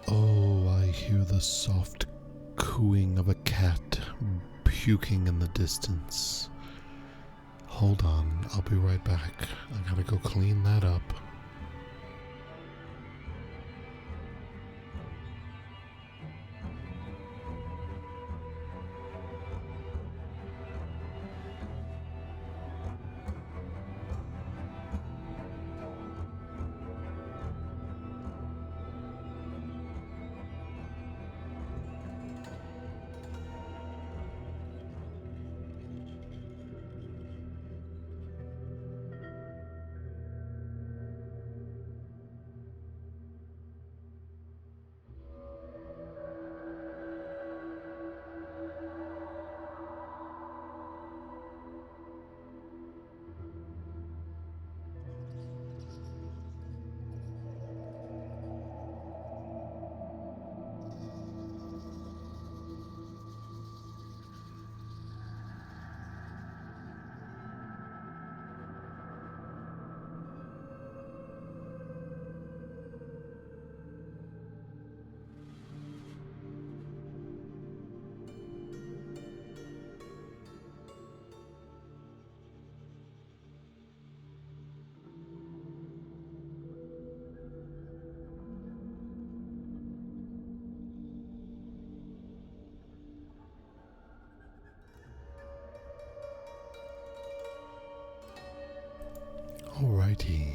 Oh, I hear the soft cooing of a cat puking in the distance. Hold on, I'll be right back. I gotta go clean that up. Alrighty,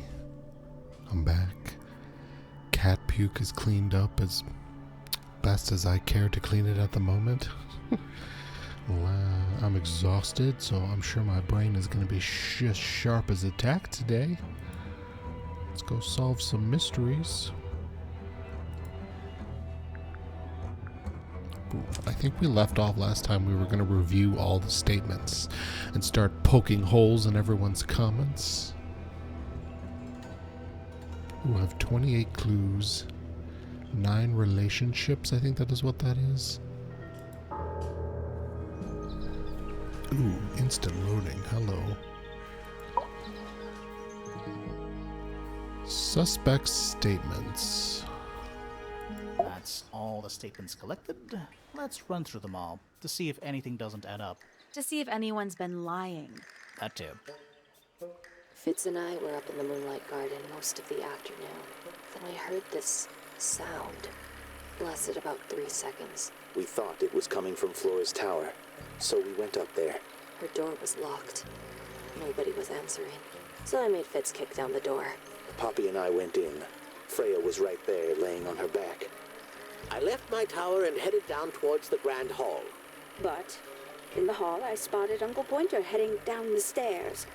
I'm back. Cat puke is cleaned up as best as I care to clean it at the moment. I'm exhausted, so I'm sure my brain is going to be just sharp as a tack today. Let's go solve some mysteries. I think we left off last time we were going to review all the statements and start poking holes in everyone's comments. Ooh, I have 28 clues, 9 relationships, I think that is what that is. Ooh, instant loading, hello. Suspect statements. That's all the statements collected. Let's run through them all to see if anything doesn't add up. To see if anyone's been lying. That too. Fitz and I were up in the Moonlight Garden most of the afternoon. Then I heard this sound. Lasted about 3 seconds. We thought it was coming from Flora's tower, so we went up there. Her door was locked. Nobody was answering. So I made Fitz kick down the door. Poppy and I went in. Freya was right there, laying on her back. I left my tower and headed down towards the Grand Hall. But in the hall, I spotted Uncle Pointer heading down the stairs.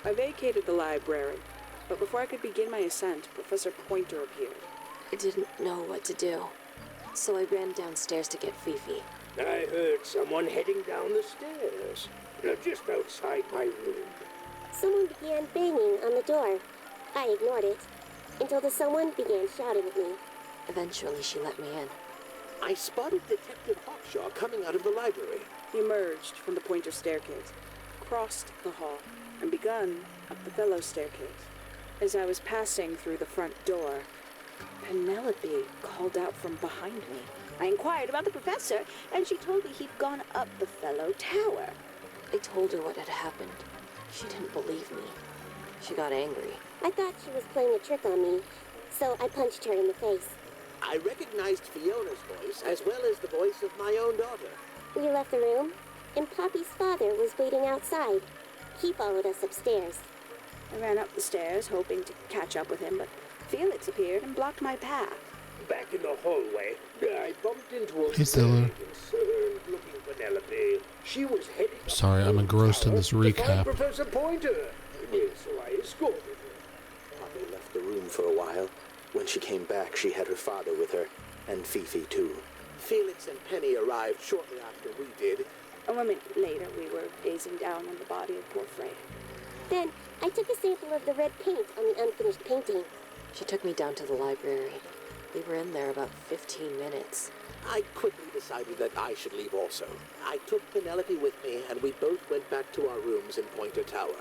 I vacated the library, but before I could begin my ascent, Professor Pointer appeared. I didn't know what to do, so I ran downstairs to get Fifi. I heard someone heading down the stairs, just outside my room. Someone began banging on the door. I ignored it, until the someone began shouting at me. Eventually, she let me in. I spotted Detective Hawkshaw coming out of the library. He emerged from the Pointer staircase, crossed the hall, and begun up the fellow staircase. As I was passing through the front door, Penelope called out from behind me. I inquired about the professor, and she told me he'd gone up the fellow tower. I told her what had happened. She didn't believe me. She got angry. I thought she was playing a trick on me, so I punched her in the face. I recognized Fiona's voice as well as the voice of my own daughter. We left the room, and Poppy's father was waiting outside. He followed us upstairs. I ran up the stairs, hoping to catch up with him, but Felix appeared and blocked my path. Back in the hallway, I bumped into a Hey, Stella. concerned-looking Penelope. She was heading... Sorry, I'm engrossed in this recap. Professor Pointer. So I escorted her. Poppy left the room for a while. When she came back, she had her father with her, and Fifi too. Felix and Penny arrived shortly after we did. A moment later, we were gazing down on the body of poor Freya. Then, I took a sample of the red paint on the unfinished painting. She took me down to the library. We were in there about 15 minutes. I quickly decided that I should leave also. I took Penelope with me, and we both went back to our rooms in Pointer Tower.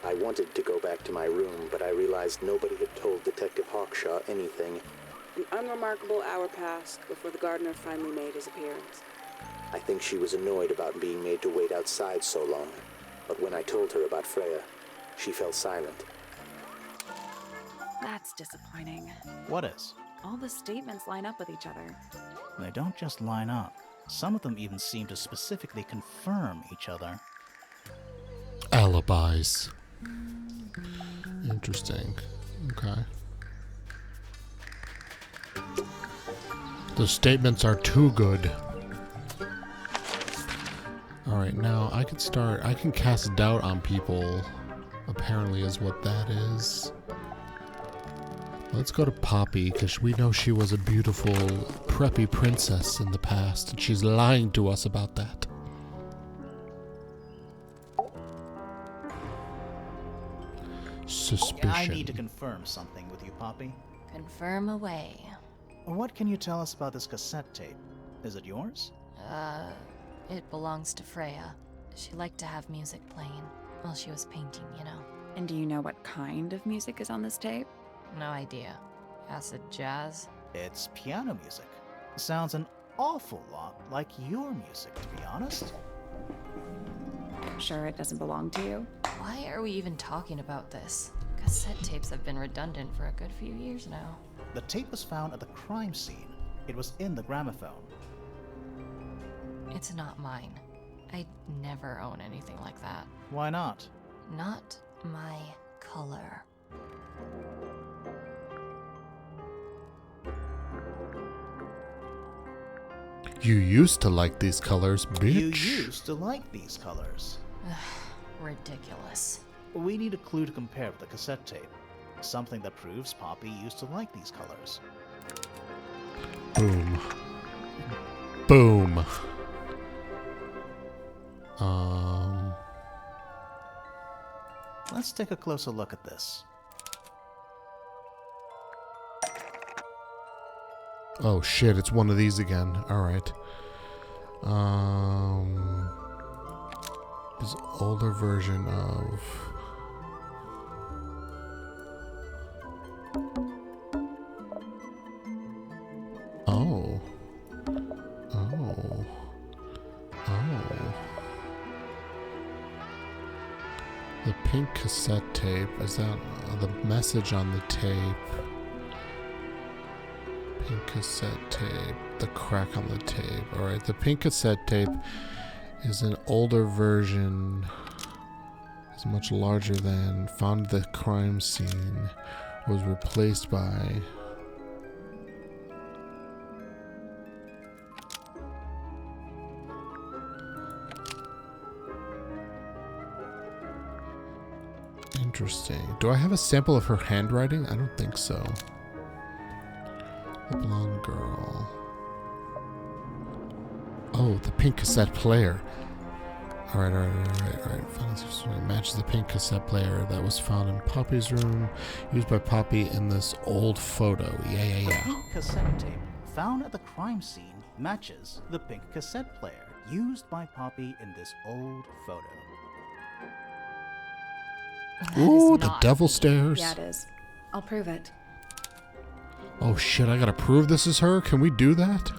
I wanted to go back to my room, but I realized nobody had told Detective Hawkshaw anything. An unremarkable hour passed before the gardener finally made his appearance. I think she was annoyed about being made to wait outside so long, but when I told her about Freya, she fell silent. That's disappointing. What is? All the statements line up with each other. They don't just line up. Some of them even seem to specifically confirm each other. Alibis. Interesting. Okay. The statements are too good. Alright, now I can cast doubt on people, apparently is what that is. Let's go to Poppy, because we know she was a beautiful, preppy princess in the past, and she's lying to us about that. Suspicion. I need to confirm something with you, Poppy. Confirm away. What can you tell us about this cassette tape? Is it yours? It belongs to Freya. She liked to have music playing while she was painting, you know. And do you know what kind of music is on this tape? No idea. Acid jazz? It's piano music. Sounds an awful lot like your music, to be honest. Sure it doesn't belong to you? Why are we even talking about this? Cassette tapes have been redundant for a good few years now. The tape was found at the crime scene. It was in the gramophone. It's not mine. I'd never own anything like that. Why not? Not my color. You used to like these colors, bitch. You used to like these colors. Ridiculous. We need a clue to compare with the cassette tape. Something that proves Poppy used to like these colors. Boom. Boom. Let's take a closer look at this. Oh shit, it's one of these again. Alright. This older version of... Oh. Oh. Oh. The pink cassette tape. Is that the message on the tape? Pink cassette tape. The crack on the tape. Alright, the pink cassette tape is an older version. It's much larger than. Found at the crime scene. Was replaced by... Interesting. Do I have a sample of her handwriting? I don't think so. The blonde girl. Oh, the pink cassette player. Alright. Matches the pink cassette player that was found in Poppy's room, used by Poppy in this old photo. Yeah. The pink cassette tape found at the crime scene matches the pink cassette player used by Poppy in this old photo. Ooh, the devil stairs. Yeah, it is. I'll prove it. Oh shit, I gotta prove this is her? Can we do that?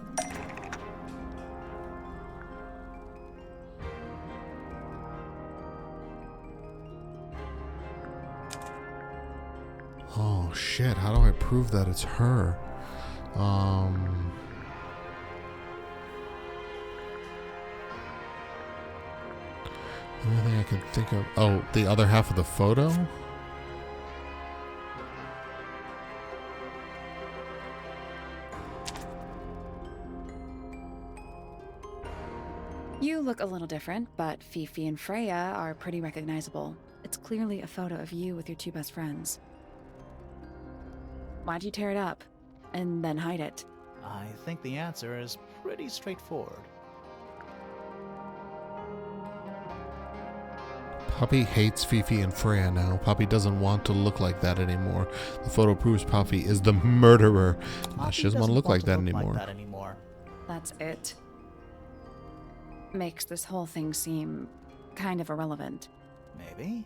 Oh shit, how do I prove that it's her? The only thing I can think of... Oh, the other half of the photo? You look a little different, but Fifi and Freya are pretty recognizable. It's clearly a photo of you with your two best friends. Why'd you tear it up? And then hide it? I think the answer is pretty straightforward. Poppy hates Fifi and Freya now. Poppy doesn't want to look like that anymore. The photo proves Poppy is the murderer. She doesn't want to look like that anymore. That's it. Makes this whole thing seem kind of irrelevant. Maybe.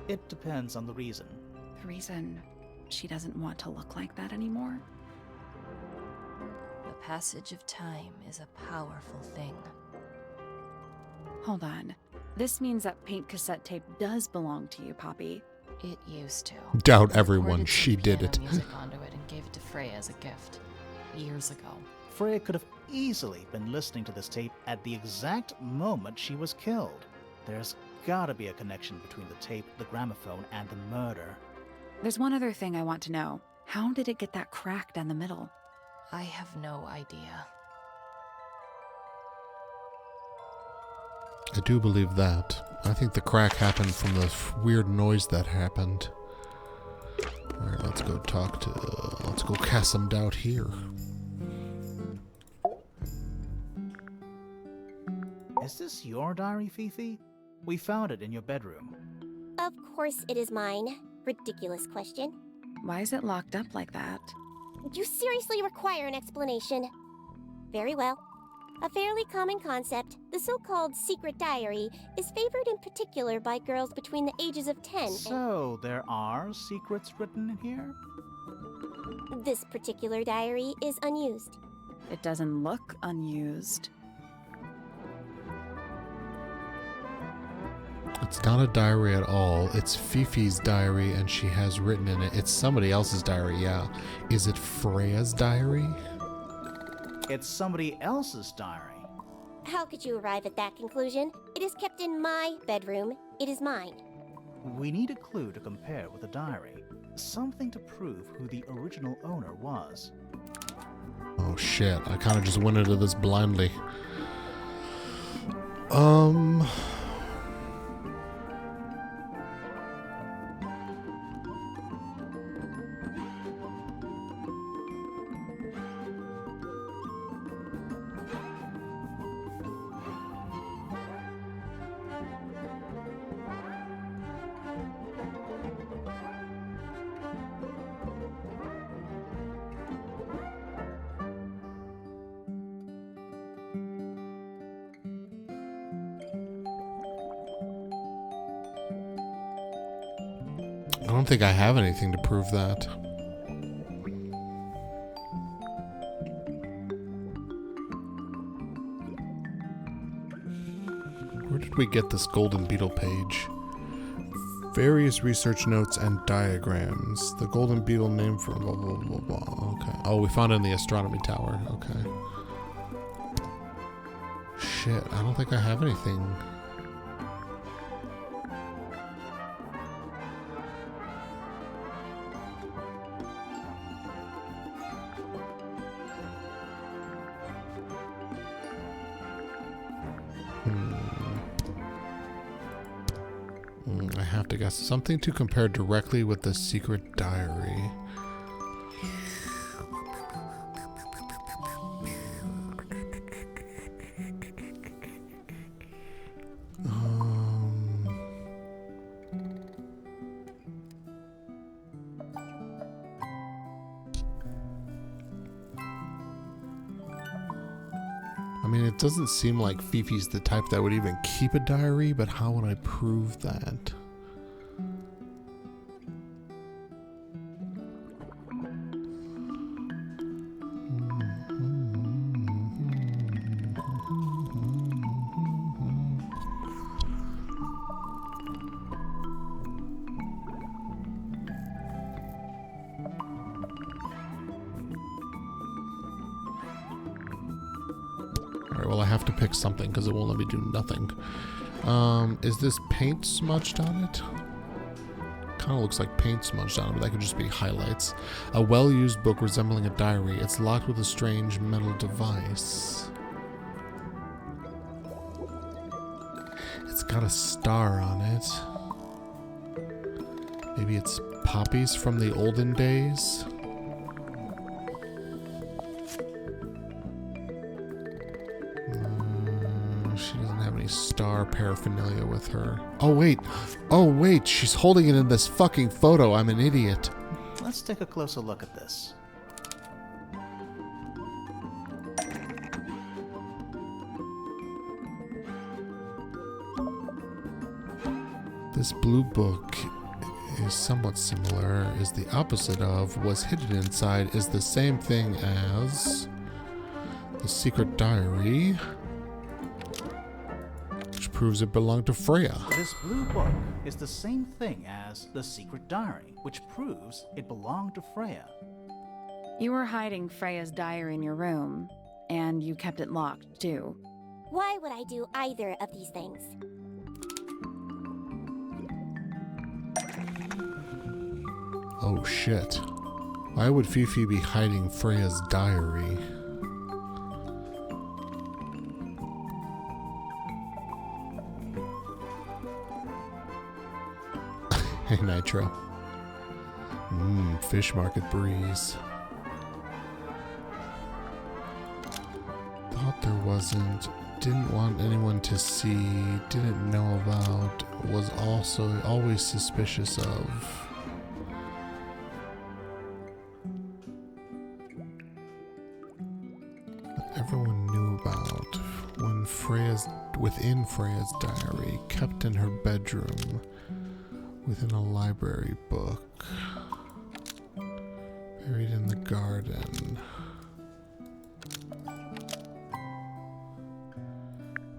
It depends on the reason. The reason she doesn't want to look like that anymore? passage of time is a powerful thing. Hold on. This means that pink cassette tape does belong to you, Poppy. It used to. Doubt I everyone. recorded She some did piano it. music onto it and gave it to Freya as a gift. Years ago. Freya could have easily been listening to this tape at the exact moment she was killed. There's gotta be a connection between the tape, the gramophone, and the murder. There's one other thing I want to know. How did it get that crack down the middle? I have no idea. I do believe that. I think the crack happened from the weird noise that happened. Alright, let's go let's go cast some doubt here. Is this your diary, Fifi? We found it in your bedroom. Of course it is mine. Ridiculous question. Why is it locked up like that? You seriously require an explanation. Very well. A fairly common concept, the so-called secret diary, is favored in particular by girls between the ages of 10 So, there are secrets written in here? and... This particular diary is unused. It doesn't look unused. It's not a diary at all. It's Fifi's diary, and she has written in it. It's somebody else's diary, yeah. Is it Freya's diary? It's somebody else's diary. How could you arrive at that conclusion? It is kept in my bedroom. It is mine. We need a clue to compare with the diary. Something to prove who the original owner was. Oh shit, I kind of just went into this blindly. I don't think I have anything to prove that. Where did we get this golden beetle page? Various research notes and diagrams. The golden beetle name for blah blah blah blah. Okay. Oh, we found it in the astronomy tower. Okay. Shit, I don't think I have anything. I have to guess something to compare directly with the secret diary. I mean, it doesn't seem like Fifi's the type that would even keep a diary, but how would I prove that? Well, I have to pick something because it won't let me do nothing. Is this paint smudged on it? Kind of looks like paint smudged on it, but that could just be highlights. A well-used book resembling a diary. It's locked with a strange metal device. It's got a star on it. Maybe it's poppies from the olden days? She doesn't have any star paraphernalia with her. Oh wait, she's holding it in this fucking photo. I'm an idiot. Let's take a closer look at this. This blue book is somewhat similar, is the opposite of, was hidden inside, is the same thing as... The secret diary, which proves it belonged to Freya. This blue book is the same thing as the secret diary, which proves it belonged to Freya. You were hiding Freya's diary in your room, and you kept it locked, too. Why would I do either of these things? Oh shit. Why would Fifi be hiding Freya's diary? Hey, Nitro. Fish market breeze. Thought there wasn't. Didn't want anyone to see. Didn't know about. Was also always suspicious of. Everyone knew about when within Freya's diary, kept in her bedroom, within a library book, buried in the garden.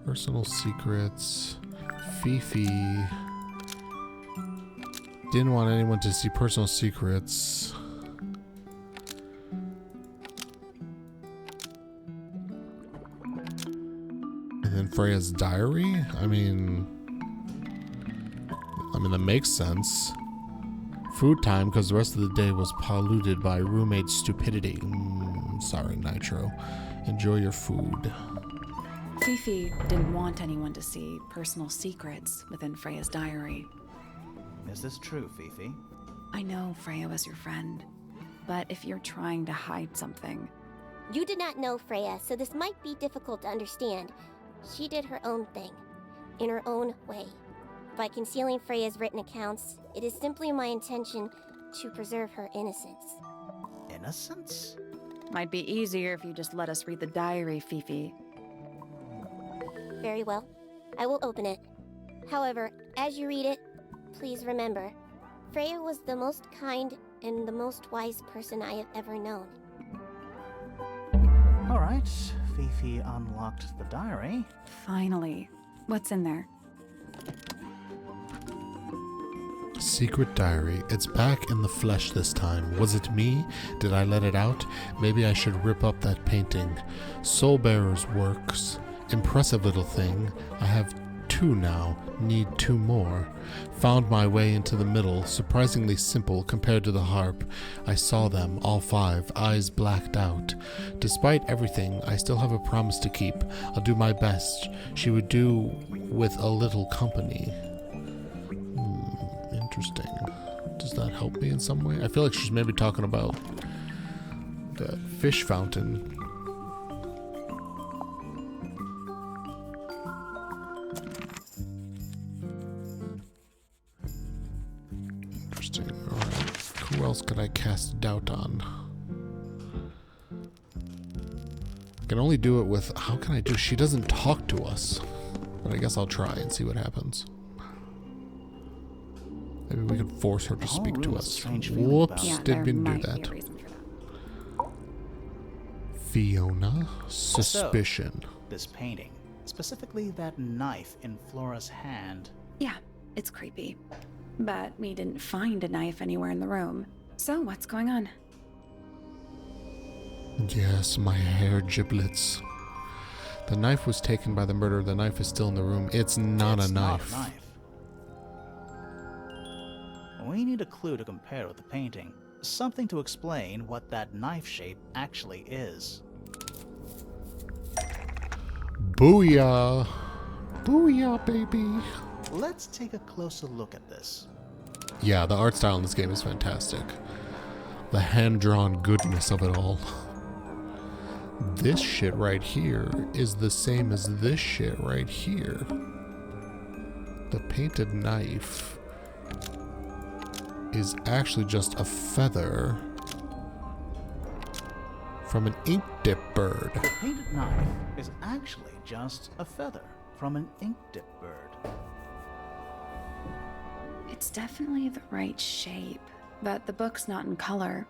Personal secrets. Fifi didn't want anyone to see personal secrets. And then Freya's diary? I mean, that makes sense. Food time, because the rest of the day was polluted by roommate stupidity. Sorry, Nitro. Enjoy your food. Fifi didn't want anyone to see personal secrets within Freya's diary. Is this true, Fifi? I know Freya was your friend, but if you're trying to hide something... You did not know Freya, so this might be difficult to understand. She did her own thing, in her own way. By concealing Freya's written accounts, it is simply my intention to preserve her innocence. Innocence? Might be easier if you just let us read the diary, Fifi. Very well. I will open it. However, as you read it, please remember, Freya was the most kind and the most wise person I have ever known. Alright, Fifi unlocked the diary. Finally. What's in there? Secret diary. It's back in the flesh this time. Was it me? Did I let it out? Maybe I should rip up that painting. Soulbearer's works. Impressive little thing. I have 2 now. Need 2 more. Found my way into the middle. Surprisingly simple compared to the harp. I saw them, all 5, eyes blacked out. Despite everything, I still have a promise to keep. I'll do my best. She would do with a little company. Interesting. Does that help me in some way? I feel like she's maybe talking about the fish fountain. Interesting. Alright. Who else could I cast doubt on? I can only do it with... How can I do... She doesn't talk to us. But I guess I'll try and see what happens. Maybe we can force her to speak to us. Whoops, Yeah, didn't do might that. be a reason for that. Fiona, suspicion. So, this painting, specifically that knife in Flora's hand. Yeah, it's creepy. But we didn't find a knife anywhere in the room. So what's going on? Yes, my hair giblets. The knife was taken by the murderer. The knife is still in the room. It's not a knife. We need a clue to compare with the painting. Something to explain what that knife shape actually is. Booyah! Booyah, baby! Let's take a closer look at this. Yeah, the art style in this game is fantastic. The hand-drawn goodness of it all. This shit right here is the same as this shit right here. The painted knife is actually just a feather from an ink dip bird. The painted knife is actually just a feather from an ink dip bird. It's definitely the right shape, but the book's not in color.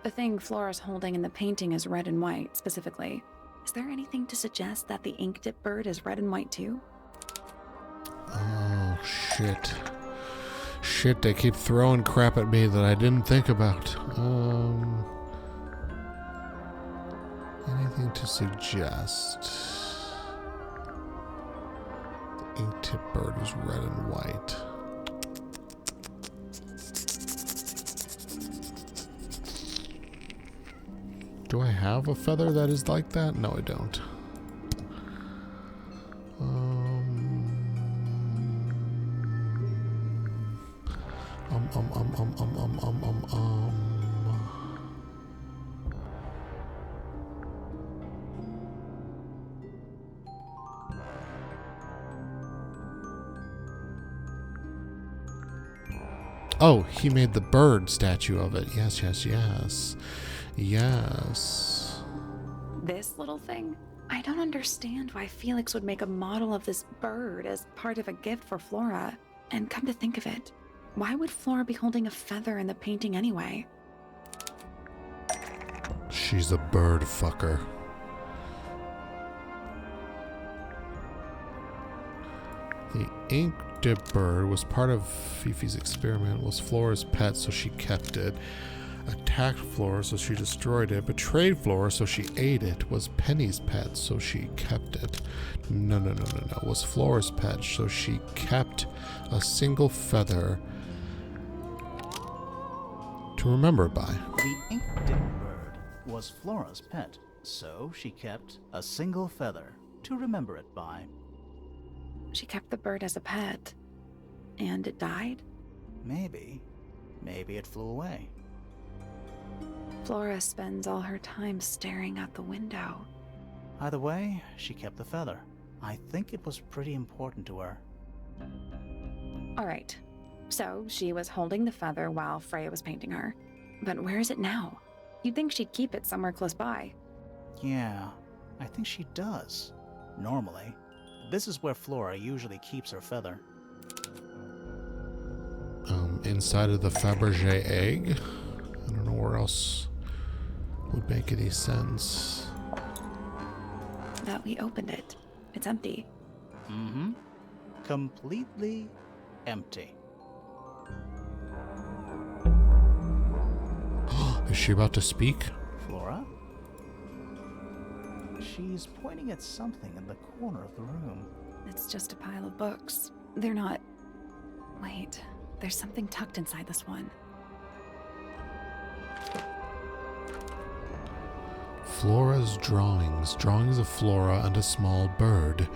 The thing Flora's holding in the painting is red and white, specifically. Is there anything to suggest that the ink dip bird is red and white too? Oh, shit. Shit, they keep throwing crap at me that I didn't think about. Anything to suggest the ink tip bird is red and white? Do I have a feather that is like that? No, I don't. Oh, he made the bird statue of it. Yes, yes, yes. Yes. This little thing? I don't understand why Felix would make a model of this bird as part of a gift for Flora. And come to think of it, why would Flora be holding a feather in the painting anyway? She's a bird fucker. The ink dip bird was part of Fifi's experiment, was Flora's pet, so she kept it. Attacked Flora, so she destroyed it. Betrayed Flora, so she ate it. Was Penny's pet, so she kept it. No. Was Flora's pet, so she kept a single feather to remember it by. The ink dip bird was Flora's pet, so she kept a single feather to remember it by. She kept the bird as a pet. And it died? Maybe it flew away. Flora spends all her time staring out the window. Either way, she kept the feather. I think it was pretty important to her. All right. So she was holding the feather while Freya was painting her. But where is it now? You'd think she'd keep it somewhere close by. Yeah, I think she does. Normally. This is where Flora usually keeps her feather. Inside of the Fabergé egg? I don't know where else would make any sense. That we opened it. It's empty. Mm-hmm. Completely empty. Is she about to speak? Flora? She's pointing at something in the corner of the room. It's just a pile of books. They're not... Wait, there's something tucked inside this one. Flora's drawings. Drawings of Flora and a small bird.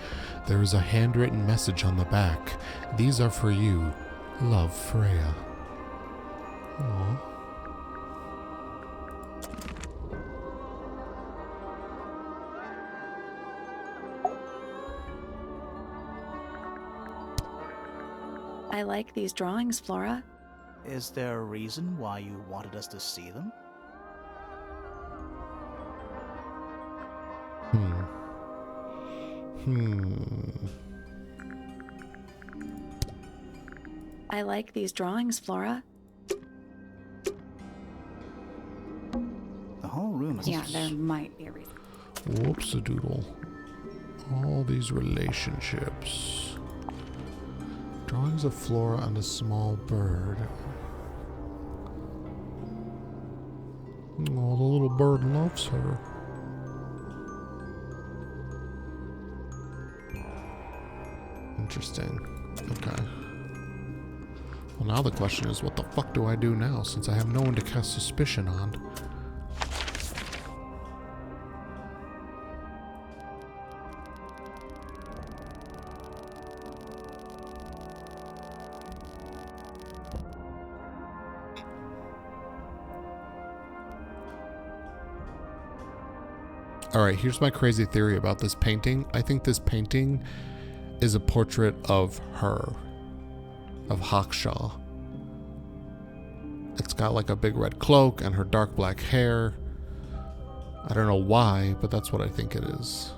There is a handwritten message on the back. These are for you. Love, Freya. Aww. I like these drawings, Flora. Is there a reason why you wanted us to see them? I like these drawings, Flora. The whole room is... Yeah, there might be a reason. Whoops-a-doodle. All these relationships. Drawings of Flora and a small bird. Oh, the little bird loves her. Interesting. Okay. Well, now the question is, what the fuck do I do now, since I have no one to cast suspicion on? Alright, here's my crazy theory about this painting. I think this painting is a portrait of her. Of Hawkshaw. It's got like a big red cloak and her dark black hair. I don't know why, but that's what I think it is.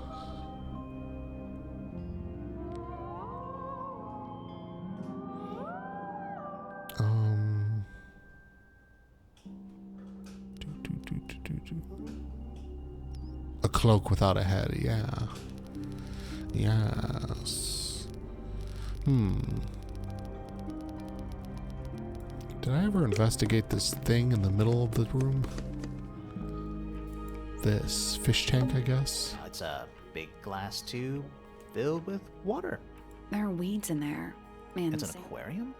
A cloak without a head, yeah. Yes. Did I ever investigate this thing in the middle of the room? This fish tank, I guess? It's a big glass tube filled with water. There are weeds in there. It's an aquarium?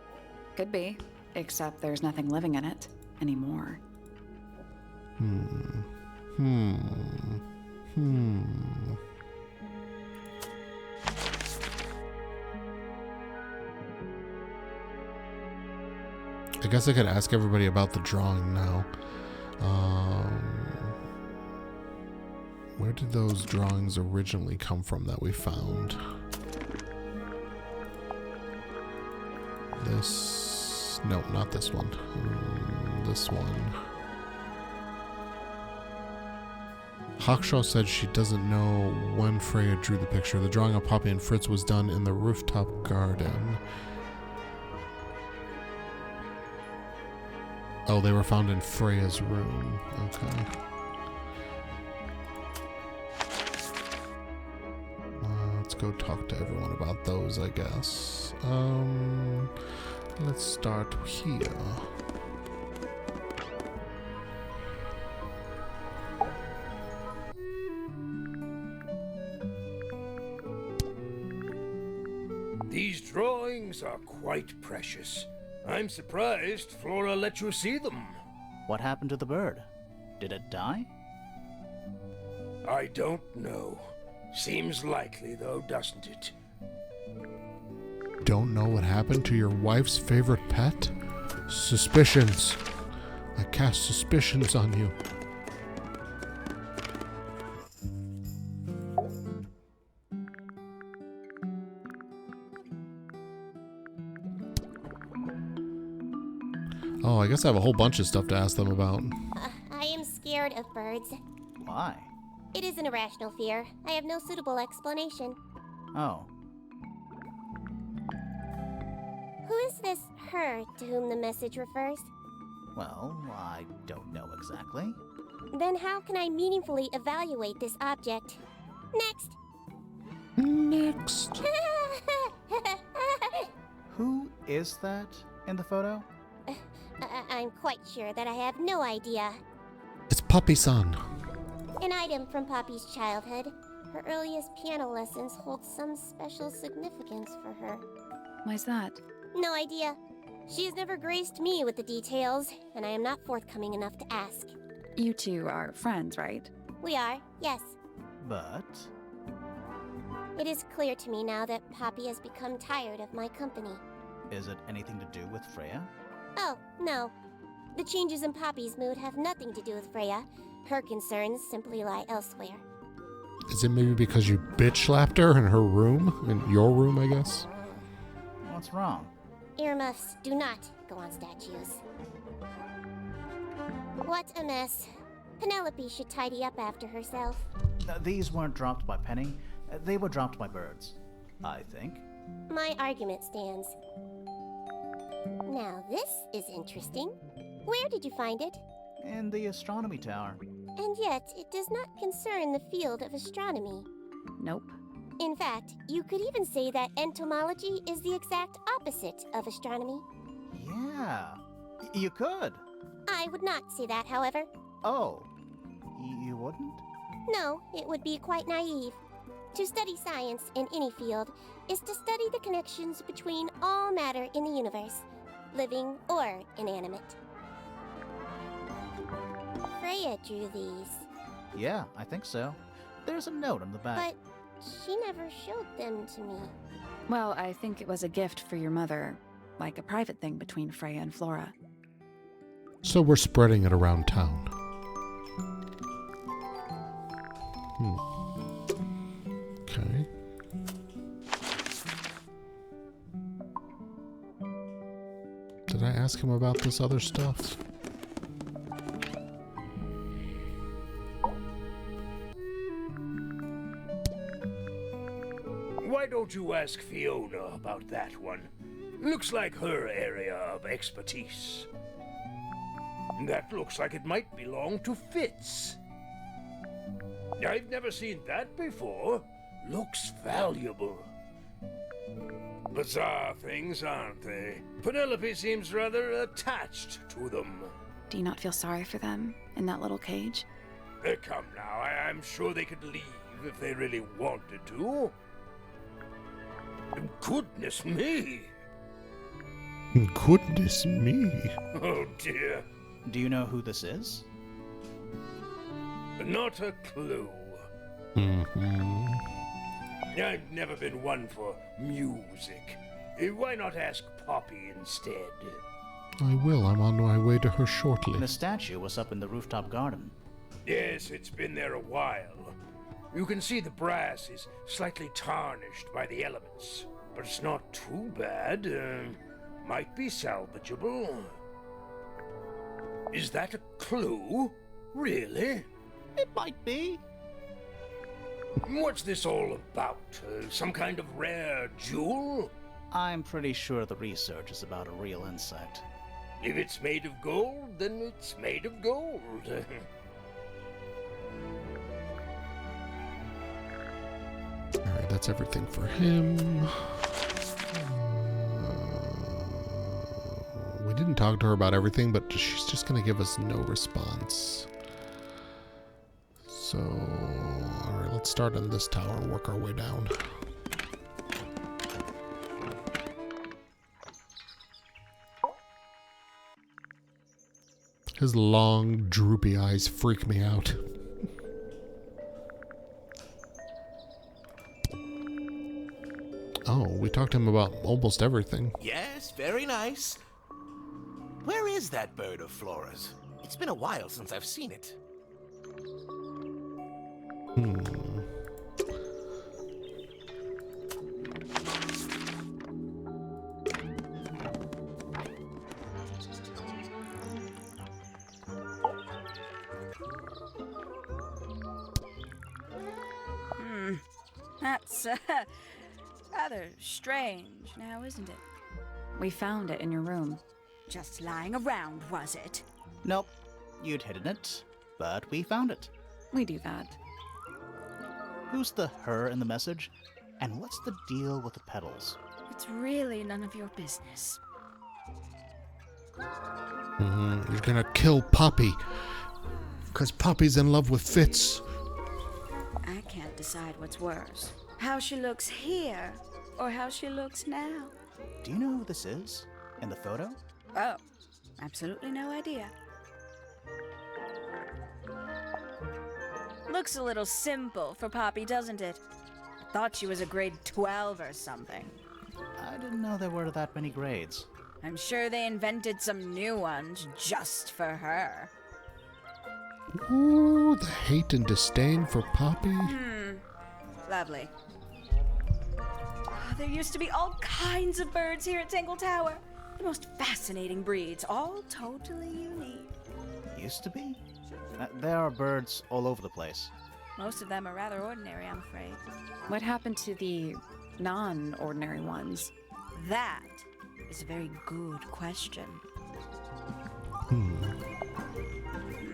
Could be, except there's nothing living in it anymore. I guess I could ask everybody about the drawing now. Where did those drawings originally come from that we found? This... No, not this one. This one. Hawkshaw said she doesn't know when Freya drew the picture. The drawing of Poppy and Fritz was done in the rooftop garden. Oh, they were found in Freya's room. Okay. Let's go talk to everyone about those, I guess. Let's start here. These drawings are quite precious. I'm surprised Flora let you see them. What happened to the bird? Did it die? I don't know. Seems likely, though, doesn't it? Don't know what happened to your wife's favorite pet? Suspicions. I cast suspicions on you. Oh, I guess I have a whole bunch of stuff to ask them about. I am scared of birds. Why? It is an irrational fear. I have no suitable explanation. Oh. Who is this her to whom the message refers? Well, I don't know exactly. Then how can I meaningfully evaluate this object? Next! Next. Who is that in the photo? I'm quite sure that I have no idea. It's Poppy-san. An item from Poppy's childhood. Her earliest piano lessons hold some special significance for her. Why's that? No idea. She has never graced me with the details, and I am not forthcoming enough to ask. You two are friends, right? We are, yes. But... It is clear to me now that Poppy has become tired of my company. is it anything to do with Freya? Oh, no. The changes in Poppy's mood have nothing to do with Freya. Her concerns simply lie elsewhere. Is it maybe because you bitch slapped her in her room? In your room, I guess? What's wrong? Earmuffs do not go on statues. What a mess. Penelope should tidy up after herself. These weren't dropped by Penny. They were dropped by birds, I think. My argument stands. Now this is interesting. Where did you find it? In the astronomy tower. And yet, it does not concern the field of astronomy. Nope. In fact, you could even say that entomology is the exact opposite of astronomy. Yeah, you could. I would not say that, however. Oh, you wouldn't? No, it would be quite naive. To study science in any field is to study the connections between all matter in the universe, living or inanimate. Freya drew these. Yeah, I think so. There's a note on the back. But she never showed them to me. Well, I think it was a gift for your mother, like a private thing between Freya and Flora. So we're spreading it around town. Okay. Did I ask him about this other stuff? Why don't you ask Fiona about that one? Looks like her area of expertise. That looks like it might belong to Fitz. I've never seen that before. Looks valuable. Bizarre things, aren't they? Penelope seems rather attached to them. Do you not feel sorry for them in that little cage? Come now, I'm sure they could leave if they really wanted to. Goodness me! Goodness me. Oh dear. Do you know who this is? Not a clue. Mm-hmm. I've never been one for music. Why not ask Poppy instead? I will. I'm on my way to her shortly. The statue was up in the rooftop garden. Yes, it's been there a while. You can see the brass is slightly tarnished by the elements, but it's not too bad. Might be salvageable. Is that a clue? Really? It might be. What's this all about? Some kind of rare jewel? I'm pretty sure the research is about a real insect. If it's made of gold, then it's made of gold. Alright, that's everything for him. We didn't talk to her about everything, but she's just going to give us no response. So, alright, let's start on this tower and work our way down. His long, droopy eyes freak me out. Oh, we talked to him about almost everything. Yes, very nice. Where is that bird of Flora's? It's been a while since I've seen it. That's rather strange now, isn't it? We found it in your room. Just lying around, was it? Nope. You'd hidden it, but we found it. We do that. Who's the her in the message? And what's the deal with the petals? It's really none of your business. You're gonna kill Poppy. Because Poppy's in love with Fitz. I can't decide what's worse. How she looks here, or how she looks now. Do you know who this is? In the photo? Oh, absolutely no idea. Looks a little simple for Poppy, doesn't it? I thought she was a grade 12 or something. I didn't know there were that many grades. I'm sure they invented some new ones just for her. Ooh, the hate and disdain for Poppy. Lovely. Oh, there used to be all kinds of birds here at Tangle Tower. The most fascinating breeds, all totally unique. Used to be? There are birds all over the place. Most of them are rather ordinary, I'm afraid. What happened to the non-ordinary ones? That is a very good question.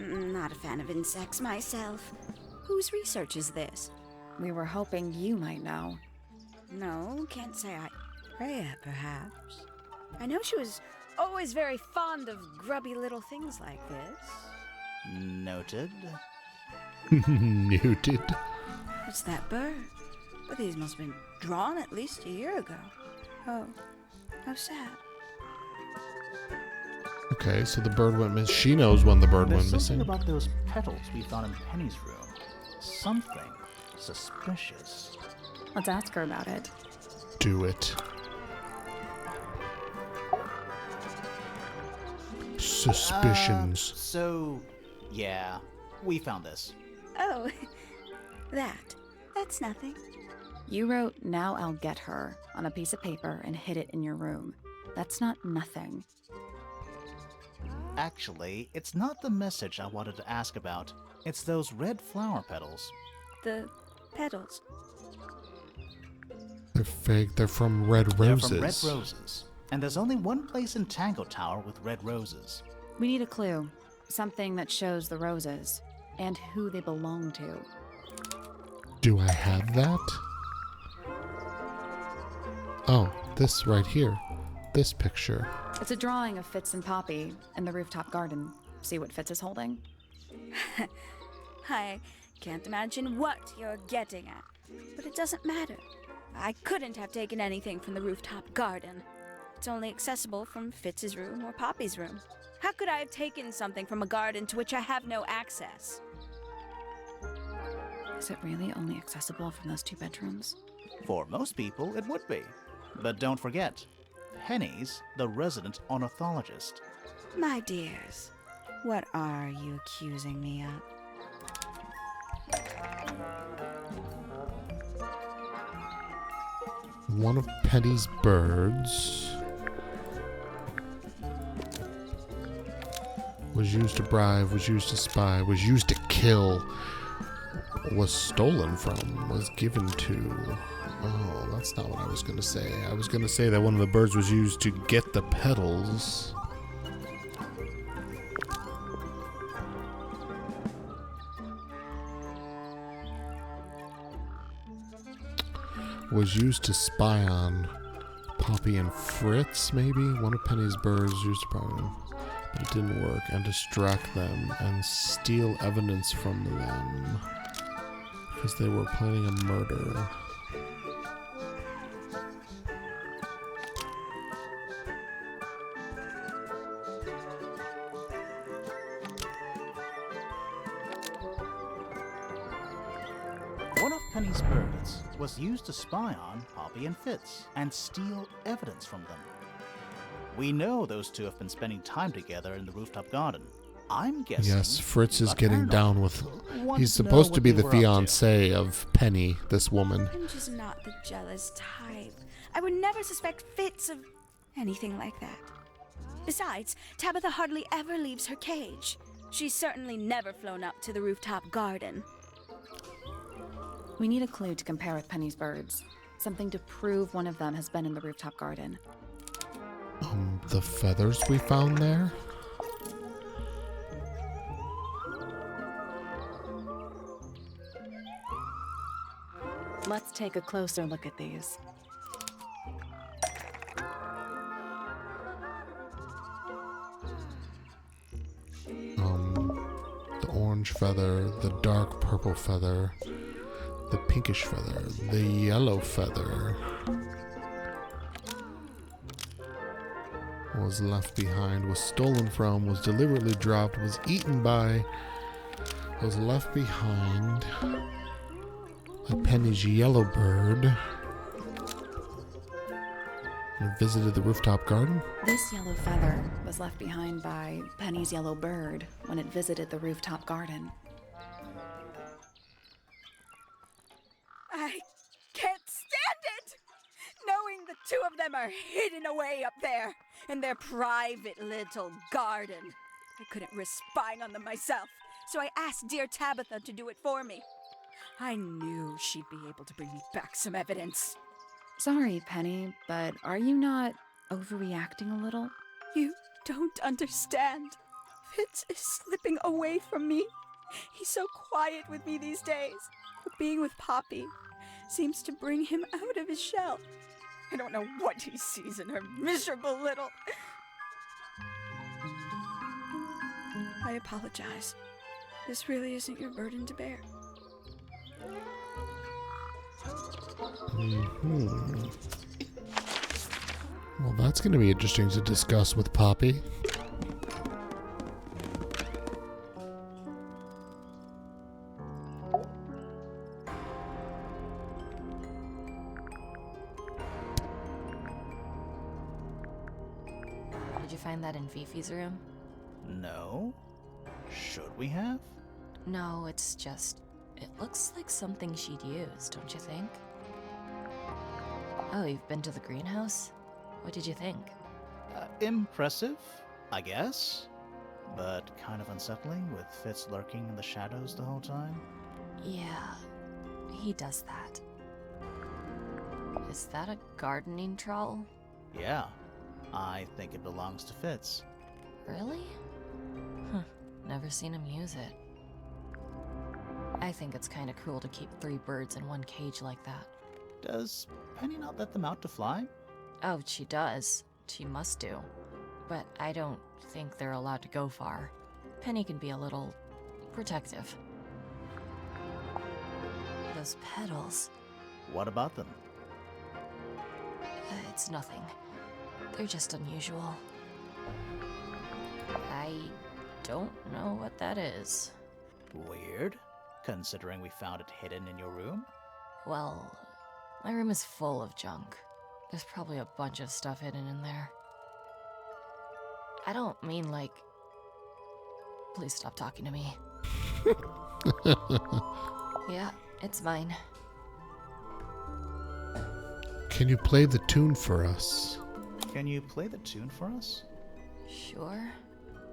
Not a fan of insects myself. Whose research is this? We were hoping you might know. No, can't say I... Freya, perhaps. I know she was always very fond of grubby little things like this. Noted. Noted. What's that bird? But these must have been drawn at least a year ago. Oh, how sad. Okay, so the bird went missing. She knows when the bird There's went something missing. about those petals we found in Penny's room. Something suspicious. Let's ask her about it. Do it. Suspicions. Yeah, we found this. Oh, that's nothing. You wrote, "Now I'll get her," on a piece of paper and hid it in your room. That's not nothing. Actually, it's not the message I wanted to ask about. It's those red flower petals. The petals. They're fake. They're from red roses. They're from red roses. And there's only one place in Tangle Tower with red roses. We need a clue. Something that shows the roses and who they belong to. Do I have that? Oh, this right here. This picture. It's a drawing of Fitz and Poppy in the rooftop garden. See what Fitz is holding? I can't imagine what you're getting at, but it doesn't matter. I couldn't have taken anything from the rooftop garden. It's only accessible from Fitz's room or Poppy's room. How could I have taken something from a garden to which I have no access? Is it really only accessible from those 2 bedrooms? For most people, it would be. But don't forget, Penny's the resident ornithologist. My dears, what are you accusing me of? One of Penny's birds was used to bribe, was used to spy, was used to kill, was stolen from, was given to... Oh, that's not what I was going to say. I was going to say that one of the birds was used to get the petals. Was used to spy on Poppy and Fritz, maybe? One of Penny's birds used to spy on, but it didn't work. And distract them and steal evidence from them. Because they were planning a murder. One of Penny's birds was used to spy on Poppy and Fitz and steal evidence from them. We know those two have been spending time together in the rooftop garden. I'm guessing... Yes, Fritz is but getting Arnold down with... wanted He's to know supposed what to be they the were up to. fiancé of Penny, this woman. I'm just not the jealous type. I would never suspect Fitz of anything like that. Besides, Tabitha hardly ever leaves her cage. She's certainly never flown up to the rooftop garden. We need a clue to compare with Penny's birds. Something to prove one of them has been in the rooftop garden. The feathers we found there? Let's take a closer look at these. The orange feather, the dark purple feather, the pinkish feather, the yellow feather was left behind, was stolen from, was deliberately dropped, was eaten by, was left behind by Penny's yellow bird and visited the rooftop garden. This yellow feather was left behind by Penny's yellow bird when it visited the rooftop garden. I can't stand it! Knowing the two of them are hidden away up there in their private little garden. I couldn't risk spying on them myself, so I asked dear Tabitha to do it for me. I knew she'd be able to bring me back some evidence. Sorry, Penny, but are you not overreacting a little? You don't understand. Fitz is slipping away from me. He's so quiet with me these days. But being with Poppy seems to bring him out of his shell. I don't know what he sees in her miserable little... I apologize. This really isn't your burden to bear. Well, that's going to be interesting to discuss with Poppy. Did you find that in Fifi's room? No? Should we have? No, it's just... It looks like something she'd use, don't you think? Oh, you've been to the greenhouse? What did you think? Impressive, I guess. But kind of unsettling with Fitz lurking in the shadows the whole time. Yeah, he does that. Is that a gardening trowel? Yeah, I think it belongs to Fitz. Really? Huh, never seen him use it. I think it's kind of cruel to keep 3 birds in one cage like that. Does Penny not let them out to fly? Oh, she does. She must do. But I don't think they're allowed to go far. Penny can be a little protective. Those petals. What about them? It's nothing. They're just unusual. I don't know what that is. Weird, considering we found it hidden in your room. Well, my room is full of junk. There's probably a bunch of stuff hidden in there. I don't mean like... Please stop talking to me. Yeah, it's mine. Can you play the tune for us? Can you play the tune for us? Sure.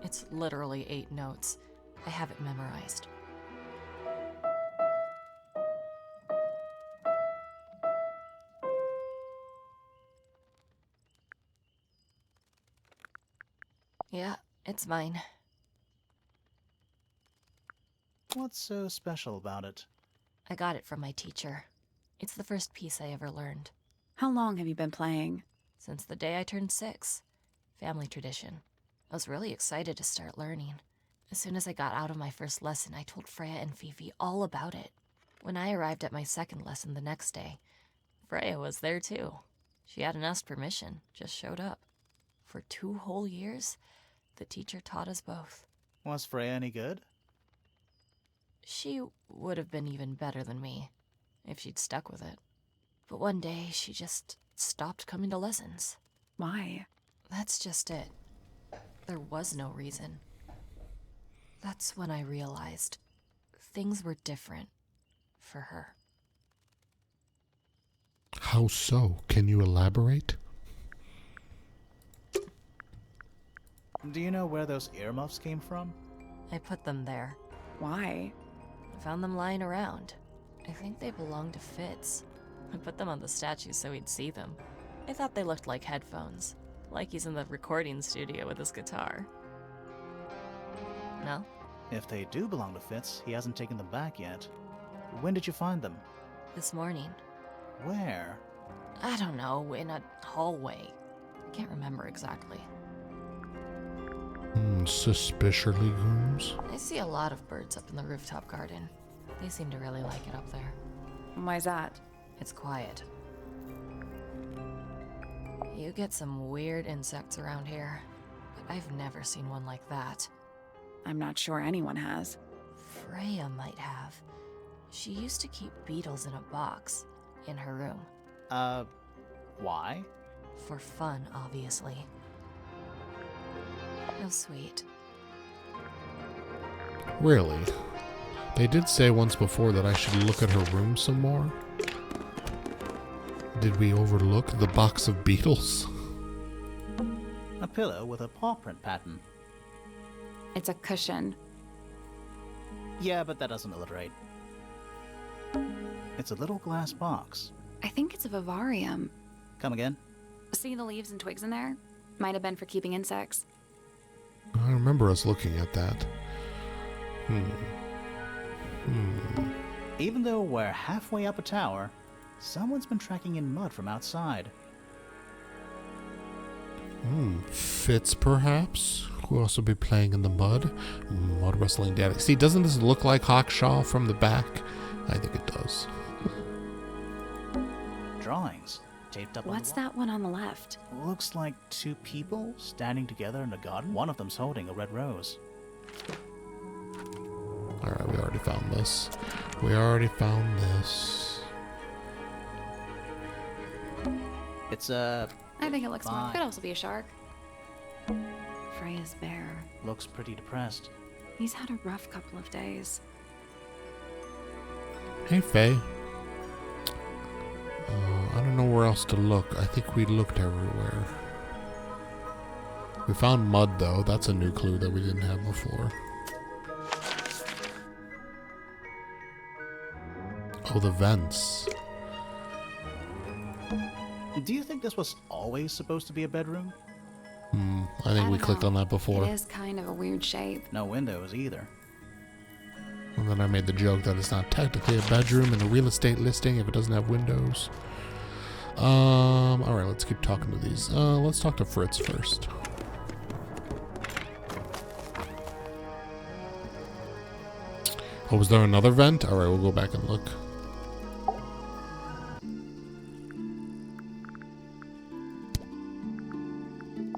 It's literally 8 notes. I have it memorized. Yeah, it's mine. What's so special about it? I got it from my teacher. It's the first piece I ever learned. How long have you been playing? Since the day I turned 6. Family tradition. I was really excited to start learning. As soon as I got out of my first lesson, I told Freya and Fifi all about it. When I arrived at my second lesson the next day, Freya was there too. She hadn't asked permission, just showed up. For 2 whole years, the teacher taught us both. Was Freya any good? She would have been even better than me, if she'd stuck with it. But one day, she just stopped coming to lessons. Why? That's just it. There was no reason. That's when I realized things were different for her. How so? Can you elaborate? Do you know where those earmuffs came from? I put them there. Why? I found them lying around. I think they belonged to Fitz. I put them on the statue so he'd see them. I thought they looked like headphones, like he's in the recording studio with his guitar. No? If they do belong to Fitz, he hasn't taken them back yet. When did you find them? This morning. Where? I don't know, in a hallway. I can't remember exactly. Suspiciously, Gooms. I see a lot of birds up in the rooftop garden. They seem to really like it up there. Why's that? It's quiet. You get some weird insects around here, but I've never seen one like that. I'm not sure anyone has. Freya might have. She used to keep beetles in a box in her room. Why? For fun, obviously. How sweet. Really? They did say once before that I should look at her room some more. Did we overlook the box of beetles? A pillow with a paw print pattern. It's a cushion. Yeah, but that doesn't alliterate. It's a little glass box. I think it's a vivarium. Come again? See the leaves and twigs in there? Might have been for keeping insects. I remember us looking at that. Even though we're halfway up a tower, someone's been tracking in mud from outside. Fitz, perhaps? Who also be playing in the mud? Mud wrestling daddy. See, doesn't this look like Hawkshaw from the back? I think it does. Drawings taped up. What's that one on the left? Looks like 2 people standing together in a garden. One of them's holding a red rose. Alright, we already found this. We already found this. It's a... I think it looks more. Fine. Could also be a shark. Freya's bear. Looks pretty depressed. He's had a rough couple of days. Hey, Faye. I don't know where else to look. I think we looked everywhere. We found mud, though. That's a new clue that we didn't have before. Oh, the vents. Do you think this was always supposed to be a bedroom? I think we clicked on that before. It is kind of a weird shape. No windows either. And then I made the joke that it's not technically a bedroom in a real estate listing if it doesn't have windows. Alright, let's keep talking to these. Let's talk to Fritz first. Oh, was there another vent? Alright, we'll go back and look.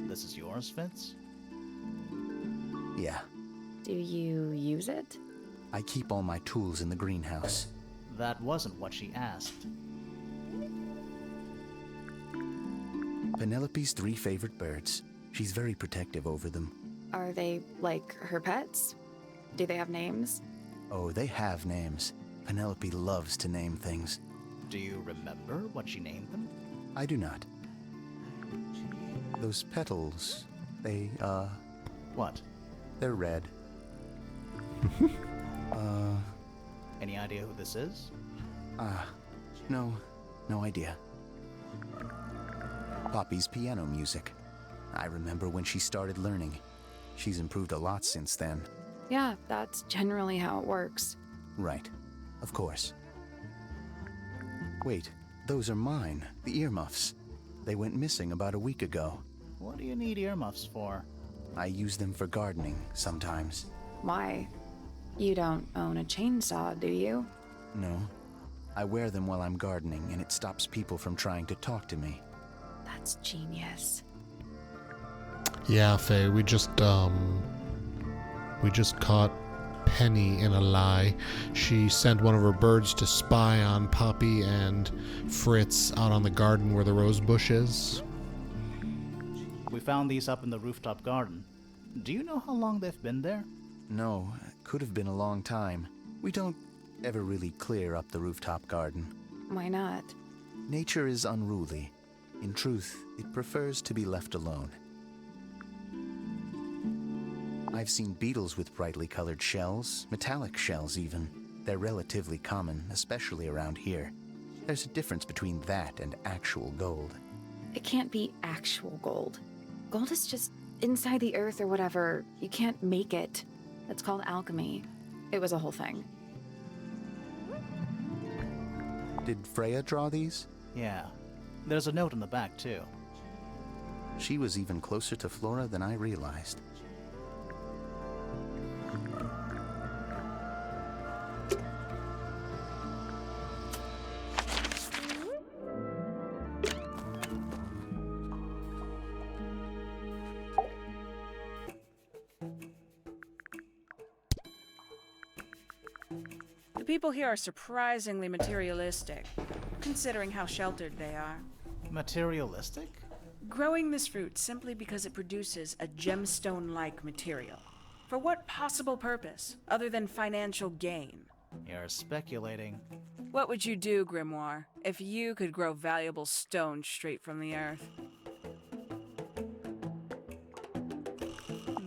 This is yours, Fitz? Yeah, Do you use it? I keep all my tools in the greenhouse. That wasn't what she asked. Penelope's 3 favorite birds. She's very protective over them. Are they like her pets? Do they have names? Oh, they have names. Penelope loves to name things. Do you remember what she named them? I do not. Those petals, they, What? they're red. Any idea who this is? No idea. Poppy's piano music. I remember when she started learning. She's improved a lot since then. Yeah, that's generally how it works. Right. Of course. Wait, those are mine, the earmuffs. They went missing about a week ago. What do you need earmuffs for? I use them for gardening sometimes. Why? You don't own a chainsaw, do you? No. I wear them while I'm gardening, and it stops people from trying to talk to me. That's genius. Yeah, Faye, we just caught Penny in a lie. She sent one of her birds to spy on Poppy and Fritz out on the garden where the rose bush is. We found these up in the rooftop garden. Do you know how long they've been there? No, it could have been a long time. We don't ever really clear up the rooftop garden. Why not? Nature is unruly. In truth, it prefers to be left alone. I've seen beetles with brightly colored shells, metallic shells even. They're relatively common, especially around here. There's a difference between that and actual gold. It can't be actual gold. Gold is just inside the earth or whatever. You can't make it. It's called alchemy. It was a whole thing. Did Freya draw these? Yeah. There's a note in the back, too. She was even closer to Flora than I realized. The people here are surprisingly materialistic, considering how sheltered they are. Materialistic? Growing this fruit simply because it produces a gemstone-like material. For what possible purpose, other than financial gain? You're speculating. What would you do, Grimoire, if you could grow valuable stone straight from the earth?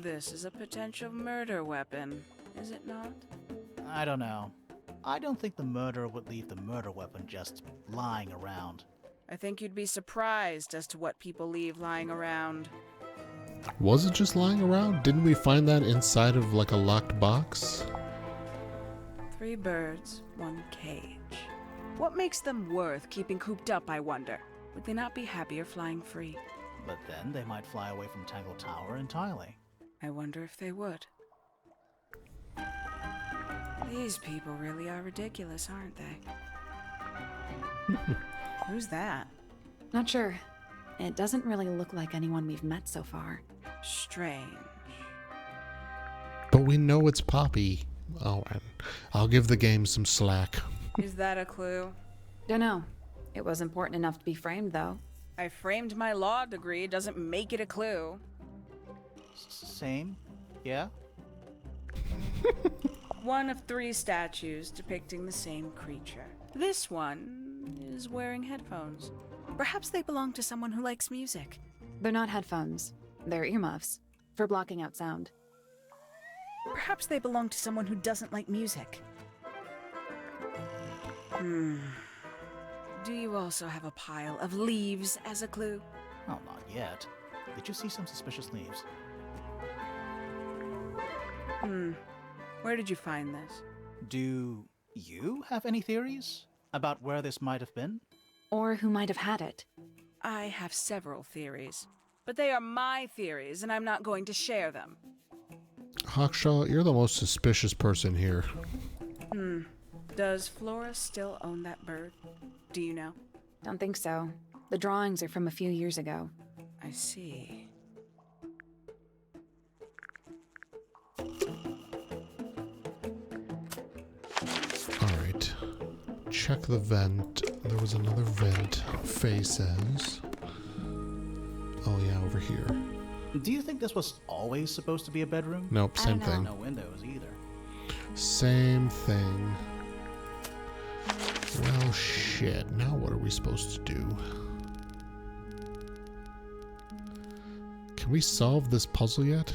This is a potential murder weapon, is it not? I don't know. I don't think the murderer would leave the murder weapon just lying around. I think you'd be surprised as to what people leave lying around. Was it just lying around? Didn't we find that inside of like a locked box? 3 birds, 1 cage. What makes them worth keeping cooped up, I wonder? Would they not be happier flying free? But then they might fly away from Tangle Tower entirely. I wonder if they would. These people really are ridiculous, aren't they? Who's that? Not sure. It doesn't really look like anyone we've met so far. Strange. But we know it's Poppy. Oh, and I'll give the game some slack. Is that a clue? Dunno. It was important enough to be framed, though. I framed my law degree. Doesn't make it a clue. Same? Yeah? 1 of 3 statues depicting the same creature. This one is wearing headphones. Perhaps they belong to someone who likes music. They're not headphones. They're earmuffs. For blocking out sound. Perhaps they belong to someone who doesn't like music. Do you also have a pile of leaves as a clue? Oh, not yet. Did you see some suspicious leaves? Where did you find this? Do you have any theories about where this might have been? Or who might have had it? I have several theories, but they are my theories, and I'm not going to share them. Hawkshaw, you're the most suspicious person here. Does Flora still own that bird? Do you know? Don't think so. The drawings are from a few years ago. I see. Alright. Check the vent. There was another vent. Faye says. Oh yeah, over here. Do you think this was always supposed to be a bedroom? Nope, same thing. No windows either. Same thing. Well, shit. Now what are we supposed to do? Can we solve this puzzle yet?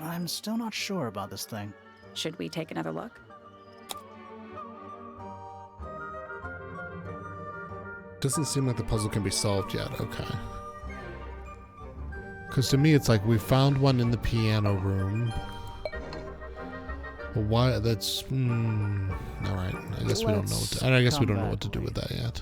I'm still not sure about this thing. Should we take another look? Doesn't seem like the puzzle can be solved yet. Okay. Because to me, it's like we found one in the piano room. Well, why? That's all right. I guess we don't know. I guess we don't know what to do with that yet.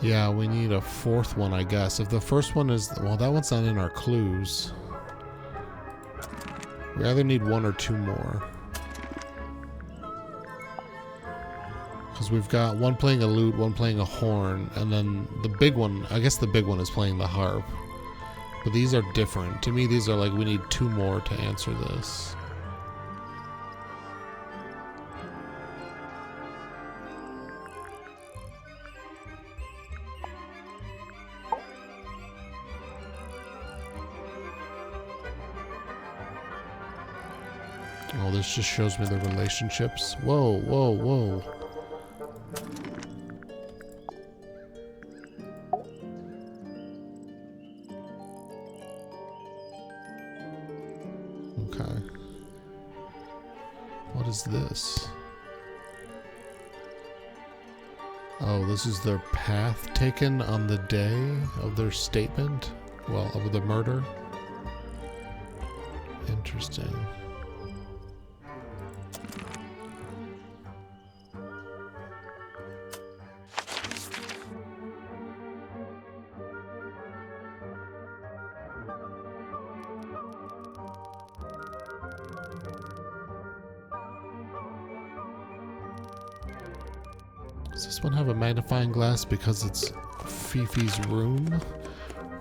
Yeah, we need a fourth one, I guess. If the first one is... Well, that one's not in our clues. We either need one or two more. Because we've got one playing a lute, one playing a horn, and then the big one... I guess the big one is playing the harp. But these are different. To me, these are like, we need two more to answer this. Oh, this just shows me the relationships. Whoa, whoa, whoa. Okay. What is this? Oh, this is their path taken on the day of their statement? Well, of the murder? Interesting. Does this one have a magnifying glass because it's Fifi's room?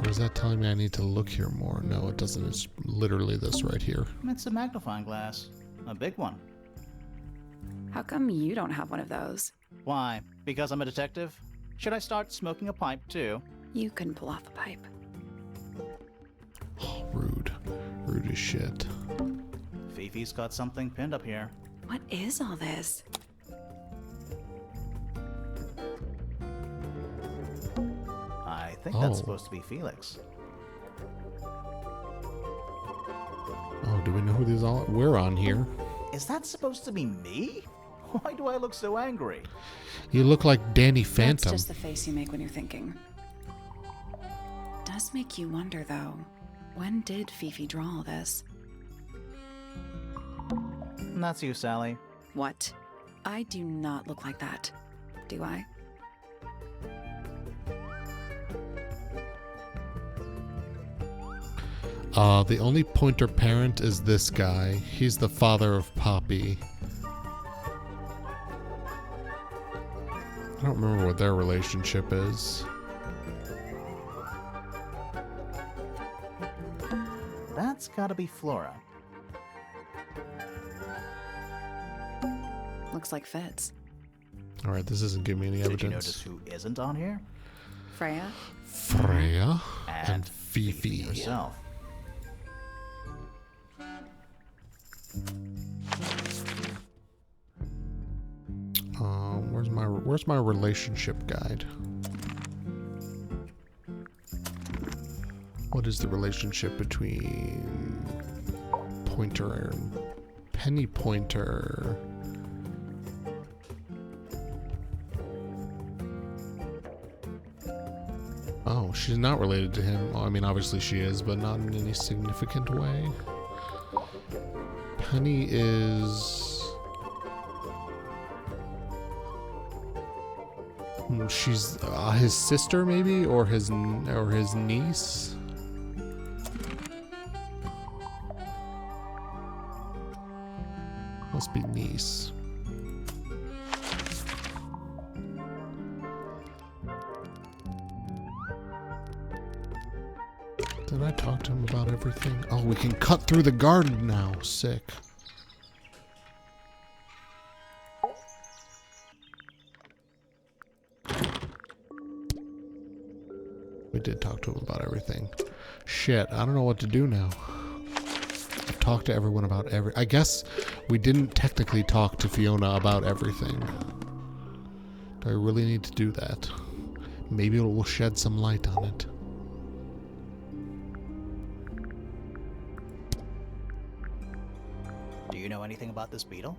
Or is that telling me I need to look here more? No, it doesn't. It's literally this right here. It's a magnifying glass. A big one. How come you don't have one of those? Why? Because I'm a detective? Should I start smoking a pipe too? You couldn't pull off a pipe. Oh, rude. Rude as shit. Fifi's got something pinned up here. What is all this? I think that's supposed to be Felix. Oh, do we know who these all are? We're on here. Is that supposed to be me? Why do I look so angry? You look like Danny Phantom. That's just the face you make when you're thinking. Does make you wonder, though. When did Fifi draw all this? That's you, Sally. What? I do not look like that. Do I? The only pointer parent is this guy. He's the father of Poppy. I don't remember what their relationship is. That's gotta be Flora. Looks like Fitz. Alright, this isn't giving me any evidence. Did you notice who isn't on here? Freya? Freya and Fifi. Herself. Where's my relationship guide? What is the relationship between Pointer and Penny Pointer? Oh, she's not related to him. Well, I mean, obviously she is, but not in any significant way. Penny is... she's his sister, maybe, or his niece. Must be niece. Did I talk to him about everything? Oh, we can cut through the garden now. Sick. We did talk to him about everything. Shit, I don't know what to do now. I've talked to everyone about I guess we didn't technically talk to Fiona about everything. Do I really need to do that? Maybe it will shed some light on it. Do you know anything about this beetle?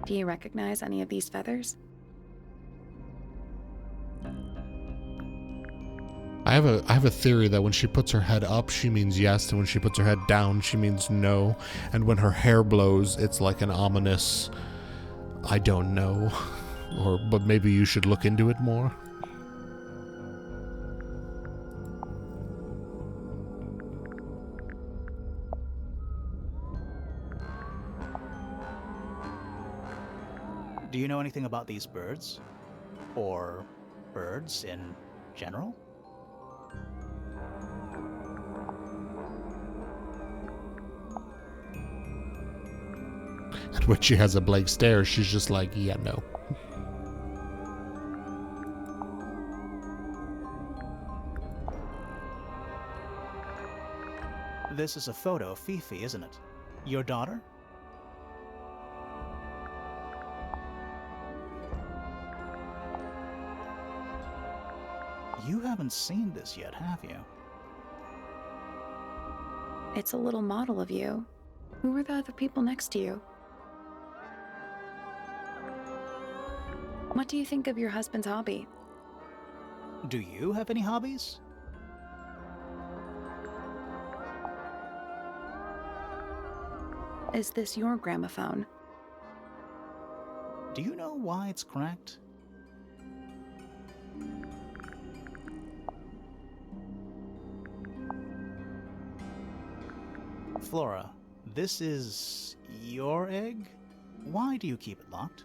Do you recognize any of these feathers? I have a theory that when she puts her head up, she means yes, and when she puts her head down, she means no. And when her hair blows, it's like an ominous, I don't know, but maybe you should look into it more. Do you know anything about these birds? Or birds in general? And when she has a blank stare, she's just like, yeah, no. This is a photo of Fifi, isn't it? Your daughter? You haven't seen this yet, have you? It's a little model of you. Who were the other people next to you? What do you think of your husband's hobby? Do you have any hobbies? Is this your gramophone? Do you know why it's cracked? Flora, this is your egg? Why do you keep it locked?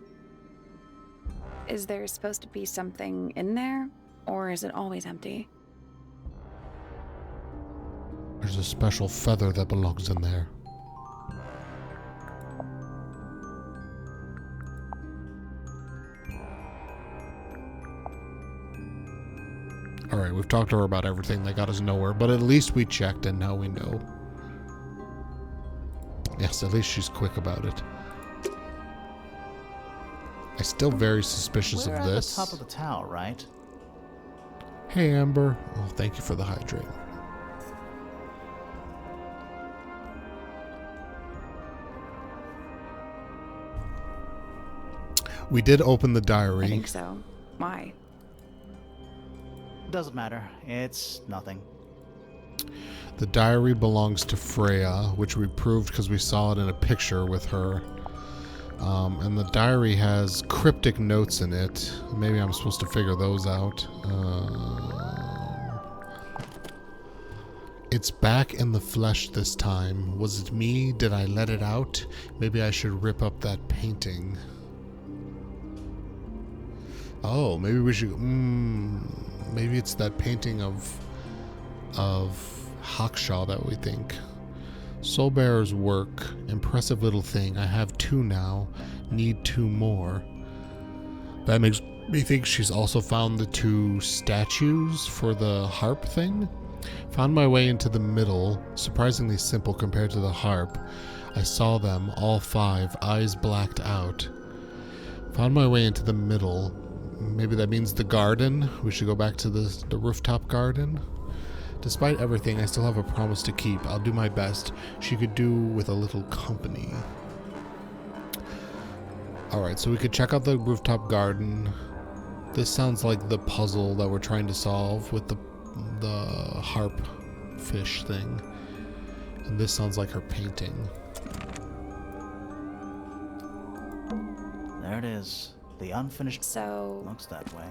Is there supposed to be something in there, or is it always empty? There's a special feather that belongs in there. Alright, we've talked to her about everything that got us nowhere, but at least we checked and now we know. Yes, at least she's quick about it. I'm still very suspicious We're of at this. the top of the tower, right? Hey, Amber. Oh, thank you for the hydrate. We did open the diary. I think so. Why? Doesn't matter. It's nothing. The diary belongs to Freya, which we proved because we saw it in a picture with her. And the diary has cryptic notes in it. Maybe I'm supposed to figure those out. It's back in the flesh this time. Was it me? Did I let it out? Maybe I should rip up that painting. Oh, maybe we should... maybe it's that painting of Hawkshaw that we think. Soulbearer's work. Impressive little thing. I have 2 now. Need 2 more. That makes me think she's also found the 2 statues for the harp thing. Found my way into the middle, surprisingly simple compared to the harp. I saw them, all 5, eyes blacked out. Found my way into the middle. Maybe that means the garden. We should go back to the rooftop garden. Despite everything, I still have a promise to keep. I'll do my best. She could do with a little company. Alright, so we could check out the rooftop garden. This sounds like the puzzle that we're trying to solve with the harp fish thing. And this sounds like her painting. There it is. The unfinished... So... looks that way.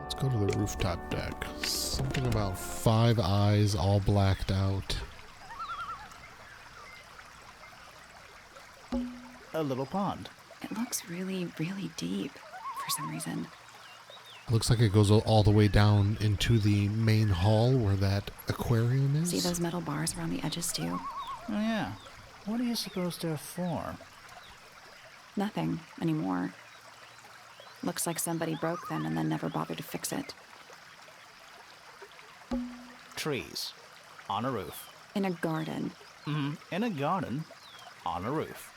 Let's go to the rooftop deck. Something about 5 eyes all blacked out. A little pond. It looks really, really deep for some reason. Looks like it goes all the way down into the main hall where that aquarium is. See those metal bars around the edges too? Oh yeah. What do you suppose they're for? Nothing anymore. Looks like somebody broke them and then never bothered to fix it. Trees. On a roof. In a garden. In a garden. On a roof.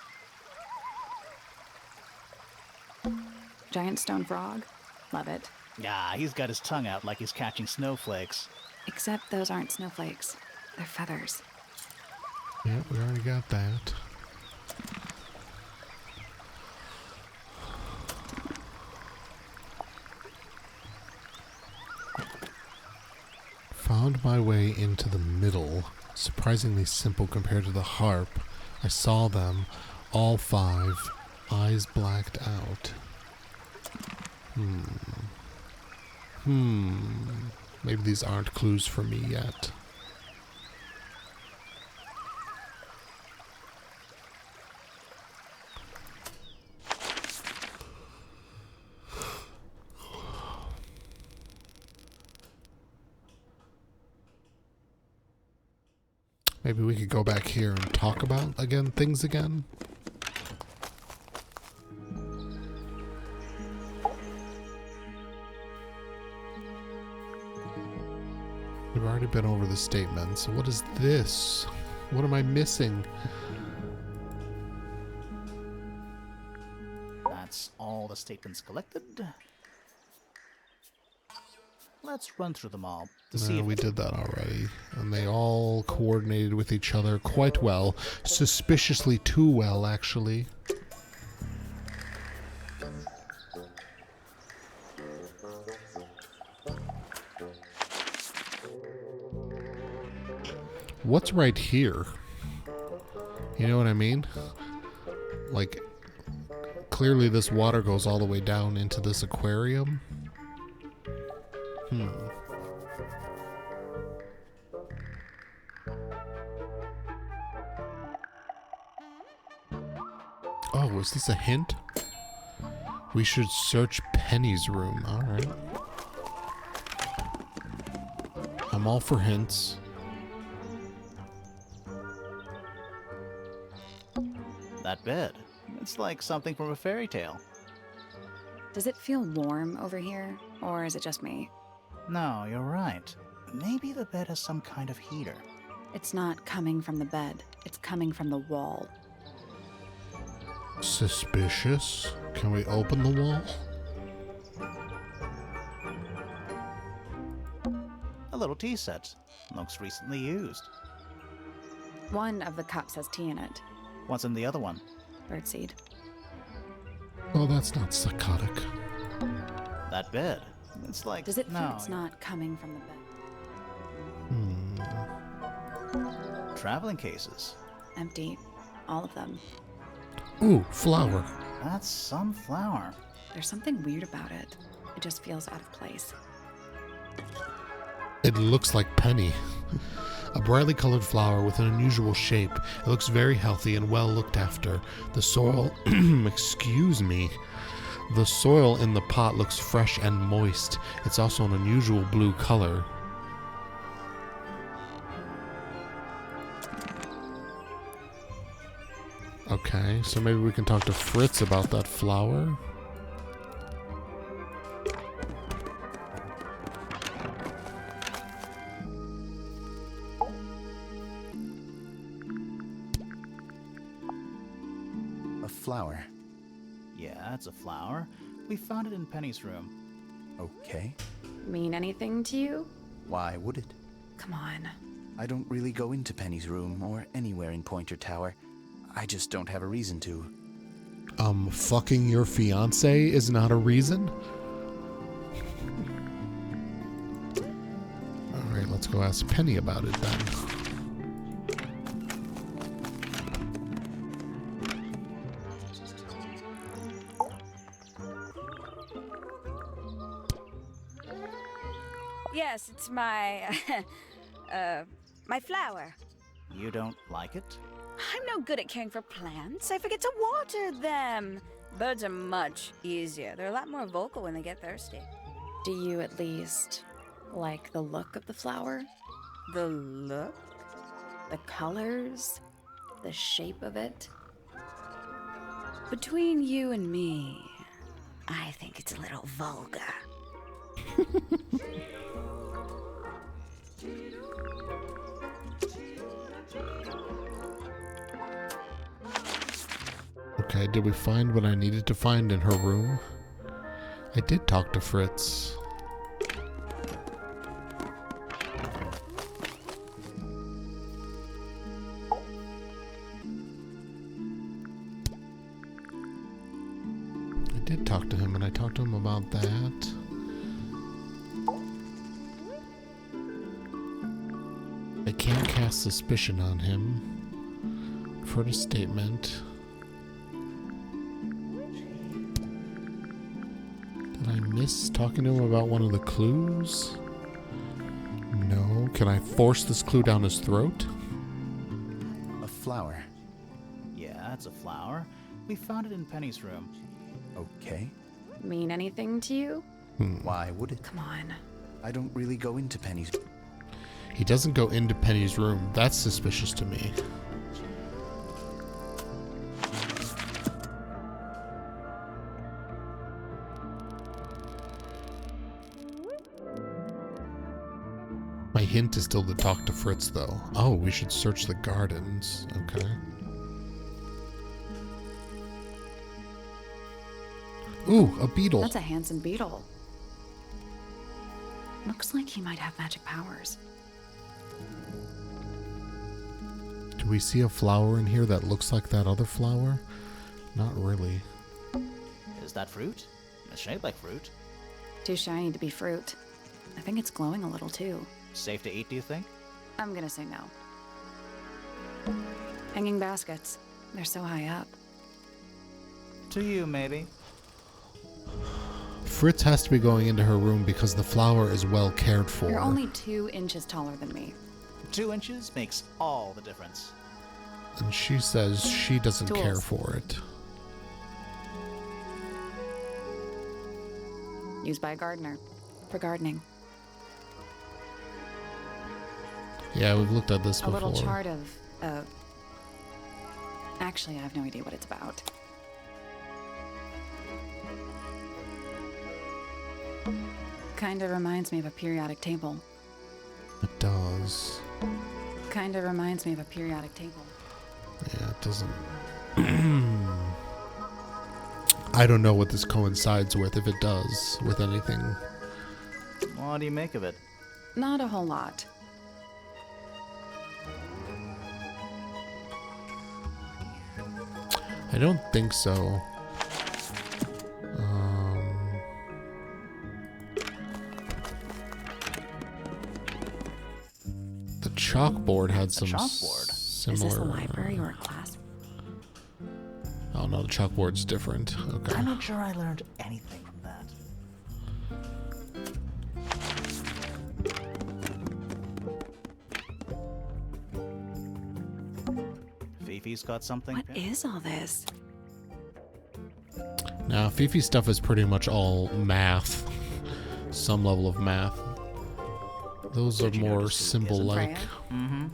Giant stone frog. Love it. Ah, he's got his tongue out like he's catching snowflakes. Except those aren't snowflakes. They're feathers. Yeah, we already got that. Found my way into the middle. Surprisingly simple compared to the harp. I saw them, all 5, eyes blacked out. Maybe these aren't clues for me yet. Maybe we could go back here and talk about things again. We've already been over the statement, so what is this? What am I missing? That's all the statements collected. Let's run through them all to see if we did that already. And they all coordinated with each other quite well. Suspiciously too well, actually. What's right here? You know what I mean? Like, clearly this water goes all the way down into this aquarium. Oh, is this a hint? We should search Penny's room. Alright. I'm all for hints. that bed. It's like something from a fairy tale. Does it feel warm over here, or is it just me? No, you're right. Maybe the bed has some kind of heater. It's not coming from the bed. It's coming from the wall. Suspicious. Can we open the wall? A little tea set. Looks recently used. One of the cups has tea in it. What's in the other one? Birdseed. Oh, that's not psychotic. That bed. It's like... Does it feel no, it's not coming from the bed? Traveling cases. Empty. All of them. Ooh, flower. That's some flower. There's something weird about it. It just feels out of place. It looks like Penny. A brightly colored flower with an unusual shape. It looks very healthy and well looked after. The soil... excuse me. The soil in the pot looks fresh and moist. It's also an unusual blue color. Okay, so maybe we can talk to Fritz about that flower. A flower. Yeah, it's a flower. We found it in Penny's room. Okay. Mean anything to you? Why would it? Come on. I don't really go into Penny's room or anywhere in Pointer Tower. I just don't have a reason to. Fucking your fiance is not a reason? Alright, let's go ask Penny about it then. Yes, it's my, my flower. You don't like it? I'm no good at caring for plants. I forget to water them. Birds are much easier. They're a lot more vocal when they get thirsty. Do you at least like the look of the flower? The look? The colors? The shape of it? Between you and me, I think it's a little vulgar. Okay, did we find what I needed to find in her room? I did talk to Fritz. I did talk to him, and I talked to him about that. I can't cast suspicion on him. I've heard a statement. Did I miss talking to him about one of the clues? No. Can I force this clue down his throat? A flower. Yeah, it's a flower. We found it in Penny's room. Okay. Mean anything to you? Why would it? Come on. I don't really go into Penny's. He doesn't go into Penny's room. That's suspicious to me. My hint is still to talk to Fritz, though. Oh, we should search the gardens. Okay. Ooh, a beetle. That's a handsome beetle. Looks like he might have magic powers. Do we see a flower in here that looks like that other flower? Not really. Is that fruit? It's shaped like fruit. Too shiny to be fruit. I think it's glowing a little too. Safe to eat, do you think? I'm gonna say no. Hanging baskets. They're so high up. To you, maybe. Fritz has to be going into her room because the flower is well cared for. You're only 2 inches taller than me. 2 inches makes all the difference. And she says she doesn't Tools. care for it. Used by a gardener. For gardening. Yeah, we've looked at this A before. little chart of... Actually, I have no idea what it's about. Kinda reminds me of a periodic table. It does. Kinda reminds me of a periodic table. Yeah, it doesn't. I don't know what this coincides with, if it does, with anything. What do you make of it? Not a whole lot. I don't think so. The chalkboard had some chalkboard? similar... Is this a library or a class? Oh no, the chalkboard's different. Okay. I'm not sure I learned anything from that. Fifi's got something. What is all this? Now, Fifi's stuff is pretty much all math. Some level of math. Those are more symbol-like. Mm-hmm.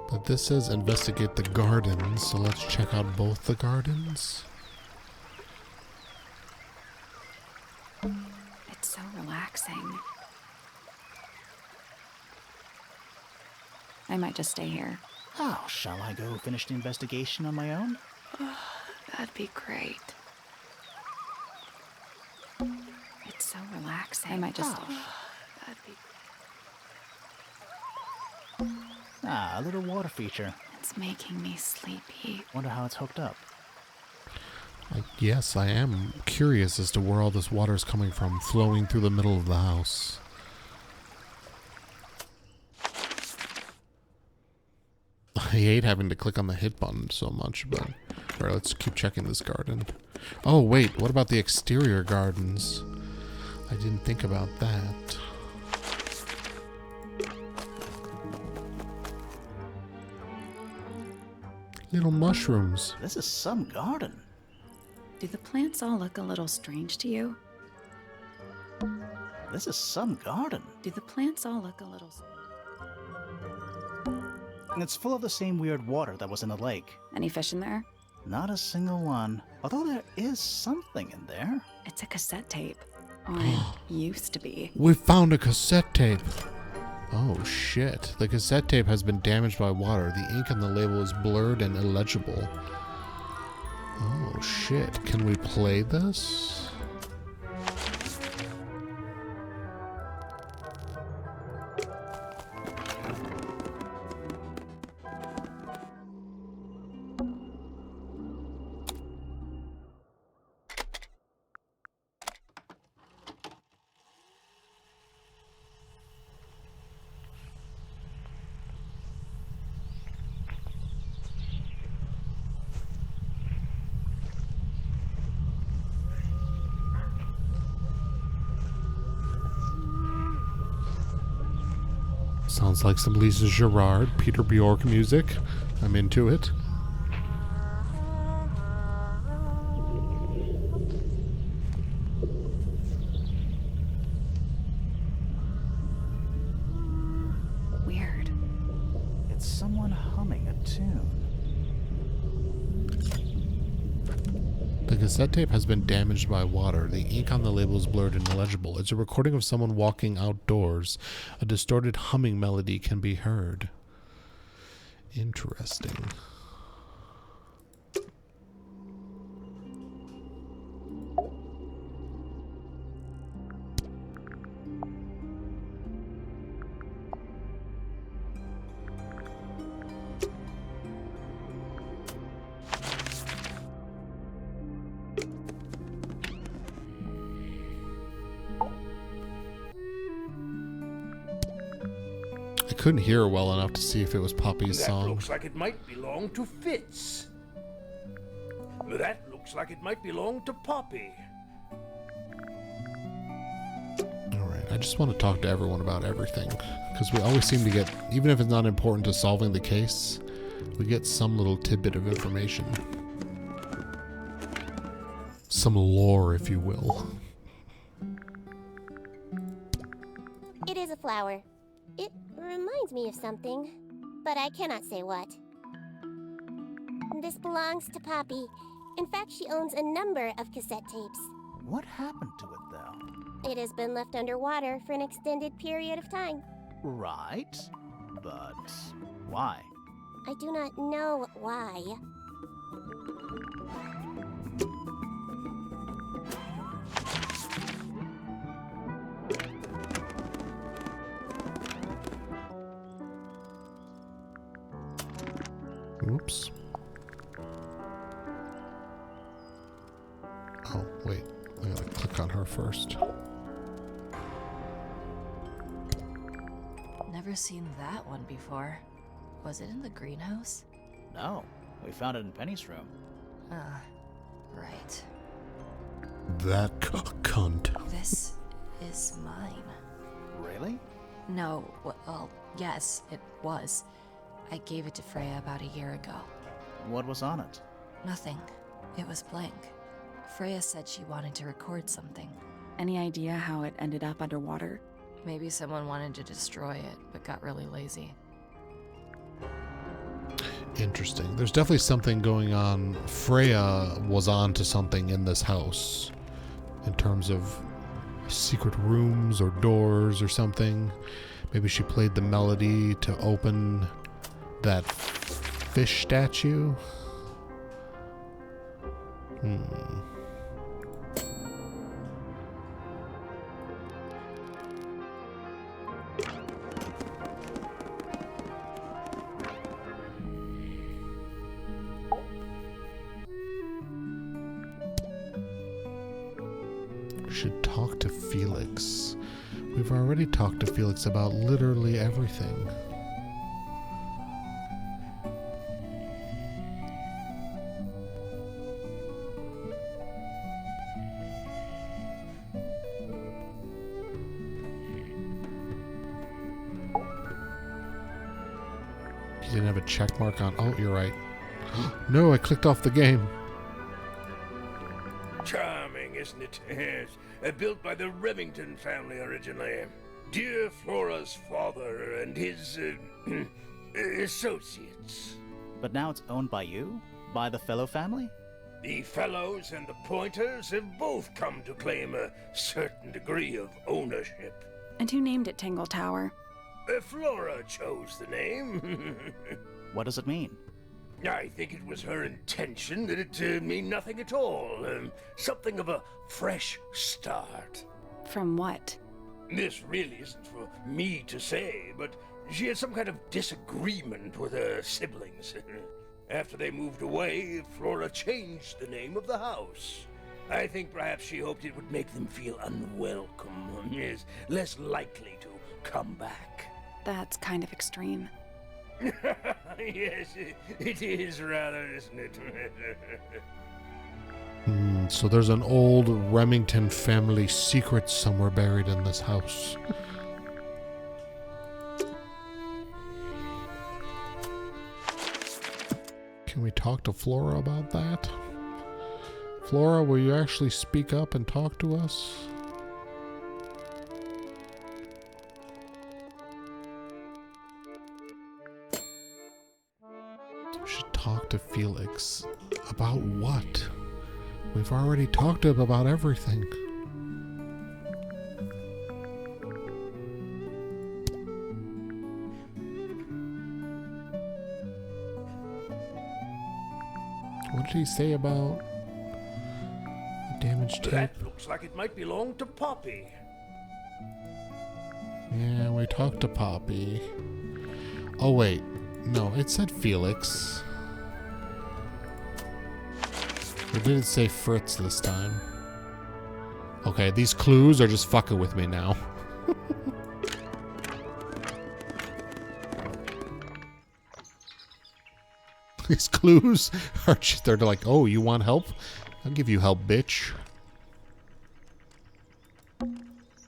But this says investigate the gardens, so let's check out both the gardens. It's so relaxing. I might just stay here. Oh, shall I go finish the investigation on my own? That'd be great. It's so relaxing. I might just. That'd be. Ah, a little water feature. It's making me sleepy. Wonder how it's hooked up. Yes, I am curious as to where all this water is coming from, flowing through the middle of the house. I hate having to click on the hit button so much, but... Alright, let's keep checking this garden. Oh, wait, what about the exterior gardens? I didn't think about that. Little mushrooms. This is some garden. Do the plants all look a little strange to you? This is some garden. Do the plants all look a little... It's full of the same weird water that was in the lake. Any fish in there? Not a single one. Although there is something in there. It's a cassette tape. Or it used to be. We found a cassette tape. Oh shit. The cassette tape has been damaged by water. The ink on the label is blurred and illegible. Oh shit. Can we play this? Sounds like some Lisa Gerrard, Peter Bjork music. I'm into it. Weird. It's someone humming a tune. The cassette tape has been damaged by water. The ink on the label is blurred and illegible. It's a recording of someone walking outdoors. A distorted humming melody can be heard. Interesting. I couldn't hear it well enough to see if it was Poppy's That song. looks like it might belong to Fitz. That looks like it might belong to Poppy. Alright, I just want to talk to everyone about everything. Because we always seem to get, even if it's not important to solving the case, we get some little tidbit of information. Some lore, if you will. It is a flower. It reminds me of something, but I cannot say what. This belongs to Poppy. In fact, she owns a number of cassette tapes. What happened to it, though? It has been left underwater for an extended period of time. Right. But why? I do not know why. Oops. Oh, wait. I gotta click on her first. Never seen that one before. Was it in the greenhouse? No. We found it in Penny's room. Ah, right. That cunt. This is mine. Really? No, well, yes, it was. I gave it to Freya about a year ago. What was on it? Nothing. It was blank. Freya said she wanted to record something. Any idea how it ended up underwater? Maybe someone wanted to destroy it, but got really lazy. Interesting. There's definitely something going on. Freya was on to something in this house. In terms of secret rooms or doors or something. Maybe she played the melody to open that fish statue? Should talk to Felix. We've already talked to Felix about literally everything. You didn't have a check mark on. Oh, you're right. No, I clicked off the game. Charming, isn't it? Yes. Built by the Remington family originally. Dear Flora's father and his associates. But now it's owned by you? By the Fellow family? The Fellows and the Pointers have both come to claim a certain degree of ownership. And who named it Tangle Tower? Flora chose the name. What does it mean? I think it was her intention that it mean nothing at all. Something of a fresh start. From what? This really isn't for me to say, but she had some kind of disagreement with her siblings. After they moved away, Flora changed the name of the house. I think perhaps she hoped it would make them feel unwelcome, is less likely to come back. That's kind of extreme. Yes, it is rather, isn't it? So there's an old Remington family secret somewhere buried in this house. Can we talk to Flora about that? Flora, will you actually speak up and talk to us? We should talk to Felix. About what? We've already talked to him about everything. What did he say about the damaged tape? That looks like it might belong to Poppy. Yeah, we talked to Poppy. Oh, wait. No, it said Felix. Or did it say Fritz this time? Okay, these clues are just fucking with me now. These clues are just, they're like, oh, you want help? I'll give you help, bitch.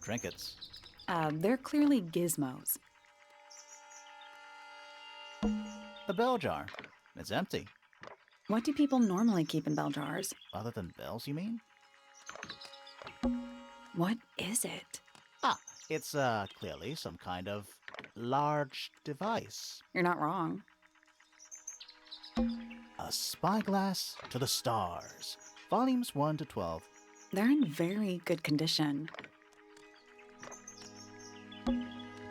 Trinkets. They're clearly gizmos. The bell jar. It's empty. What do people normally keep in bell jars? Other than bells, you mean? What is it? It's clearly some kind of large device. You're not wrong. A spyglass to the stars. Volumes 1 to 12. They're in very good condition.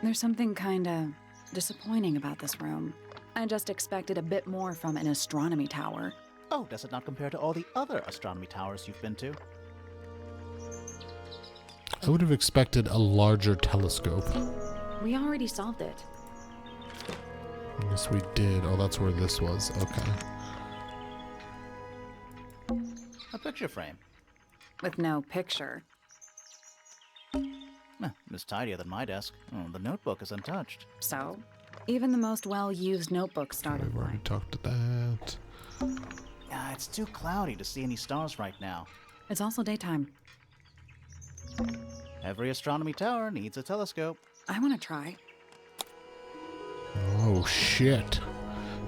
There's something kinda disappointing about this room. I just expected a bit more from an astronomy tower. Oh, does it not compare to all the other astronomy towers you've been to? I would have expected a larger telescope. We already solved it. Yes, we did. Oh, that's where this was. Okay. A picture frame. With no picture. It's tidier than my desk. Oh, the notebook is untouched. So, even the most well-used notebook started We've already blank. talked to that. It's too cloudy to see any stars right now. It's also daytime. Every astronomy tower needs a telescope. I want to try. Oh, shit.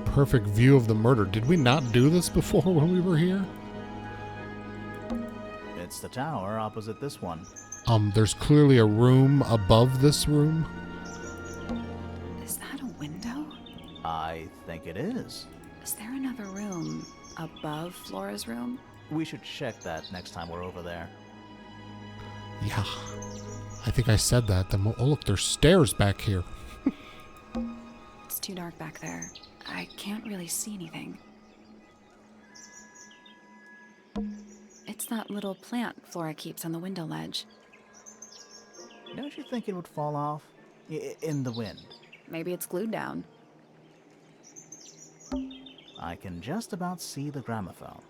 Perfect view of the murder. Did we not do this before when we were here? It's the tower opposite this one. There's clearly a room above this room. Is that a window? I think it is. Is there another room above Flora's room? We should check that next time we're over there. Yeah. I think I said that. Oh, look, there's stairs back here. It's too dark back there. I can't really see anything. It's that little plant Flora keeps on the window ledge. Don't you think it would fall off? In the wind? Maybe it's glued down. I can just about see the gramophone.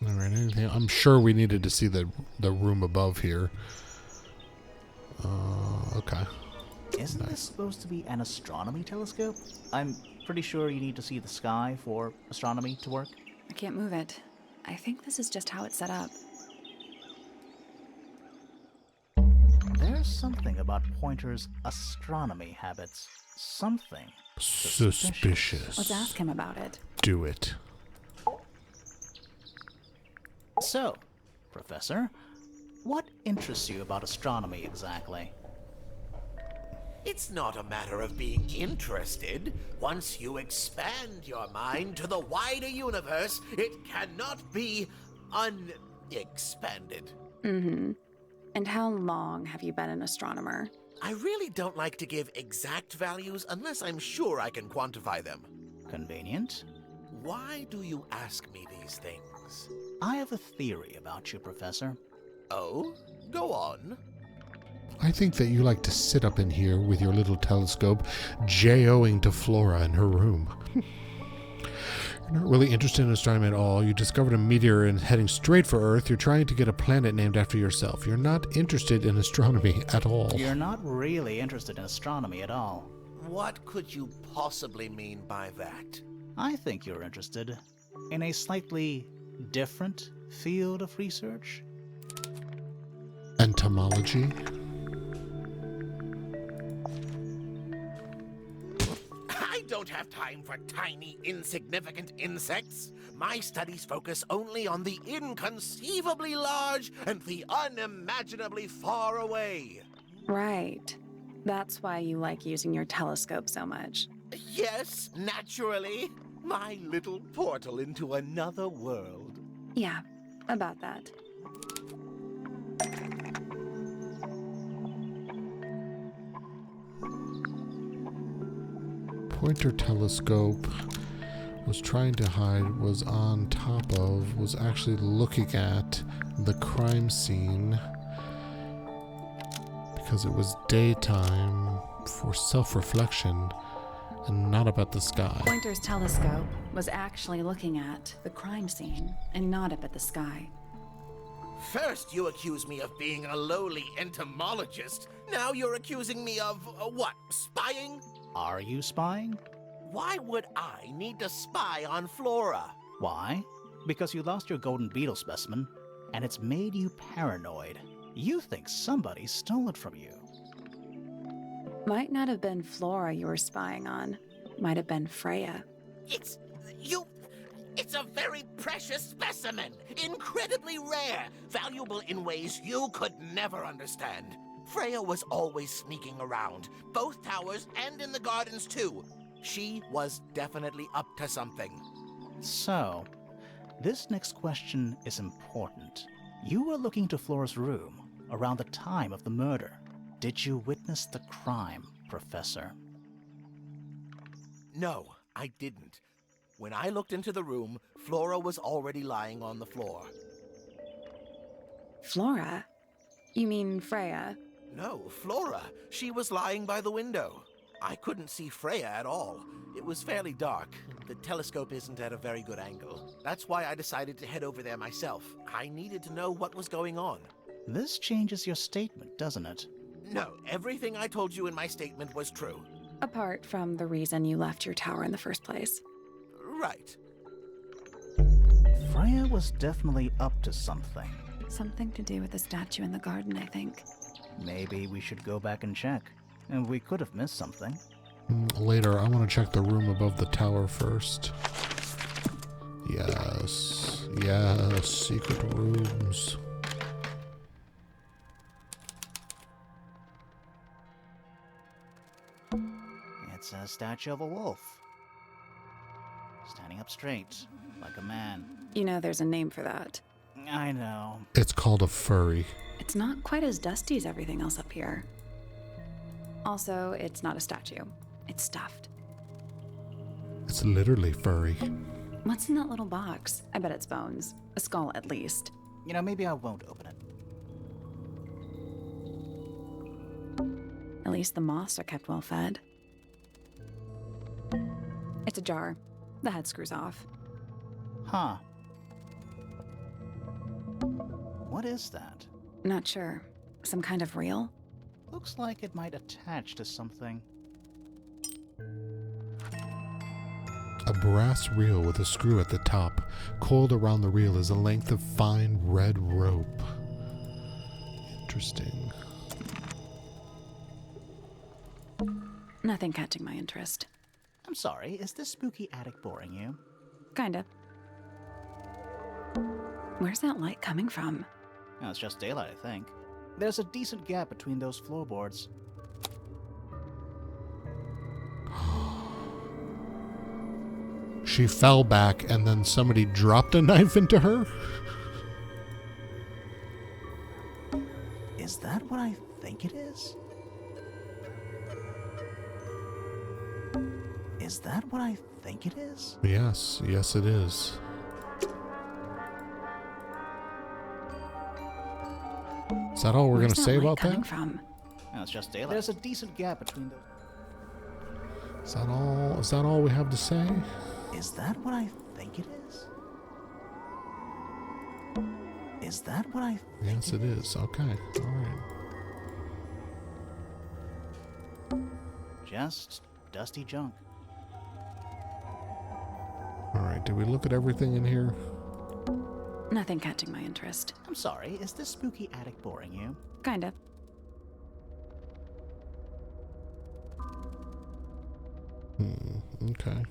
All right, anything? I'm sure we needed to see the room above here. Okay. Isn't this supposed to be an astronomy telescope? I'm pretty sure you need to see the sky for astronomy to work. I can't move it. I think this is just how it's set up. There's something about Pointer's astronomy habits. Something Suspicious. Let's ask him about it. Do it. So, Professor, what interests you about astronomy exactly? It's not a matter of being interested. Once you expand your mind to the wider universe, it cannot be unexpanded. Mm-hmm. And how long have you been an astronomer? I really don't like to give exact values unless I'm sure I can quantify them. Convenient. Why do you ask me these things? I have a theory about you, Professor. Oh? Go on. I think that you like to sit up in here with your little telescope, J-O-ing to Flora in her room. You're not really interested in astronomy at all. You discovered a meteor and heading straight for Earth. You're trying to get a planet named after yourself. You're not interested in astronomy at all. You're not really interested in astronomy at all. What could you possibly mean by that? I think you're interested in a slightly different field of research. Entomology? I don't have time for tiny, insignificant insects. My studies focus only on the inconceivably large and the unimaginably far away. Right. That's why you like using your telescope so much. Yes, naturally. My little portal into another world. Yeah, about that. Pointer telescope was trying to hide, was on top of, was actually looking at the crime scene because it was daytime for self-reflection and not about the sky. Pointer's telescope was actually looking at the crime scene and not up at the sky. First, you accuse me of being a lowly entomologist. Now you're accusing me of, what, spying? Are you spying? Why would I need to spy on Flora? Why? Because you lost your golden beetle specimen, and it's made you paranoid. You think somebody stole it from you. Might not have been Flora you were spying on. Might have been Freya. It's a very precious specimen. Incredibly rare. Valuable in ways you could never understand. Freya was always sneaking around, both towers and in the gardens too. She was definitely up to something. So, this next question is important. You were looking to Flora's room around the time of the murder. Did you witness the crime, Professor? No, I didn't. When I looked into the room, Flora was already lying on the floor. Flora? You mean Freya? No, Flora. She was lying by the window. I couldn't see Freya at all. It was fairly dark. The telescope isn't at a very good angle. That's why I decided to head over there myself. I needed to know what was going on. This changes your statement, doesn't it? No, everything I told you in my statement was true. Apart from the reason you left your tower in the first place. Right. Freya was definitely up to something. Something to do with the statue in the garden, I think. Maybe we should go back and check. And we could have missed something. Later, I want to check the room above the tower first. Yes. Yes, secret rooms. It's a statue of a wolf. Standing up straight, like a man. You know there's a name for that. I know. It's called a furry. It's not quite as dusty as everything else up here. Also, it's not a statue. It's stuffed. It's literally furry. What's in that little box? I bet it's bones. A skull, at least. You know, maybe I won't open it. At least the moths are kept well fed. It's a jar. The head screws off. Huh. What is that? Not sure. Some kind of reel? Looks like it might attach to something. A brass reel with a screw at the top. Coiled around the reel is a length of fine red rope. Interesting. Nothing catching my interest. I'm sorry, is this spooky attic boring you? Kinda. Where's that light coming from? No, it's just daylight, I think. There's a decent gap between those floorboards. She fell back and then somebody dropped a knife into her? Is that what I think it is? Is that what I think it is? Yes, yes it is. Is that all we're going to say about that? From? No, it's just daylight. There's a decent gap between those. Is that all? Is that all we have to say? Is that what I think it is? Is that what I think Yes, it is. Okay. All right. Just dusty junk. All right. Did we look at everything in here? Nothing catching my interest. I'm sorry, is this spooky attic boring you? Kinda. Okay.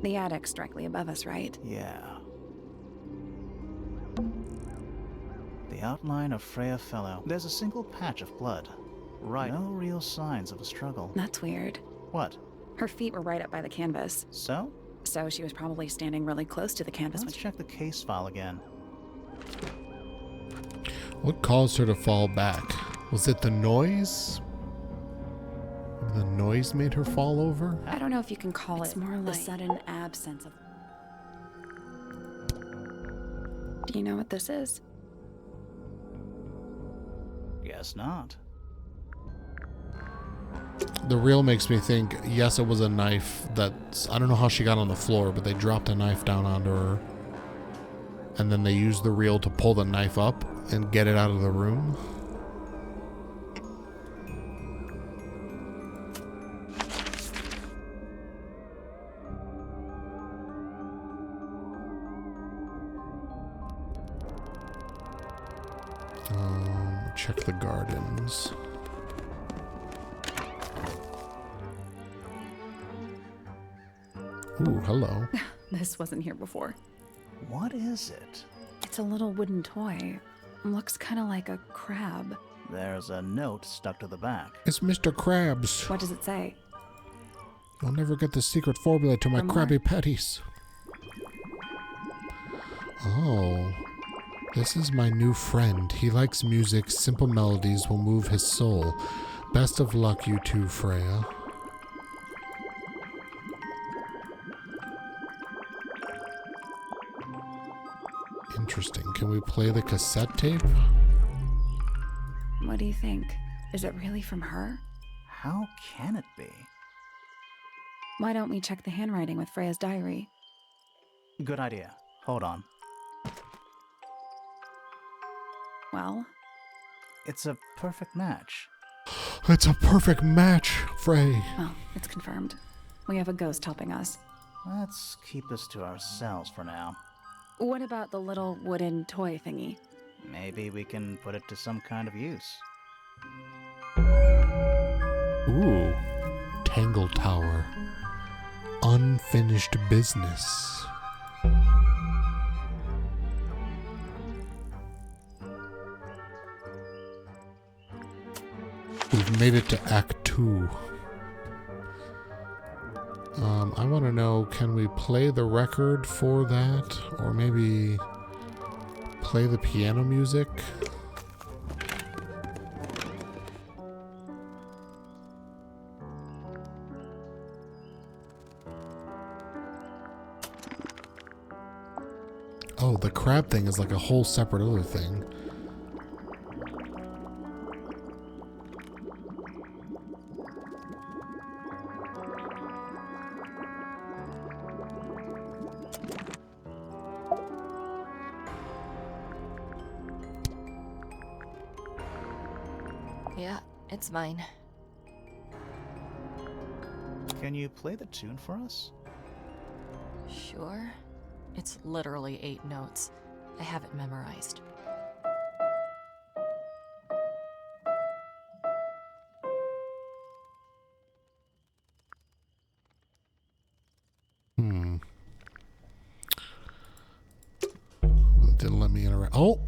The attic's directly above us, right? Yeah. The outline of Freya Fellow. There's a single patch of blood. Right. No real signs of a struggle. That's weird. What? Her feet were right up by the canvas. So? So she was probably standing really close to the canvas. Let's check the case file again. What caused her to fall back? Was it the noise? The noise made her fall over? I don't know if you can call it more like the sudden absence of... Do you know what this is? Guess not. The reel makes me think, yes, it was a knife that's... I don't know how she got on the floor, but they dropped a knife down onto her. And then they used the reel to pull the knife up and get it out of the room. Check the gardens. Ooh, hello. This wasn't here before. What is it? It's a little wooden toy. Looks kind of like a crab. There's a note stuck to the back. It's Mr. Krabs. What does it say? I'll never get the secret formula to my Krabby Patties. Oh. This is my new friend. He likes music. Simple melodies will move his soul. Best of luck, you two, Freya. Interesting. Can we play the cassette tape? What do you think? Is it really from her? How can it be? Why don't we check the handwriting with Freya's diary? Good idea. Hold on. Well? It's a perfect match. It's a perfect match, Frey. Well, it's confirmed. We have a ghost helping us. Let's keep this to ourselves for now. What about the little wooden toy thingy? Maybe we can put it to some kind of use. Ooh. Tangle Tower. Unfinished business. We've made it to Act 2. I want to know, can we play the record for that? Or maybe play the piano music? the crab thing is like a whole separate other thing. Yeah, it's mine. Can you play the tune for us? Sure. It's literally 8 notes. I have it memorized. It didn't let me interact. Oh!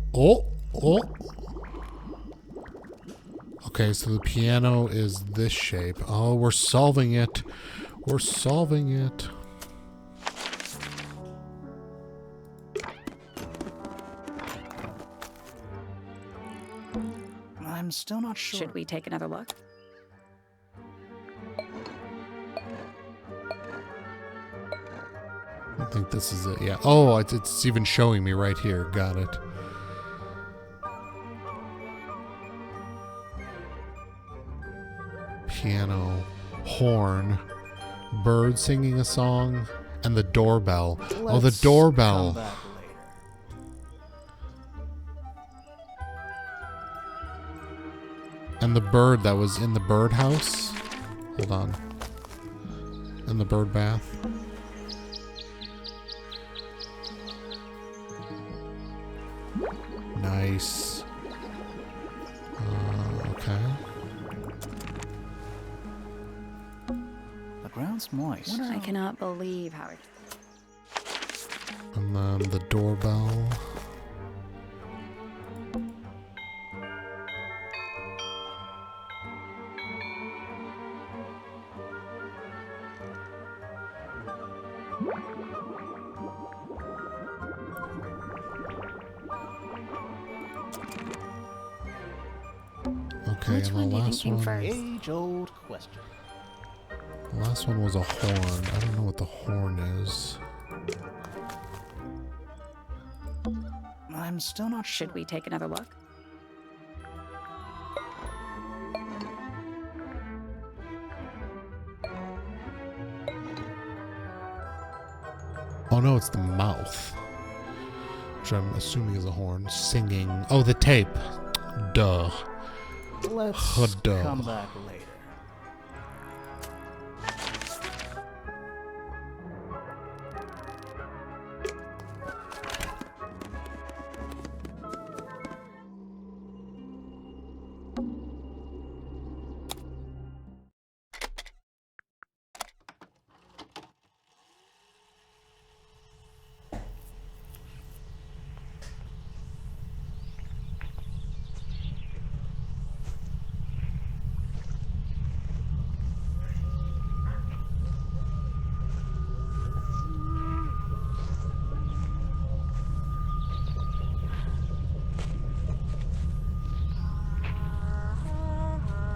Okay, so the piano is this shape. Oh, we're solving it. We're solving it. I'm still not sure. Should we take another look? I think this is it. Yeah. Oh, it's even showing me right here. Got it. Piano, horn, bird singing a song, and the doorbell. Oh, the Let's doorbell. come back later. And the bird that was in the birdhouse. Hold on. In the bird bath. Nice. Okay. The ground's moist. I cannot believe how it... And then the doorbell. Okay, Which and one the do you think last came one. first? Age-old question. The last one was a horn. I don't know what the horn is. I'm still not sure. Should we take another look? Oh no, it's the mouth. Which I'm assuming is a horn. Singing. Oh, the tape. Duh. Let's Duh. come back later.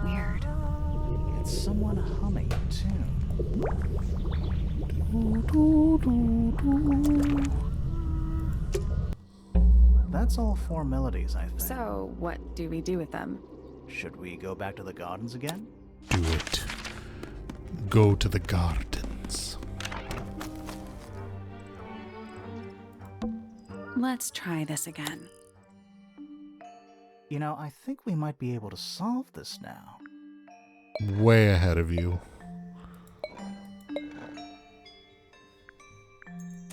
Weird. It's someone humming a tune. That's all 4 melodies, I think. So, what do we do with them? Should we go back to the gardens again? Do it. Go to the gardens. Let's try this again. You know, I think we might be able to solve this now. Way ahead of you.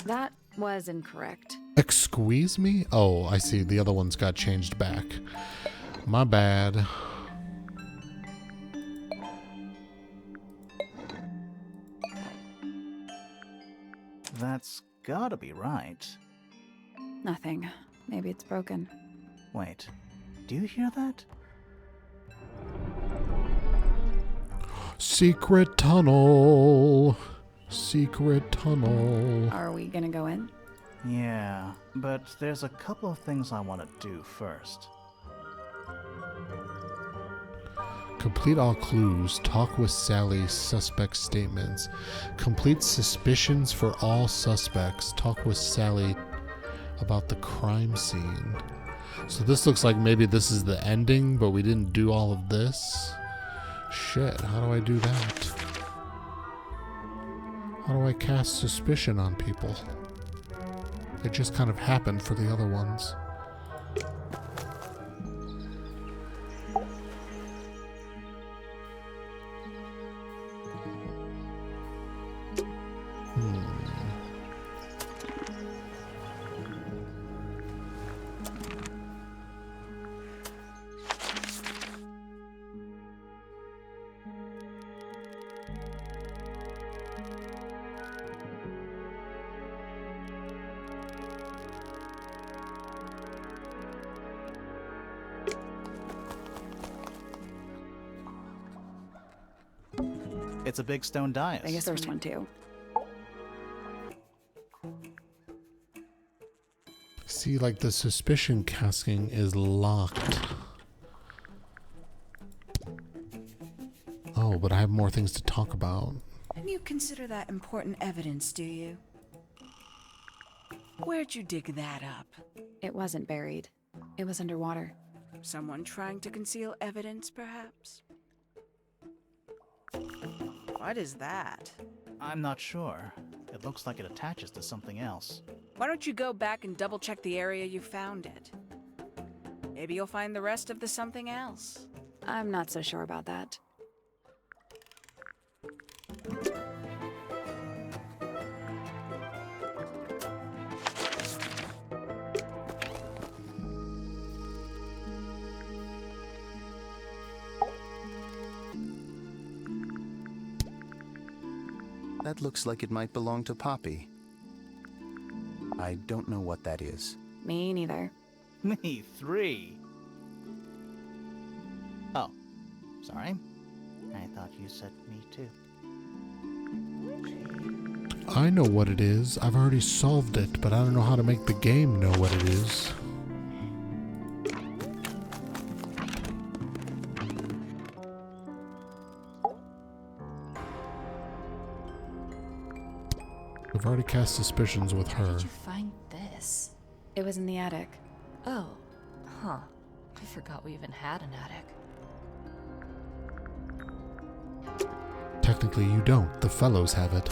That was incorrect. Excuse me? Oh, I see. The other ones got changed back. My bad. That's gotta be right. Nothing. Maybe it's broken. Wait, do you hear that? Secret tunnel. Secret tunnel. Are we gonna go in? Yeah, but there's a couple of things I want to do first. Complete all clues. Talk with Sally. Suspect statements. Complete suspicions for all suspects. Talk with Sally. about the crime scene. So this looks like maybe this is the ending, but we didn't do all of this. Shit, how do I do that? How do I cast suspicion on people? It just kind of happened for the other ones. It's a big stone dais. I guess there's one too. See, like the suspicion casting is locked. Oh, but I have more things to talk about. And you consider that important evidence, do you? Where'd you dig that up? It wasn't buried. It was underwater. Someone trying to conceal evidence, perhaps? What is that? I'm not sure. It looks like it attaches to something else. Why don't you go back and double-check the area you found it? Maybe you'll find the rest of the something else. I'm not so sure about that. That looks like it might belong to Poppy. I don't know what that is. Me neither. Me 3. Oh, sorry. I thought you said me too. I know what it is. I've already solved it, but I don't know how to make the game know what it is. I've already cast suspicions with Where her. did you find this? It was in the attic. Oh, huh. I forgot we even had an attic. Technically you don't. The fellows have it.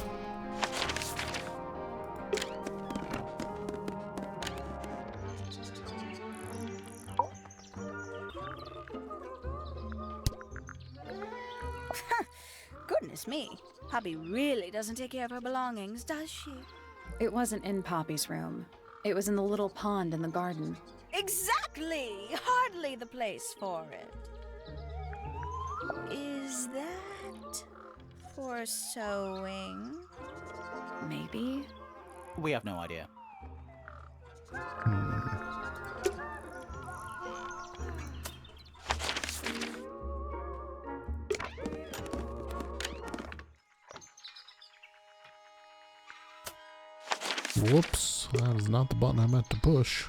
Goodness me. Poppy really doesn't take care of her belongings, does she? It wasn't in Poppy's room. It was in the little pond in the garden. Exactly! Hardly the place for it. Is that for sewing? Maybe? We have no idea. Whoops, that is not the button I meant to push.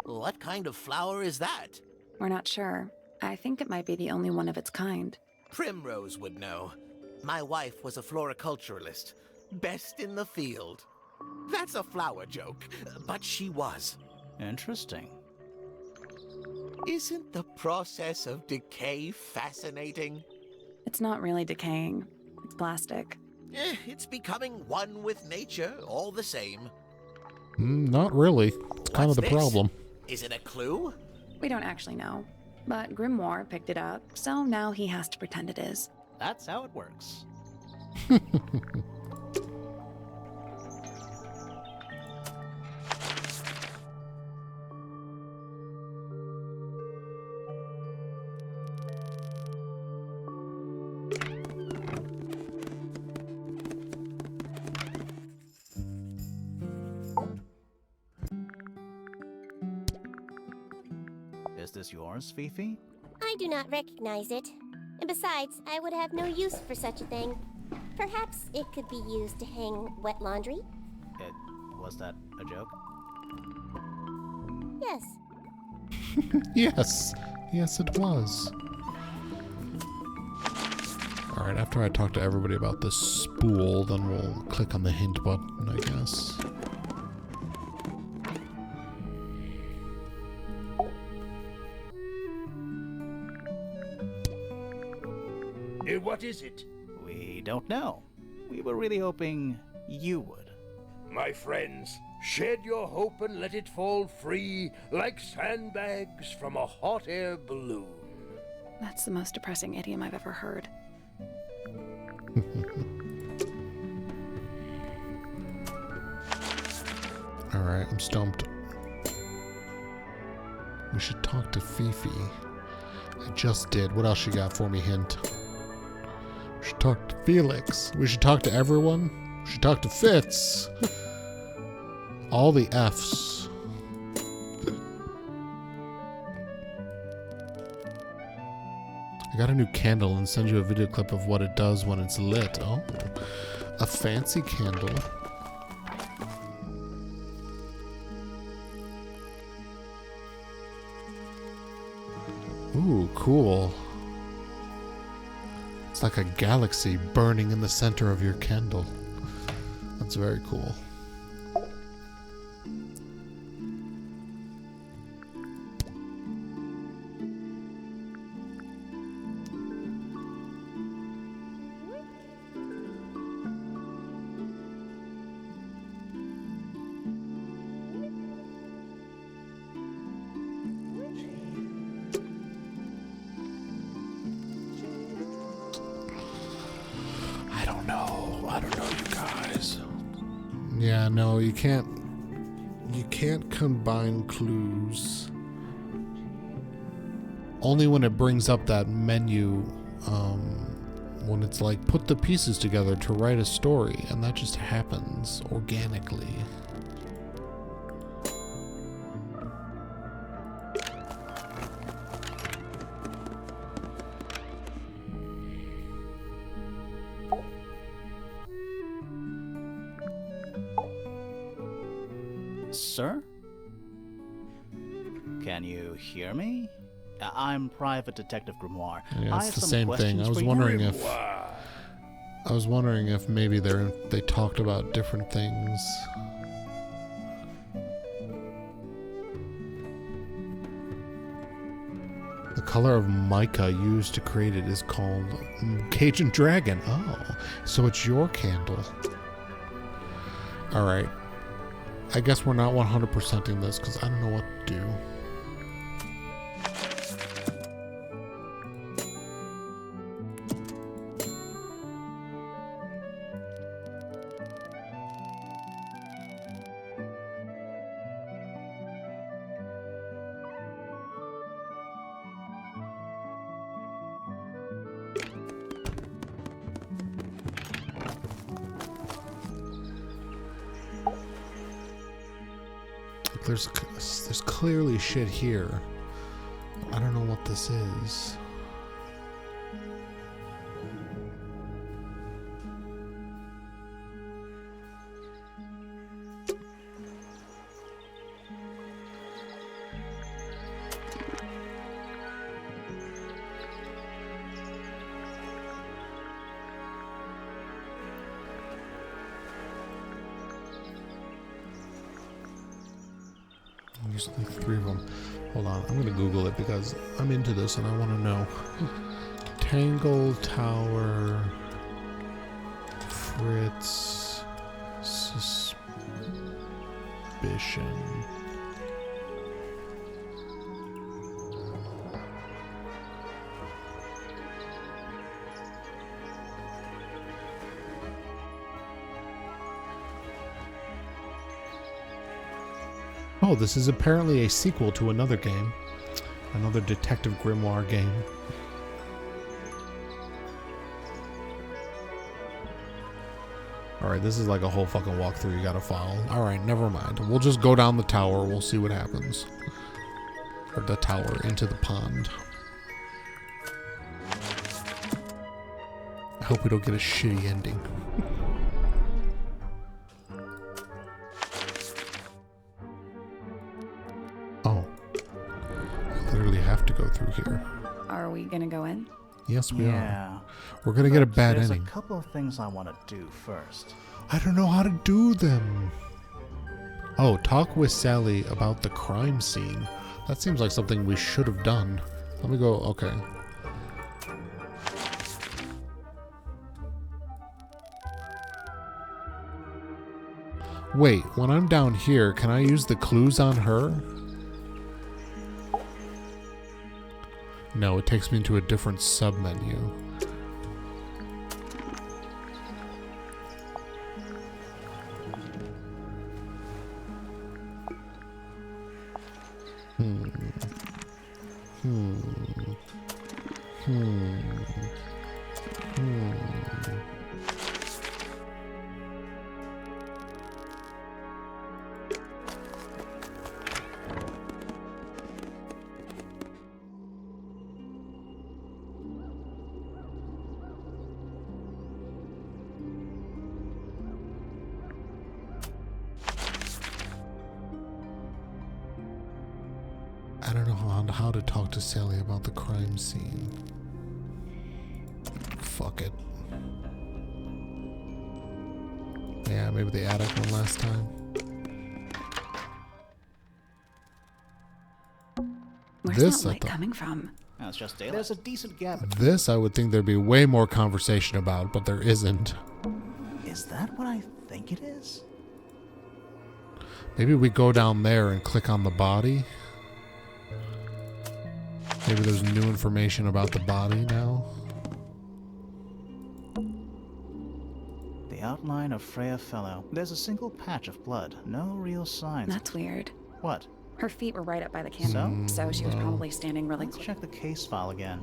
What kind of flower is that? We're not sure. I think it might be the only one of its kind. Primrose would know. My wife was a floriculturalist. Best in the field. That's a flower joke, but she was. Interesting. Isn't the process of decay fascinating? It's not really decaying. It's plastic. It's becoming one with nature, all the same. Not really. It's kind of the What's this? problem. Is it a clue? We don't actually know. But Grimoire picked it up, so now he has to pretend it is. That's how it works. Is this yours, Fifi? I do not recognize it. And besides, I would have no use for such a thing. Perhaps it could be used to hang wet laundry? Was that a joke? Yes. Yes. Yes, it was. Alright, after I talk to everybody about this spool, then we'll click on the hint button, I guess. What is it? We don't know. We were really hoping you would. My friends, shed your hope and let it fall free like sandbags from a hot air balloon. That's the most depressing idiom I've ever heard. Alright, I'm stumped. We should talk to Fifi. I just did. What else you got for me, hint? We should talk to Felix. We should talk to everyone. We should talk to Fitz. All the F's. I got a new candle and send you a video clip of what it does when it's lit. Oh, a fancy candle. Ooh, cool. It's like a galaxy burning in the center of your candle. That's very cool. I don't know, you guys. Yeah, no, you can't combine clues. Only when it brings up that menu, when it's like, put the pieces together to write a story, and that just happens organically. Sir? Can you hear me? I'm Private Detective Grimoire. Yeah, I it's have the some same thing. questions I was for you. wondering if maybe they talked about different things. The color of mica used to create it is called Cajun Dragon. Oh, so it's your candle. All right. I guess we're not 100%ing this because I don't know what to do. There's clearly shit here. I don't know what this is. There's like 3 of them. Hold on, I'm gonna Google it because I'm into this and I want to know. Tangle Tower, Fritz, Suspicion. Oh, this is apparently a sequel to another game. Another Detective Grimoire game. Alright, this is like a whole fucking walkthrough you gotta follow. Alright, never mind. We'll just go down the tower. We'll see what happens. Or the tower into the pond. I hope we don't get a shitty ending. Oh. I literally have to go through here. Are we gonna go in? Yes, we Yeah. are. We're gonna get a bad There's ending. a couple of things I want to do first. I don't know how to do them. Oh, talk with Sally about the crime scene. That seems like something we should have done. Let me go. Okay. Wait, when I'm down here, can I use the clues on her? No, it takes me into a different sub-menu. I don't know how to talk to Sally about the crime scene. Fuck it. Yeah, maybe the attic one last time. Where's This, that I light thought- coming from? That's just daylight. There's a decent gap. This I would think there'd be way more conversation about, but there isn't. Is that what I think it is? Maybe we go down there and click on the body. Maybe there's new information about the body now. The outline of Freya Fellow. There's a single patch of blood. No real signs. That's weird. What? Her feet were right up by the canopy, so she was well. probably standing really Let's close. check the case file again.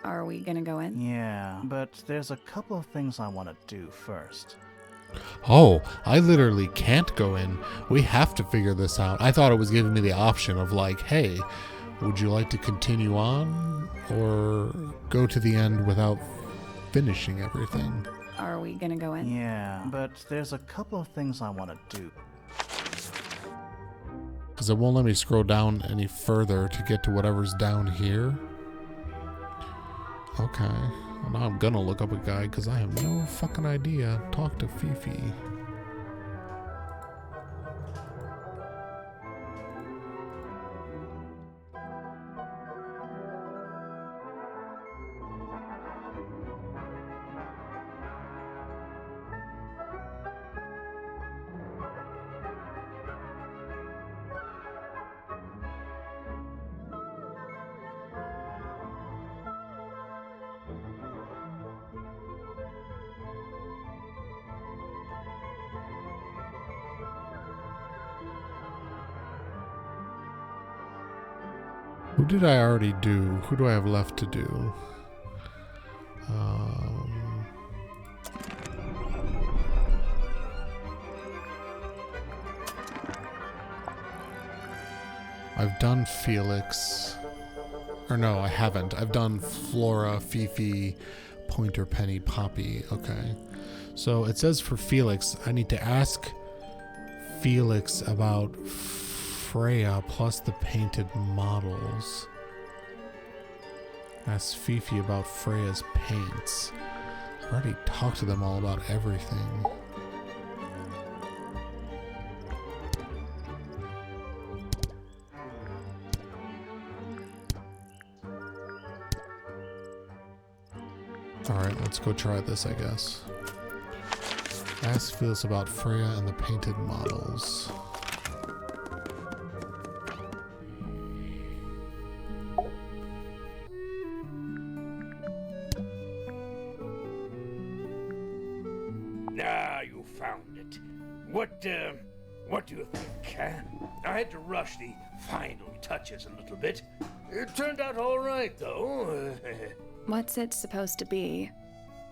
Are we gonna go in? Yeah, but there's a couple of things I want to do first. Oh, I literally can't go in. We have to figure this out. I thought it was giving me the option of like, hey, would you like to continue on or go to the end without finishing everything? Are we gonna go in? Yeah, but there's a couple of things I want to do. Because it won't let me scroll down any further to get to whatever's down here. Okay. Well, now I'm gonna look up a guide because I have no fucking idea. Talk to Fifi. Who did I already do? Who do I have left to do? I've done Felix. Or no, I haven't. I've done Flora, Fifi, Pointer, Penny, Poppy. Okay. So it says for Felix, I need to ask Felix about Freya plus the painted models. Ask Fifi about Freya's paints. I've already talked to them all about everything. Alright, let's go try this, I guess. Ask Felix about Freya and the painted models. What do you think? I had to rush the final touches a little bit. It turned out all right, though. What's it supposed to be?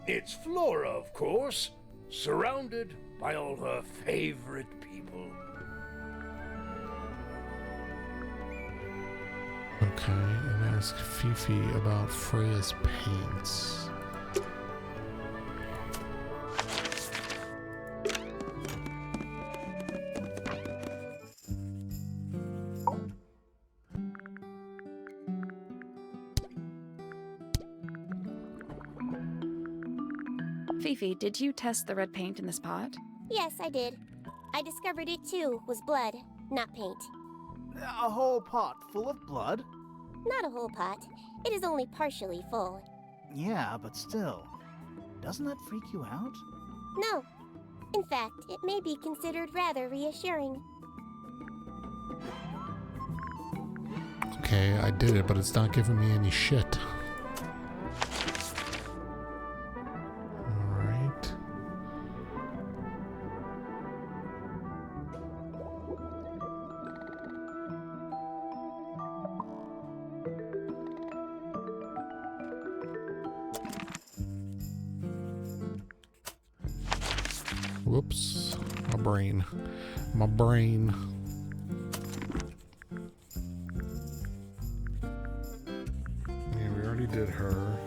It's Flora, of course, surrounded by all her favorite people. Okay, and ask Fifi about Freya's paints. Fifi, did you test the red paint in this pot? Yes, I did. I discovered it too was blood, not paint. A whole pot full of blood? Not a whole pot. It is only partially full. Yeah, but still. Doesn't that freak you out? No. In fact, it may be considered rather reassuring. Okay, I did it, but it's not giving me any shit. Alright. Whoops. My brain. My brain. Yeah, we already did her.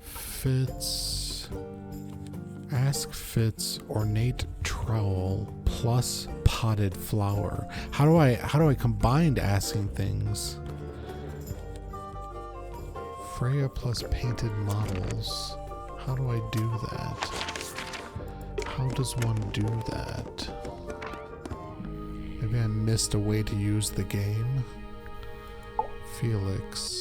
Fitz. Ask Fitz ornate trowel plus potted flower. How do I combine asking things? Freya plus painted models. How do I do that? How does one do that? Maybe I missed a way to use the game. Felix.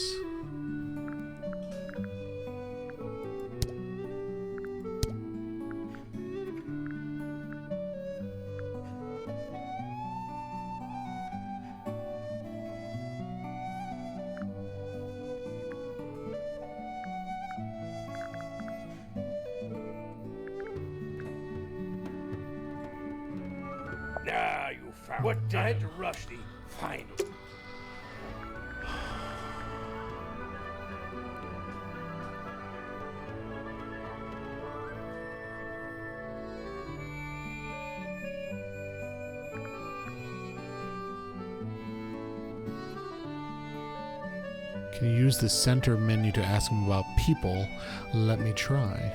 You found what? I had to rush the final. Can you use the center menu to ask him about people? Let me try.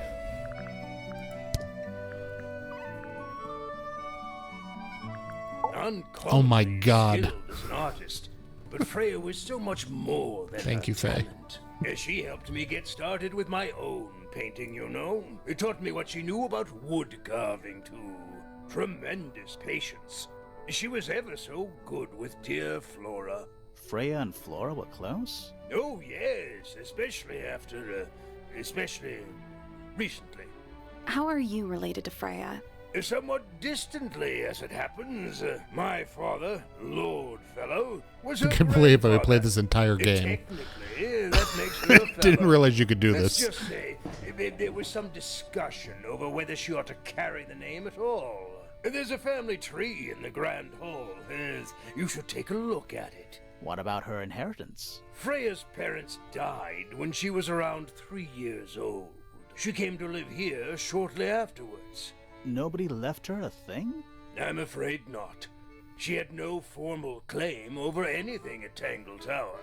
Oh my God. As an artist, but Freya was so much more than Thank you, Faye. talent. She helped me get started with my own painting, you know. It taught me what she knew about wood carving, too. Tremendous patience. She was ever so good with dear Flora. Freya and Flora were close? Oh, yes, especially recently. How are you related to Freya? Somewhat distantly, as it happens. My father, Lord Fellow, was her I can't believe I grandfather. played this entire game. Technically, that makes her a fellow. Didn't realize you could do Let's this. just say there was some discussion over whether she ought to carry the name at all. There's a family tree in the Grand Hall. You should take a look at it. What about her inheritance? Freya's parents died when she was around 3 years old. She came to live here shortly afterwards. Nobody left her a thing? I'm afraid not. She had no formal claim over anything at Tangle Tower.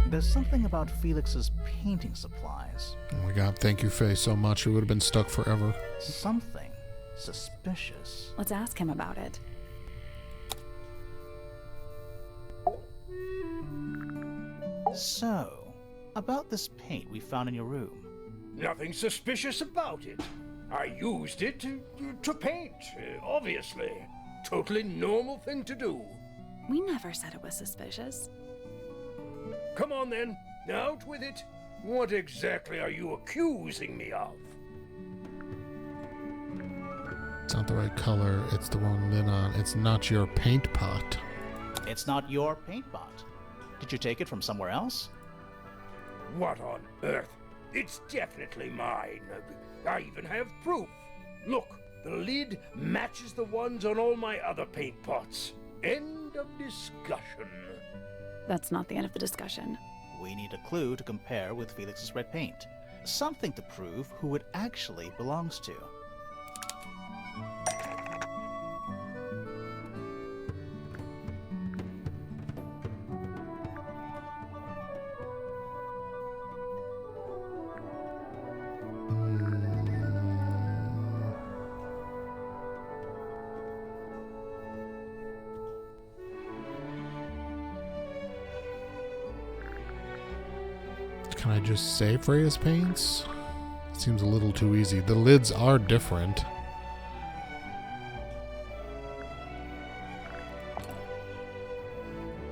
There's something about Felix's painting supplies. Oh my God, thank you, Faye, so much. We would have been stuck forever. Something suspicious. Let's ask him about it. So, about this paint we found in your room. Nothing suspicious about it. I used it to paint, obviously. Totally normal thing to do. We never said it was suspicious. Come on then, out with it. What exactly are you accusing me of? It's not the right color. It's the wrong lid on. It's not your paint pot. It's not your paint pot. Did you take it from somewhere else? What on earth? It's definitely mine. I even have proof. Look, the lid matches the ones on all my other paint pots. End of discussion. That's not the end of the discussion. We need a clue to compare with Felix's red paint. Something to prove who it actually belongs to. Can I just say Freya's paints? Seems a little too easy. The lids are different.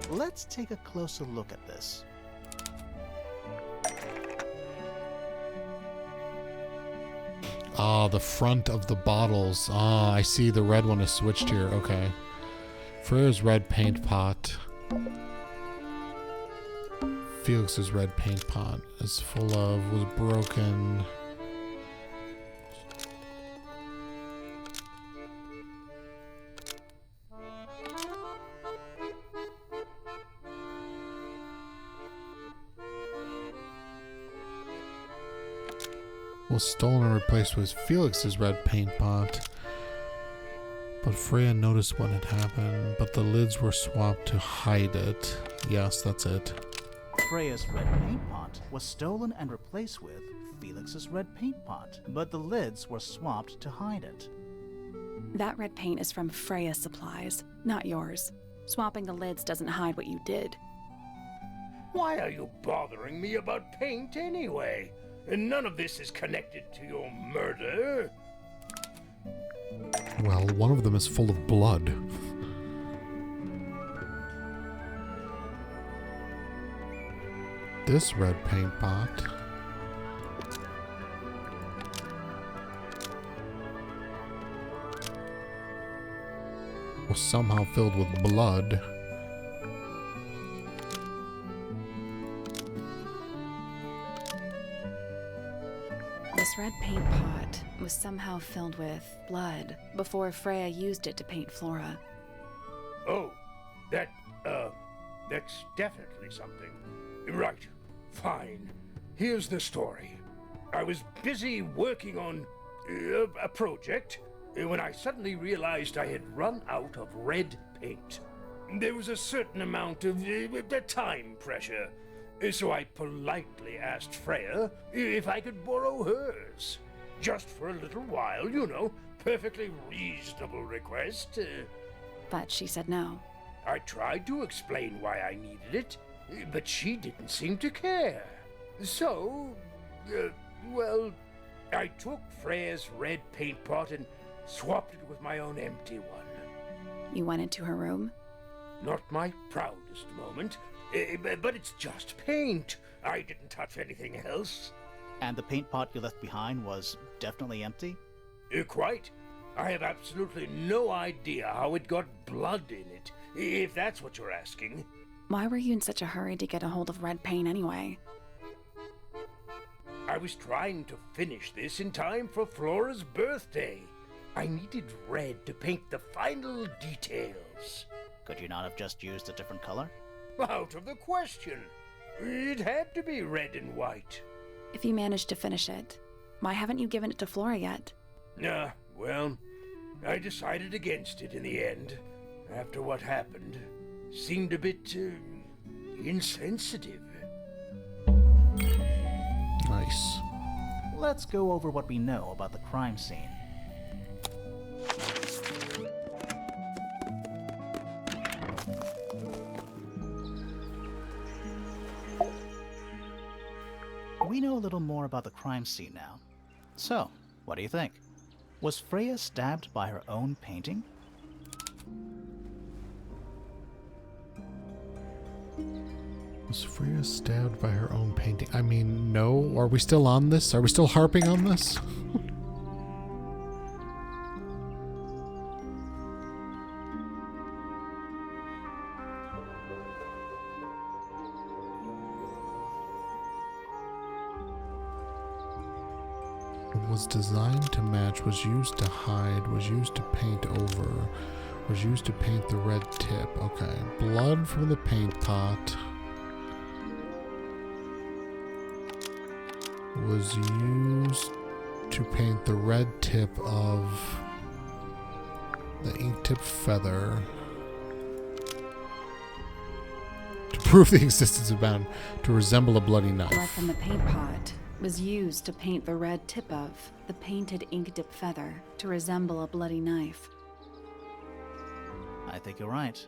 Let's take a closer look at this. Ah, the front of the bottles. Ah, I see the red one is switched here. Okay. Freya's red paint pot. Felix's red paint pot is full of, was broken. Was stolen and replaced with Felix's red paint pot. But Freya noticed when it happened, but the lids were swapped to hide it. Yes, that's it. Freya's red paint pot was stolen and replaced with Felix's red paint pot, but the lids were swapped to hide it. That red paint is from Freya's supplies, not yours. Swapping the lids doesn't hide what you did. Why are you bothering me about paint anyway? And none of this is connected to your murder. Well, one of them is full of blood. This red paint pot was somehow filled with blood. This red paint pot was somehow filled with blood before Freya used it to paint Flora. Oh, that's definitely something. Right, fine. Here's the story. I was busy working on a project when I suddenly realized I had run out of red paint. There was a certain amount of time pressure, so I politely asked Freya if I could borrow hers. Just for a little while, you know, perfectly reasonable request. But she said no. I tried to explain why I needed it, but she didn't seem to care. So, well, I took Freya's red paint pot and swapped it with my own empty one. You went into her room? Not my proudest moment, but it's just paint. I didn't touch anything else. And the paint pot you left behind was definitely empty? Quite. I have absolutely no idea how it got blood in it, if that's what you're asking. Why were you in such a hurry to get a hold of red paint anyway? I was trying to finish this in time for Flora's birthday. I needed red to paint the final details. Could you not have just used a different color? Out of the question. It had to be red and white. If you managed to finish it, why haven't you given it to Flora yet? Well, I decided against it in the end. After what happened, seemed a bit insensitive. Nice. Let's go over what we know about the crime scene. We know a little more about the crime scene now. So, what do you think? Was Freya stabbed by her own painting? Was Freya stabbed by her own painting? I mean, no. Are we still on this? Are we still harping on this? Was designed to match, was used to hide, was used to paint over, was used to paint the red tip. Okay. Blood from the paint pot was used to paint the red tip of the ink tip feather to prove the existence of bound to resemble a bloody knife. Blood from the paint pot was used to paint the red tip of the painted ink dip feather to resemble a bloody knife. I think you're right.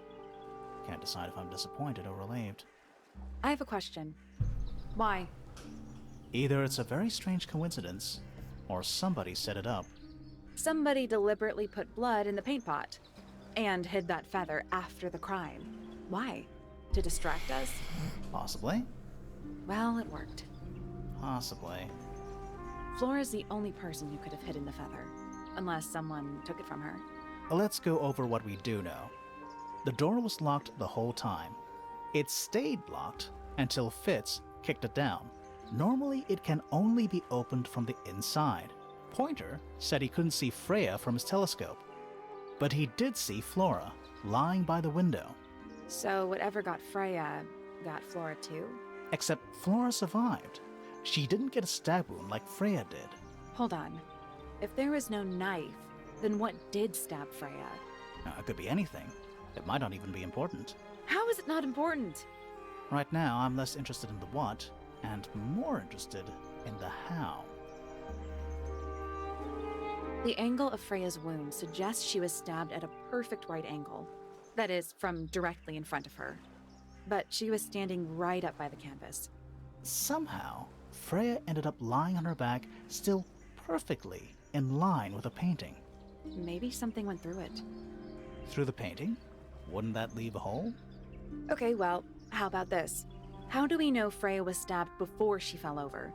Can't decide if I'm disappointed or relieved. I have a question. Why? Either it's a very strange coincidence, or somebody set it up. Somebody deliberately put blood in the paint pot and hid that feather after the crime. Why? To distract us? Possibly. Well, it worked. Possibly. Flora's the only person who could have hidden the feather, unless someone took it from her. Let's go over what we do know. The door was locked the whole time. It stayed locked until Fitz kicked it down. Normally, it can only be opened from the inside. Pointer said he couldn't see Freya from his telescope, but he did see Flora lying by the window. So whatever got Freya got Flora too? Except Flora survived. She didn't get a stab wound like Freya did. Hold on. If there was no knife, then what did stab Freya? It could be anything. It might not even be important. How is it not important? Right now, I'm less interested in the what, and more interested in the how. The angle of Freya's wound suggests she was stabbed at a perfect right angle. That is, from directly in front of her. But she was standing right up by the canvas. Somehow, Freya ended up lying on her back, still perfectly in line with the painting. Maybe something went through it. Through the painting? Wouldn't that leave a hole? Okay, well, how about this? How do we know Freya was stabbed before she fell over?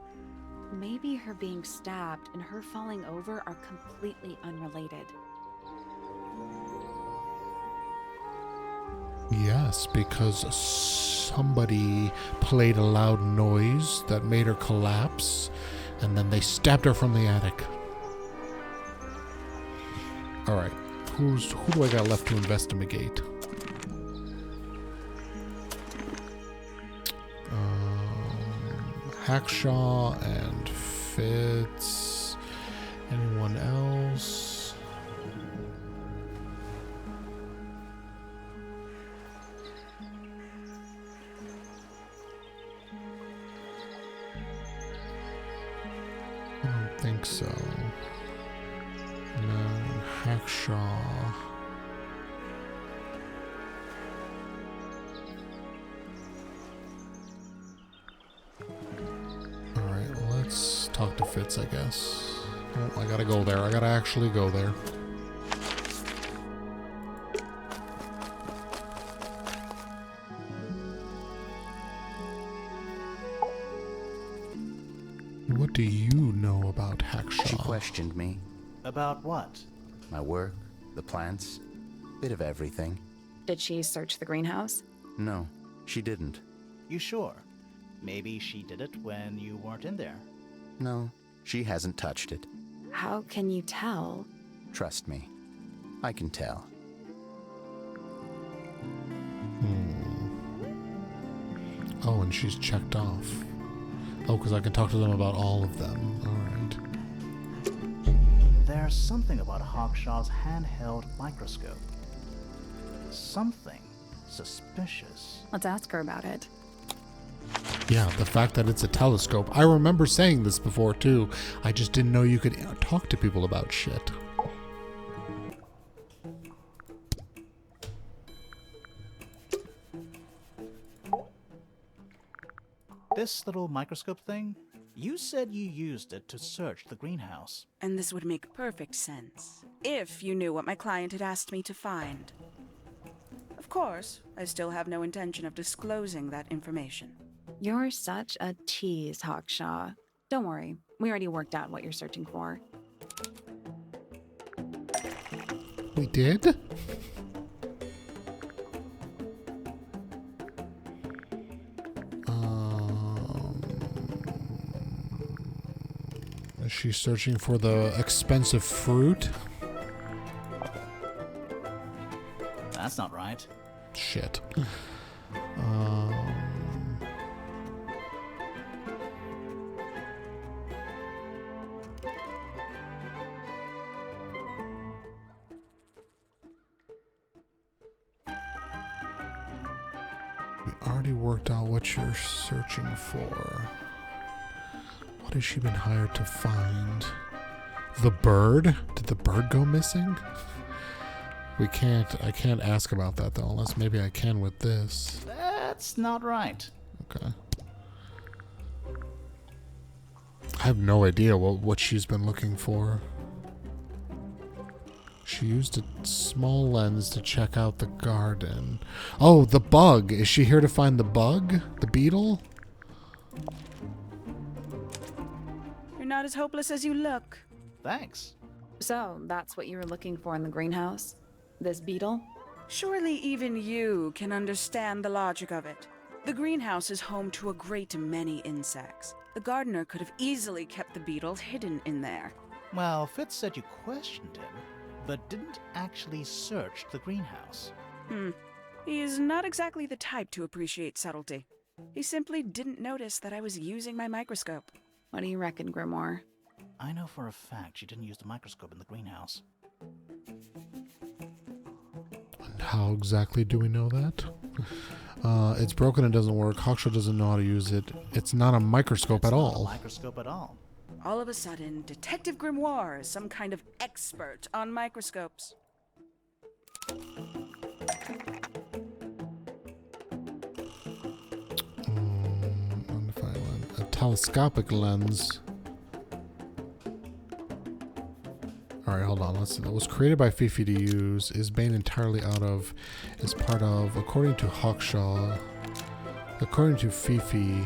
Maybe her being stabbed and her falling over are completely unrelated. Yes, because somebody played a loud noise that made her collapse, and then they stabbed her from the attic. Alright, who do I got left to investigate? Hackshaw and Fitz. Anyone else? I don't think so. No, Hackshaw. Alright, let's talk to Fitz, I guess. Oh, I gotta go there. I gotta actually go there. What do you know about Hackshaw? She questioned me. About what? My work, the plants, bit of everything. Did she search the greenhouse? No, she didn't. You sure? Maybe she did it when you weren't in there. No, she hasn't touched it. How can you tell? Trust me, I can tell. Oh, and she's checked off. Oh, because I can talk to them about all of them. Alright. There's something about Hawkshaw's handheld microscope. Something suspicious. Let's ask her about it. Yeah, the fact that it's a telescope. I remember saying this before, too. I just didn't know you could talk to people about shit. This little microscope thing? You said you used it to search the greenhouse. And this would make perfect sense, if you knew what my client had asked me to find. Of course, I still have no intention of disclosing that information. You're such a tease, Hawkshaw. Don't worry, we already worked out what you're searching for. We did? Is She's searching for the expensive fruit. That's not right. Shit. We already worked out what you're searching for. What has she been hired to find? The bird? Did the bird go missing? I can't ask about that though, unless maybe I can with this. That's not right. Okay. I have no idea what she's been looking for. She used a small lens to check out the garden. Oh, the bug! Is she here to find the bug? The beetle? You're not as hopeless as you look. Thanks. So, that's what you were looking for in the greenhouse? This beetle? Surely even you can understand the logic of it. The greenhouse is home to a great many insects. The gardener could have easily kept the beetle hidden in there. Well, Fitz said you questioned him, but didn't actually search the greenhouse. He is not exactly the type to appreciate subtlety. He simply didn't notice that I was using my microscope. What do you reckon, Grimoire? I know for a fact she didn't use the microscope in the greenhouse. And how exactly do we know that? It's broken and doesn't work. Hawkshaw doesn't know how to use it. It's not a microscope at all. Not a microscope at all. All of a sudden, Detective Grimoire is some kind of expert on microscopes. A telescopic lens. Alright, hold on. Let's see. That was created by Fifi to use. Is Bane entirely out of. Is part of. According to Hawkshaw. According to Fifi.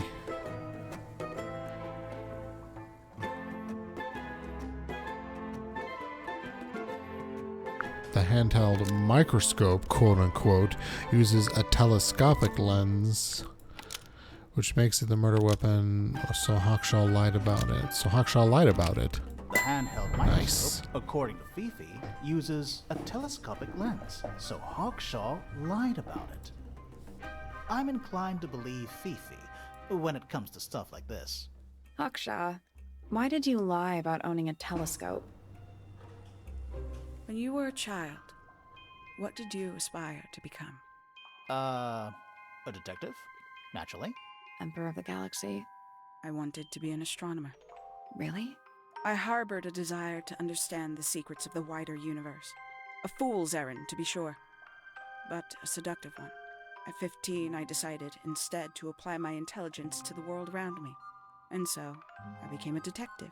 The handheld microscope, quote unquote, uses a telescopic lens, which makes it the murder weapon. So Hawkshaw lied about it. The handheld microscope, Nice. according to Fifi, uses a telescopic lens, so Hawkshaw lied about it. I'm inclined to believe Fifi when it comes to stuff like this. Hawkshaw, why did you lie about owning a telescope? When you were a child, what did you aspire to become? A detective? Naturally. Emperor of the Galaxy? I wanted to be an astronomer. Really? I harbored a desire to understand the secrets of the wider universe. A fool's errand, to be sure, but a seductive one. At 15, I decided instead to apply my intelligence to the world around me. And so, I became a detective.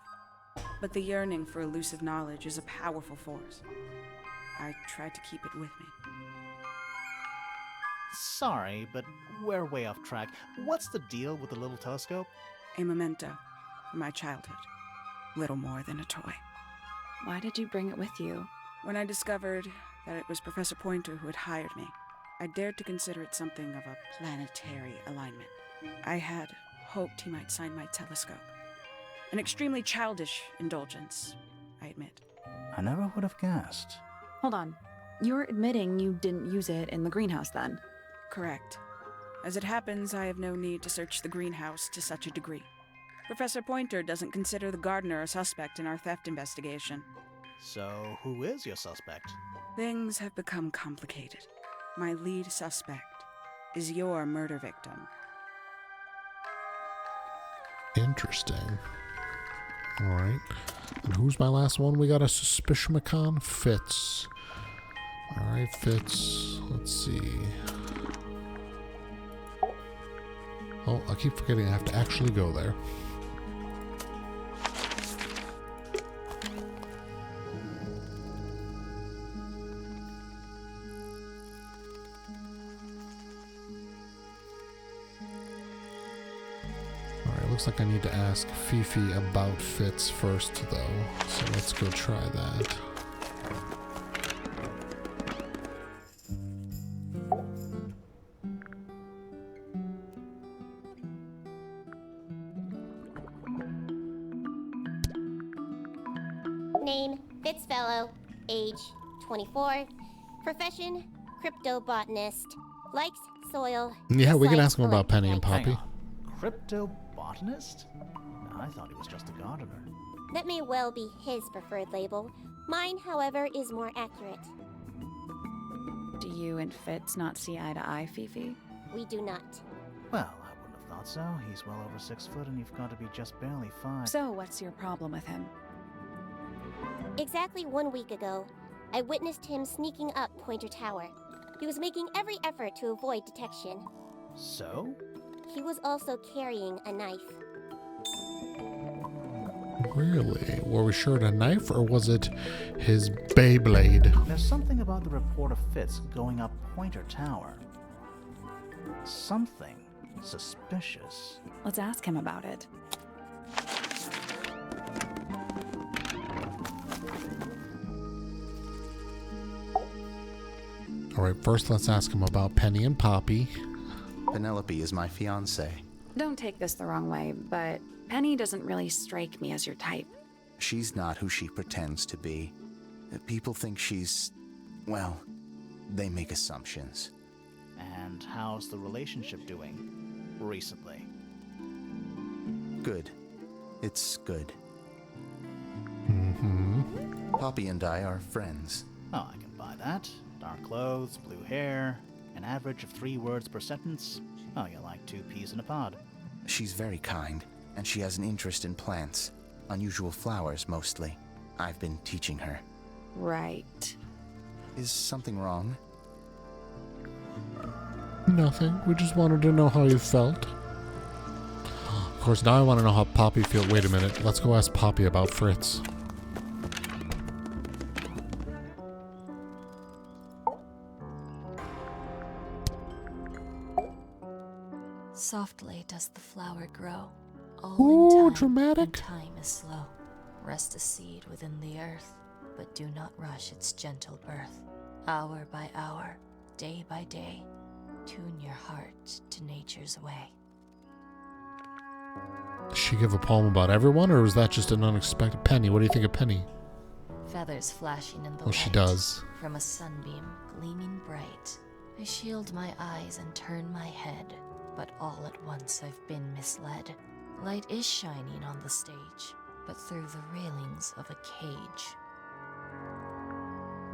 But the yearning for elusive knowledge is a powerful force. I tried to keep it with me. Sorry, but we're way off track. What's the deal with the little telescope? A memento from my childhood. Little more than a toy. Why did you bring it with you? When I discovered that it was Professor Pointer who had hired me, I dared to consider it something of a planetary alignment. I had hoped he might sign my telescope. An extremely childish indulgence, I admit. I never would have guessed. Hold on. You're admitting you didn't use it in the greenhouse then? Correct. As it happens, I have no need to search the greenhouse to such a degree. Professor Pointer doesn't consider the gardener a suspect in our theft investigation. So, who is your suspect? Things have become complicated. My lead suspect is your murder victim. Interesting. Alright. And who's my last one? We got a suspicion McCon? Fitz. Alright, Fitz. Let's see. Oh, I keep forgetting I have to actually go there. Looks like I need to ask Fifi about Fitz first, though. So let's go try that. Name, Fitzfellow. Age, 24. Profession, cryptobotanist. Likes soil. Yeah, we can dislikes ask him about Penny and malign Poppy. Hang on. Cryptobotanist? I thought he was just a gardener. That may well be his preferred label. Mine, however, is more accurate. Do you and Fitz not see eye to eye, Fifi? We do not. Well, I wouldn't have thought so. He's well over 6 foot and you've got to be just barely 5. So, what's your problem with him? Exactly 1 week ago, I witnessed him sneaking up Pointer Tower. He was making every effort to avoid detection. So? He was also carrying a knife. Really? Were we sure a knife, or was it his Beyblade? There's something about the report of Fitz going up Pointer Tower. Something suspicious. Let's ask him about it. Alright, first let's ask him about Penny and Poppy. Penelope is my fiancée. Don't take this the wrong way, but Penny doesn't really strike me as your type. She's not who she pretends to be. People think she's... well, they make assumptions. And how's the relationship doing recently? Good. It's good. Mm-hmm. Poppy and I are friends. Oh, I can buy that. Dark clothes, blue hair, an average of 3 words per sentence. Oh, you're like 2 peas in a pod. She's very kind, and she has an interest in plants. Unusual flowers, mostly. I've been teaching her. Right. Is something wrong? Nothing. We just wanted to know how you felt. Of course, now I want to know how Poppy feels. Wait a minute. Let's go ask Poppy about Fritz. Softly does the flower grow. All Ooh, in time, dramatic. and time is slow. Rest a seed within the earth, but do not rush its gentle birth. Hour by hour, day by day, tune your heart to nature's way. Does she give a poem about everyone, or was that just an unexpected? Penny, what do you think of Penny? Feathers flashing in the Oh, light. she does. From a sunbeam gleaming bright. I shield my eyes and turn my head, but all at once I've been misled. Light is shining on the stage, but through the railings of a cage.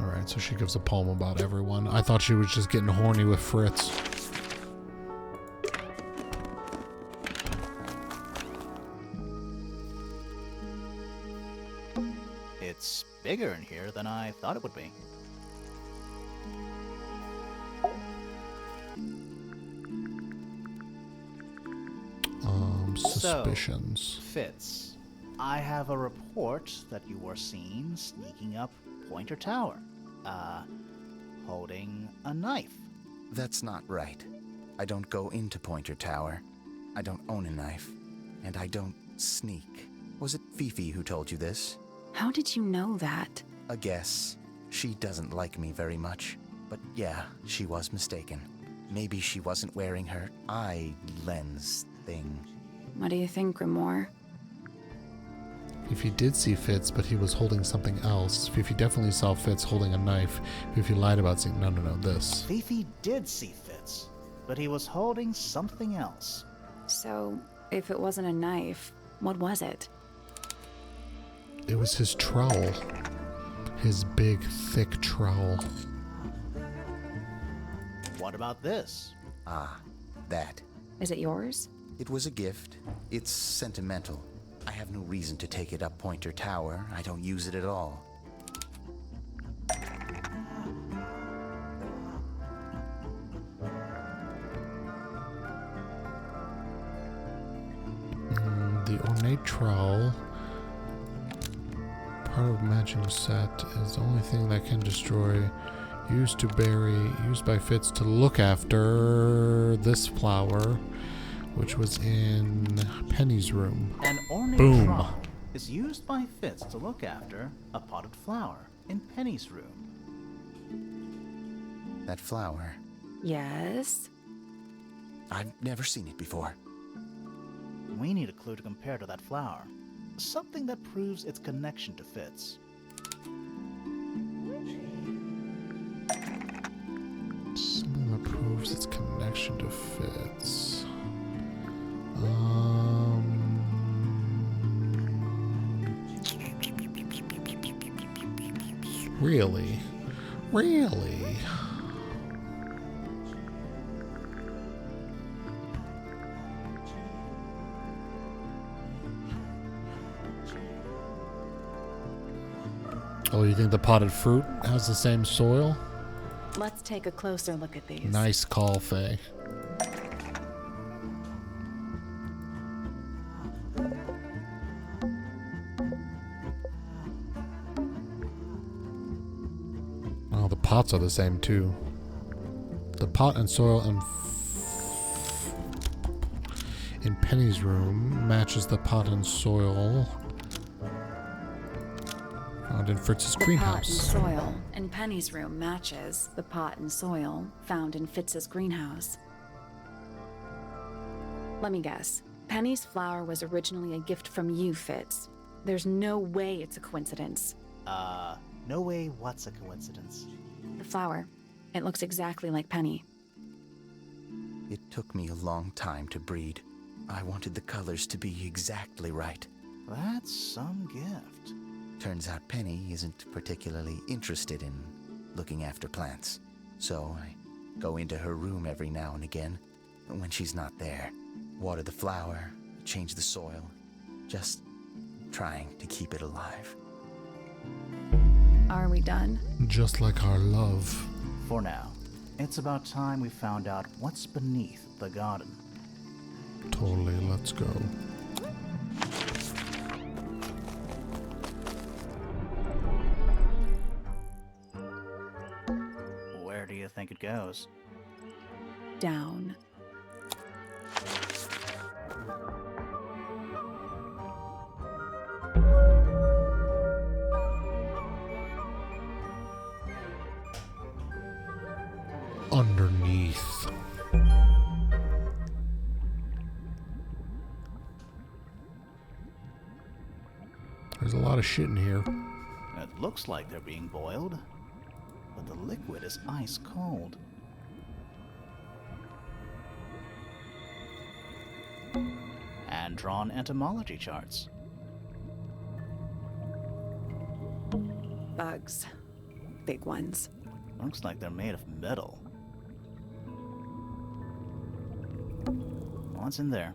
Alright, so she gives a poem about everyone. I thought she was just getting horny with Fritz. It's bigger in here than I thought it would be. Suspicions. So, Fitz, I have a report that you were seen sneaking up Pointer Tower. Holding a knife. That's not right. I don't go into Pointer Tower. I don't own a knife. And I don't sneak. Was it Fifi who told you this? How did you know that? A guess. She doesn't like me very much. But yeah, she was mistaken. Maybe she wasn't wearing her eye lens thing. What do you think, Grimoire? If he did see Fitz, but he was holding something else. Fifi definitely saw Fitz holding a knife. Fifi lied about seeing... No, this. Fifi did see Fitz, but he was holding something else. So, if it wasn't a knife, what was it? It was his trowel. His big, thick trowel. What about this? Ah, that. Is it yours? It was a gift. It's sentimental. I have no reason to take it up Pointer Tower. I don't use it at all. The ornate trowel, part of matching set, is the only thing that can destroy. Used by Fitz to look after this flower, which was in Penny's room. An ornate Boom. trowel is used by Fitz to look after a potted flower in Penny's room. That flower. Yes. I've never seen it before. We need a clue to compare to that flower. Something that proves its connection to Fitz. fits. Really? Really? Oh, you think the potted fruit has the same soil? Let's take a closer look at these. Nice call, Faye. Oh, the pots are the same too. The pot and soil in Penny's room matches the pot and soil found in Fritz's greenhouse. The pot and soil in Penny's room matches the pot and soil found in Fitz's greenhouse. Let me guess. Penny's flower was originally a gift from you, Fitz. There's no way it's a coincidence. No way what's a coincidence? The flower. It looks exactly like Penny. It took me a long time to breed. I wanted the colors to be exactly right. That's some gift. Turns out Penny isn't particularly interested in looking after plants. So I go into her room every now and again, when she's not there. Water the flower, change the soil. Just trying to keep it alive. Are we done? Just like our love. For now. It's about time we found out what's beneath the garden. Totally, let's go. Where do you think it goes? Down. Underneath. There's a lot of shit in here. It looks like they're being boiled, but the liquid is ice cold. Hand-drawn entomology charts. Bugs. Big ones. Looks like they're made of metal. What's in there?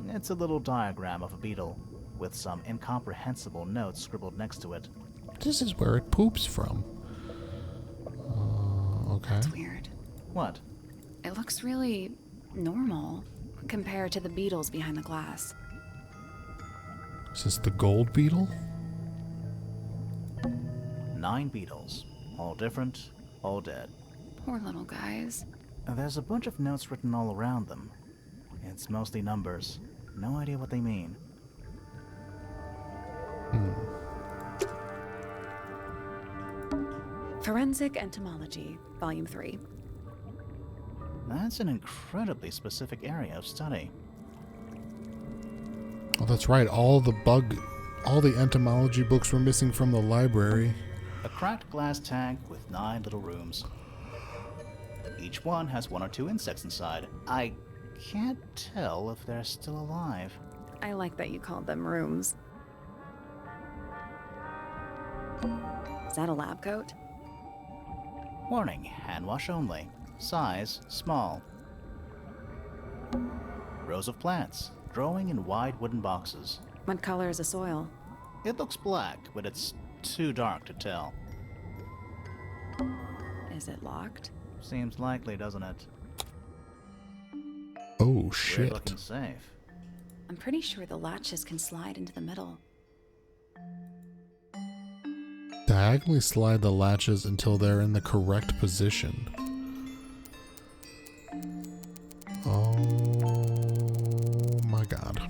It's a little diagram of a beetle, with some incomprehensible notes scribbled next to it. This is where it poops from. Okay. That's weird. What? It looks really normal compared to the beetles behind the glass. Is this the gold beetle? 9 beetles. All different, all dead. Poor little guys. There's a bunch of notes written all around them. It's mostly numbers. No idea what they mean. Forensic Entomology, Volume 3. That's an incredibly specific area of study. Oh, that's right. All the entomology books were missing from the library. A cracked glass tank with 9 little rooms. Each one has 1 or 2 insects inside. I can't tell if they're still alive. I like that you called them rooms. Is that a lab coat? Warning, hand wash only. Size, small. Rows of plants, growing in wide wooden boxes. What color is the soil? It looks black, but it's too dark to tell. Is it locked? Seems likely, doesn't it? Oh, We're shit. looking safe. I'm pretty sure the latches can slide into the middle. Diagonally slide the latches until they're in the correct position. Oh my god.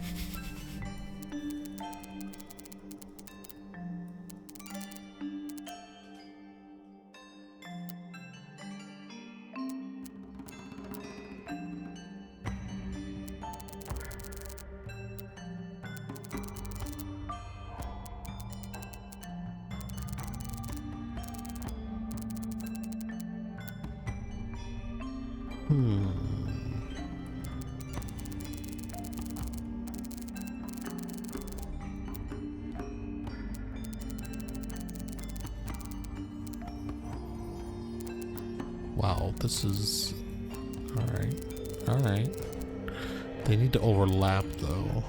Wow, this is... Alright. Alright. They need to overlap, though.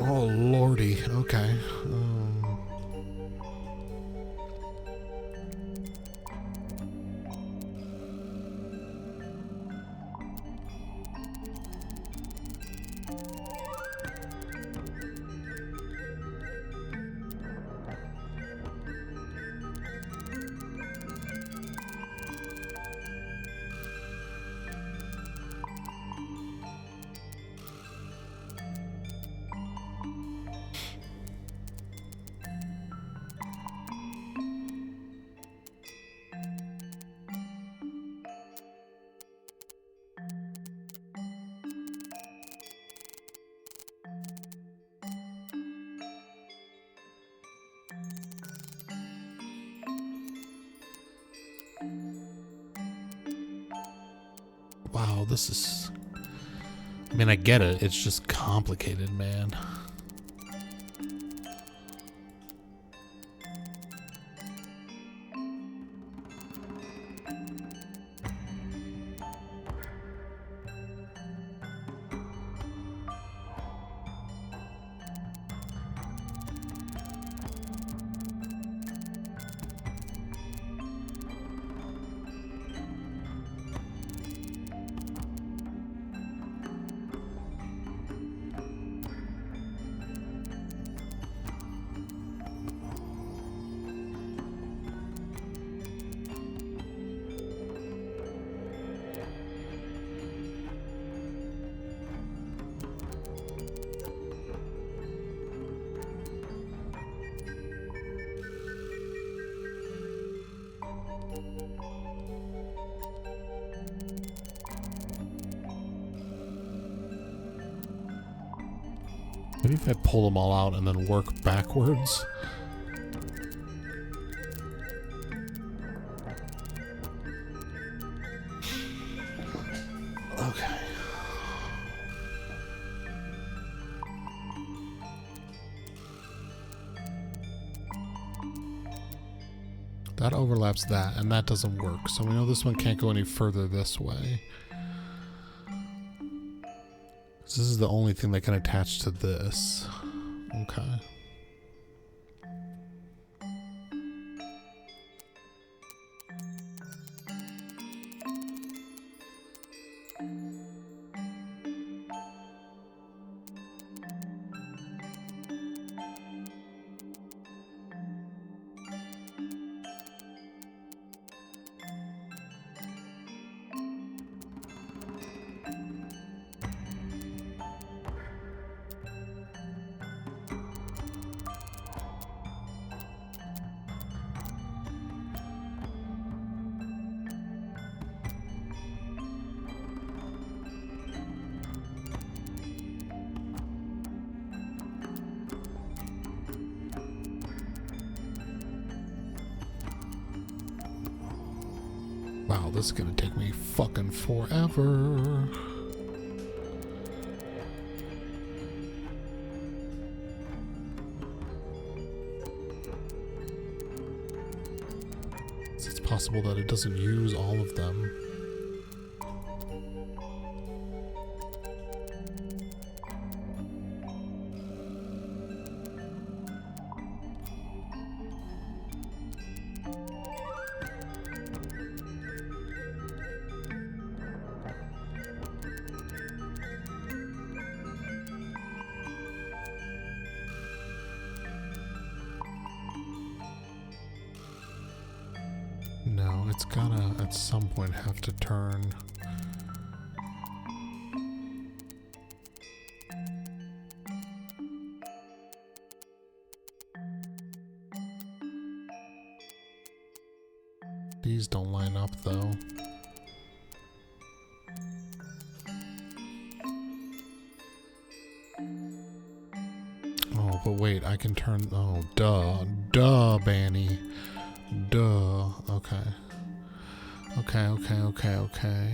Oh, lordy. Okay. Wow, this is... I mean, I get it. It's just complicated, man. Maybe if I pull them all out and then work backwards. Okay. That overlaps that, and that doesn't work. So we know this one can't go any further this way. This is the only thing that can attach to this. Okay. Wow, this is gonna take me fucking forever. It's possible that it doesn't use all of them. No, it's gotta at some point have to turn. These don't line up though. Oh, but wait, I can turn... Oh, duh. Duh, Bani. Duh. Okay. Okay.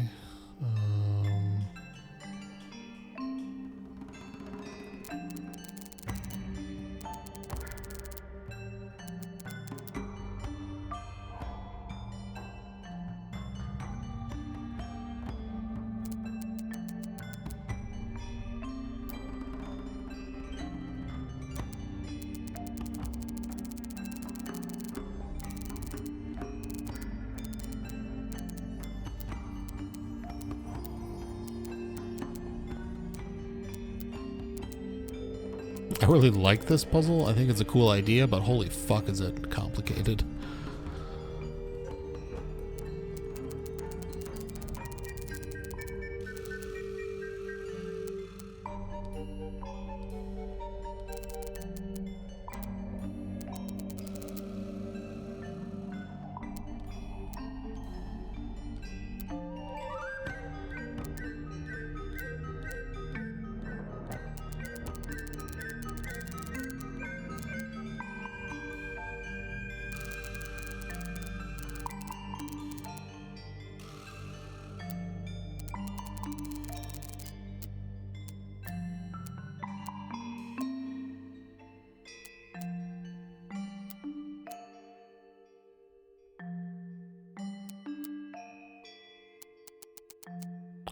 I really like this puzzle. I think it's a cool idea, but holy fuck is it complicated.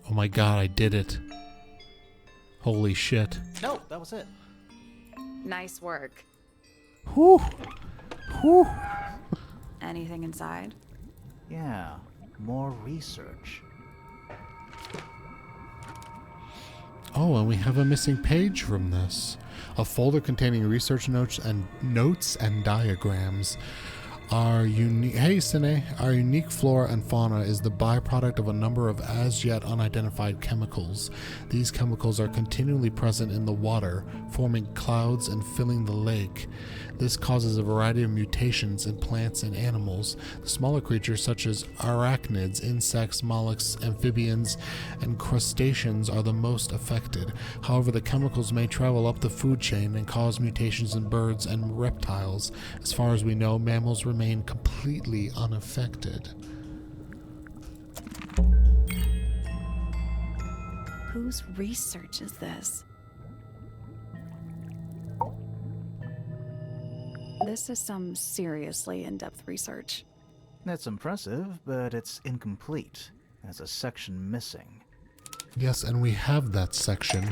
Oh my god, I did it. Holy shit. No, that was it. Nice work. Whew. Whew. Anything inside? Yeah, more research. Oh, and we have a missing page from this. A folder containing research notes and diagrams. Our unique flora and fauna is the byproduct of a number of as yet unidentified chemicals. These chemicals are continually present in the water, forming clouds and filling the lake. This causes a variety of mutations in plants and animals. The smaller creatures such as arachnids, insects, mollusks, amphibians, and crustaceans are the most affected. However, the chemicals may travel up the food chain and cause mutations in birds and reptiles. As far as we know, mammals remain completely unaffected. Whose research is this? This is some seriously in-depth research. That's impressive, but it's incomplete. There's a section missing. Yes, and we have that section.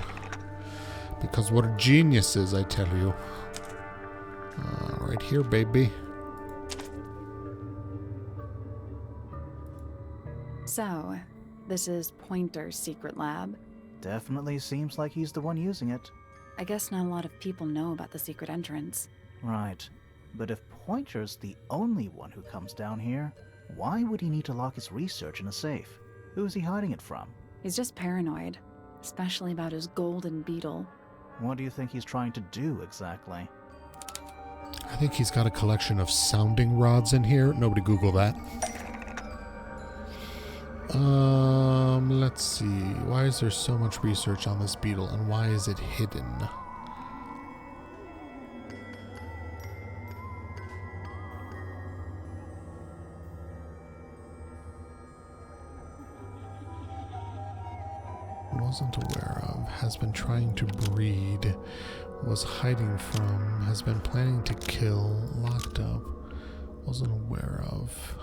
Because we're geniuses, I tell you. Right here, baby. So, this is Pointer's secret lab. Definitely seems like he's the one using it. I guess not a lot of people know about the secret entrance. Right. But if Pointer's the only one who comes down here, why would he need to lock his research in a safe? Who's he hiding it from? He's just paranoid, especially about his golden beetle. What do you think he's trying to do exactly? I think he's got a collection of sounding rods in here. Nobody Google that. Let's see. Why is there so much research on this beetle, and why is it hidden? Wasn't aware of, has been trying to breed, was hiding from, has been planning to kill, locked up, wasn't aware of.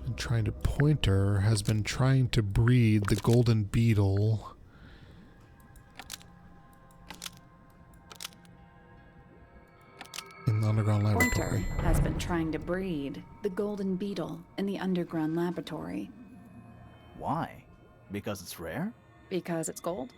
Been trying to Pointer, has been trying to breed the golden beetle. In the underground laboratory. Pointer has been trying to breed the golden beetle in the underground laboratory. Why? Because it's rare? Because it's gold?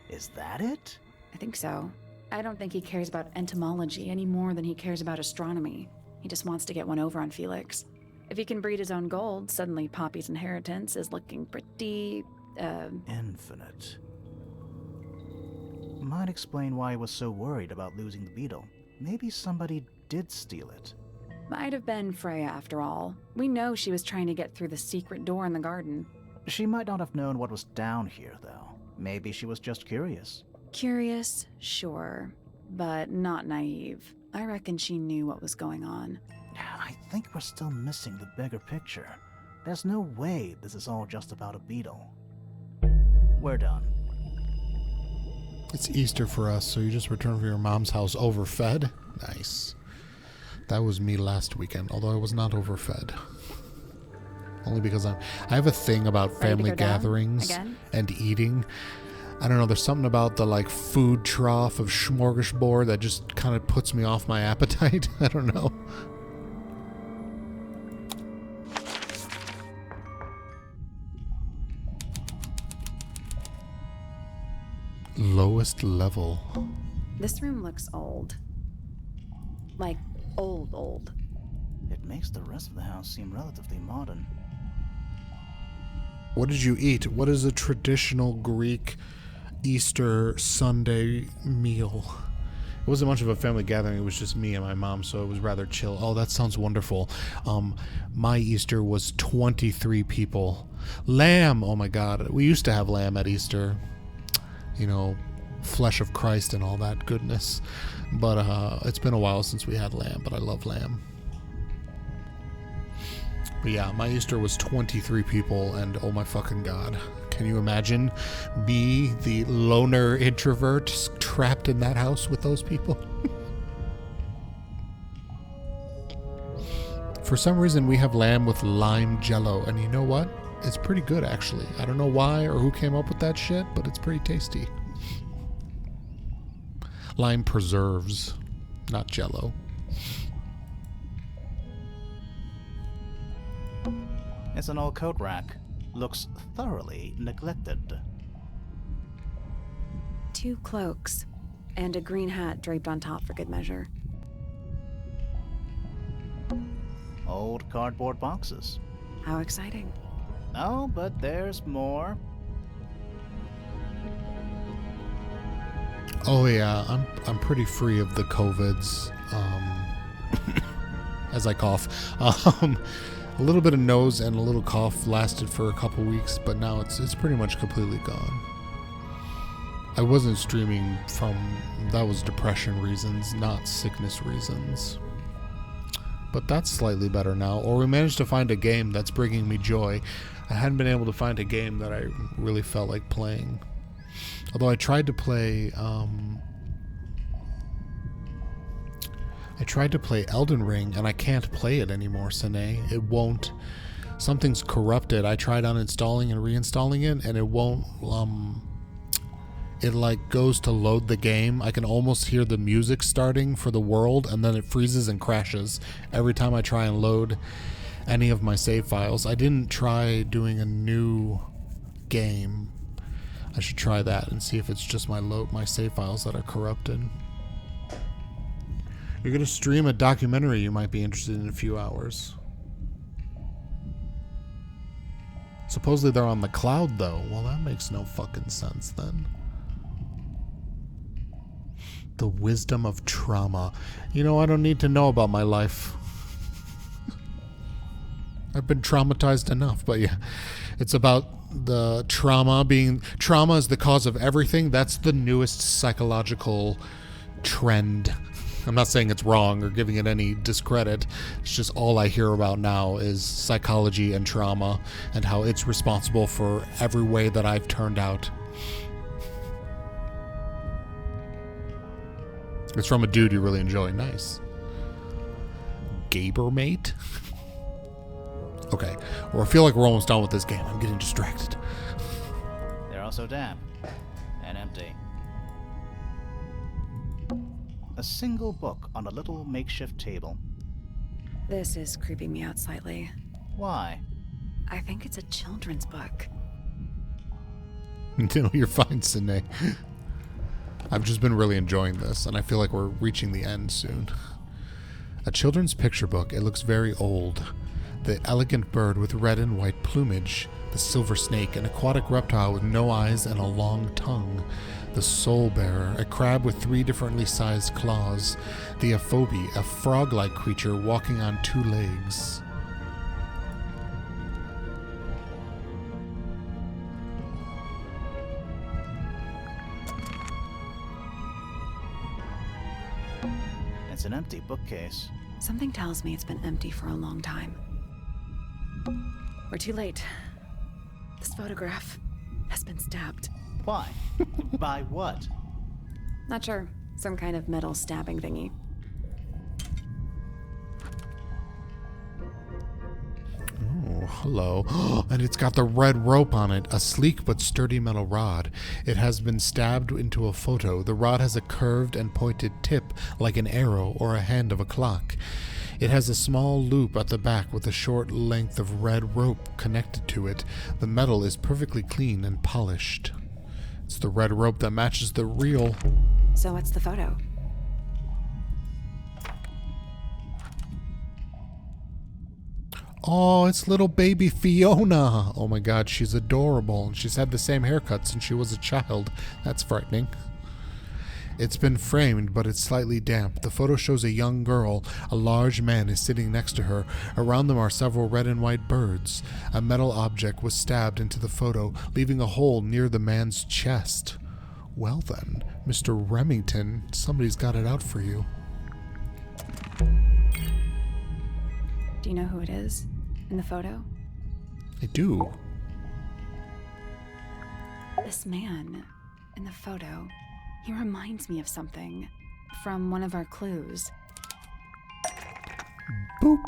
Is that it? I think so. I don't think he cares about entomology any more than he cares about astronomy. He just wants to get one over on Felix. If he can breed his own gold, suddenly Poppy's inheritance is looking pretty, infinite. Might explain why he was so worried about losing the beetle. Maybe somebody did steal it. Might have been Freya after all. We know she was trying to get through the secret door in the garden. She might not have known what was down here, though. Maybe she was just curious. Curious, sure, but not naive. I reckon she knew what was going on. I think we're still missing the bigger picture. There's no way this is all just about a beetle. We're done. It's Easter for us, so you just returned from your mom's house overfed? Nice. That was me last weekend, although I was not overfed. Only because I have a thing about family gatherings and eating. I don't know, there's something about the like food trough of smorgasbord that just kind of puts me off my appetite. I don't know. Lowest level. This room looks old. Like, old. It makes the rest of the house seem relatively modern. What did you eat? What is a traditional Greek Easter Sunday meal? It wasn't much of a family gathering. It was just me and my mom, so it was rather chill. Oh, that sounds wonderful. My Easter was 23 people. Lamb! Oh my god. We used to have lamb at Easter. You know, flesh of Christ and all that goodness. But it's been a while since we had lamb, but I love lamb. But yeah, my Easter was 23 people, and oh my fucking god. Can you imagine me, the loner introvert, trapped in that house with those people? For some reason, we have lamb with lime jello, and you know what? It's pretty good, actually. I don't know why or who came up with that shit, but it's pretty tasty. Lime preserves, not jello. It's an old coat rack. Looks thoroughly neglected. 2 cloaks, and a green hat draped on top for good measure. Old cardboard boxes. How exciting. Oh, but there's more. Oh yeah, I'm pretty free of the COVIDs. As I cough. A little bit of nose and a little cough lasted for a couple weeks, but now it's pretty much completely gone. I wasn't streaming that was depression reasons, not sickness reasons. But that's slightly better now. Or we managed to find a game that's bringing me joy. I hadn't been able to find a game that I really felt like playing. Although I tried to play Elden Ring, and I can't play it anymore, Sine. It won't. Something's corrupted. I tried uninstalling and reinstalling it, and it won't. It like goes to load the game. I can almost hear the music starting for the world, and then it freezes and crashes every time I try and load any of my save files. I didn't try doing a new game. I should try that and see if it's just my save files that are corrupted. You're going to stream a documentary you might be interested in a few hours. Supposedly they're on the cloud, though. Well, that makes no fucking sense, then. The wisdom of trauma. You know, I don't need to know about my life. I've been traumatized enough, but yeah. It's about the trauma is the cause of everything. That's the newest psychological trend. I'm not saying it's wrong or giving it any discredit. It's just all I hear about now is psychology and trauma and how it's responsible for every way that I've turned out. It's from a dude you really enjoy. Nice. Gabermate? Okay. Well, I feel like we're almost done with this game. I'm getting distracted. They're also damp and empty. A single book on a little makeshift table. This is creeping me out slightly. Why? I think it's a children's book. No, you're fine, Sydney. I've just been really enjoying this, and I feel like we're reaching the end soon. A children's picture book. It looks very old. The elegant bird with red and white plumage, the silver snake, an aquatic reptile with no eyes and a long tongue, the soul bearer, a crab with 3 differently sized claws, the aphobe, a frog-like creature walking on 2 legs. It's an empty bookcase. Something tells me it's been empty for a long time. We're too late. This photograph has been stabbed. Why? By what? Not sure. Some kind of metal stabbing thingy. Oh, hello. And it's got the red rope on it, a sleek but sturdy metal rod. It has been stabbed into a photo. The rod has a curved and pointed tip like an arrow or a hand of a clock. It has a small loop at the back with a short length of red rope connected to it. The metal is perfectly clean and polished. It's the red rope that matches the real. So what's the photo? Oh, it's little baby Fiona. Oh my god, she's adorable. And she's had the same haircut since she was a child. That's frightening. It's been framed, but it's slightly damp. The photo shows a young girl. A large man is sitting next to her. Around them are several red and white birds. A metal object was stabbed into the photo, leaving a hole near the man's chest. Well then, Mr. Remington, somebody's got it out for you. Do you know who it is in the photo? I do. This man in the photo, he reminds me of something from one of our clues. Boop.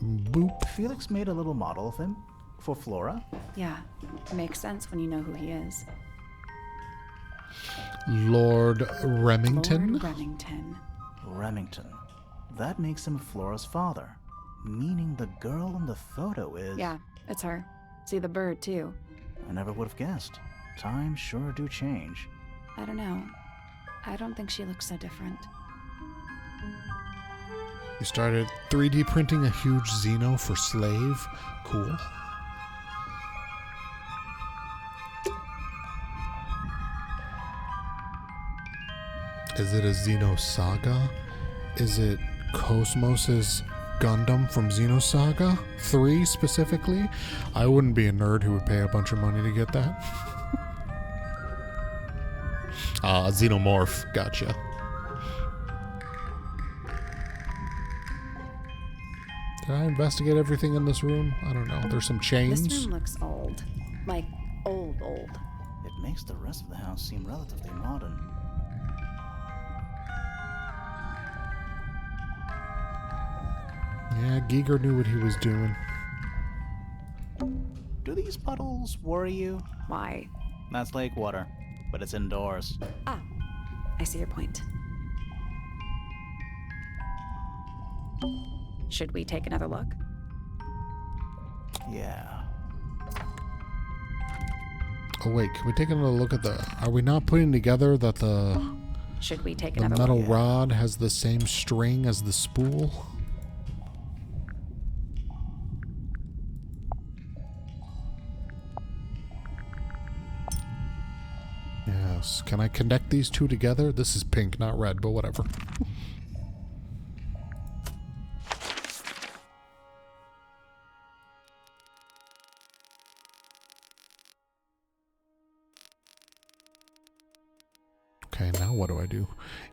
Boop. Felix made a little model of him for Flora. Yeah, makes sense when you know who he is. Lord Remington? Lord Remington. Remington. That makes him Flora's father, meaning the girl in the photo is... Yeah, it's her. See the bird, too. I never would have guessed. Times sure do change. I don't know. I don't think she looks so different. You started 3D printing a huge Xeno for Slave. Cool. Is it a Xenosaga? Is it Cosmos's Gundam from Xenosaga 3 specifically? I wouldn't be a nerd who would pay a bunch of money to get that. Xenomorph. Gotcha. Did I investigate everything in this room? I don't know. There's some chains. This room looks old. Like, old. It makes the rest of the house seem relatively modern. Yeah, Giger knew what he was doing. Do these puddles worry you? Why? That's lake water, but it's indoors. Ah, I see your point. Should we take another look? Yeah. Oh wait, can we take another look at the... Are we not putting together that the... Should we take the another metal look? rod has the same string as the spool? Yes. Can I connect these two together? This is pink, not red, but whatever. Okay, now what do I do?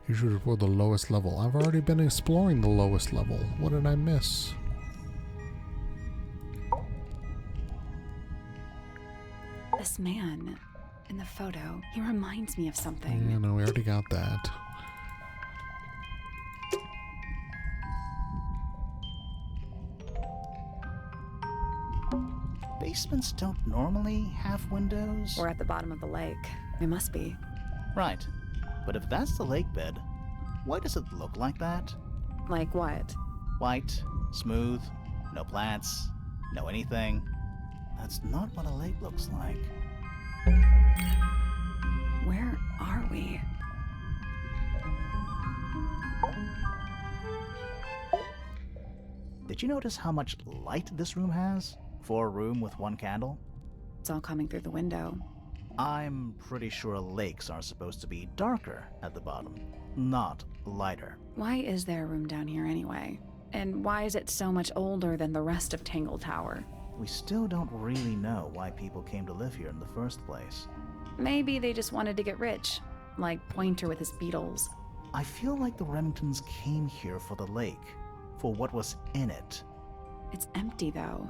You should explore the lowest level. I've already been exploring the lowest level. What did I miss? This man in the photo, he reminds me of something. Yeah, no, we already got that. Basements don't normally have windows. We're at the bottom of the lake. It must be. Right. But if that's the lake bed, why does it look like that? Like what? White, smooth, no plants, no anything. That's not what a lake looks like. Where are we? Did you notice how much light this room has? For a room with one candle? It's all coming through the window. I'm pretty sure lakes are supposed to be darker at the bottom, not lighter. Why is there a room down here anyway? And why is it so much older than the rest of Tangle Tower? We still don't really know why people came to live here in the first place. Maybe they just wanted to get rich, like Pointer with his beetles. I feel like the Remingtons came here for the lake, for what was in it. It's empty, though.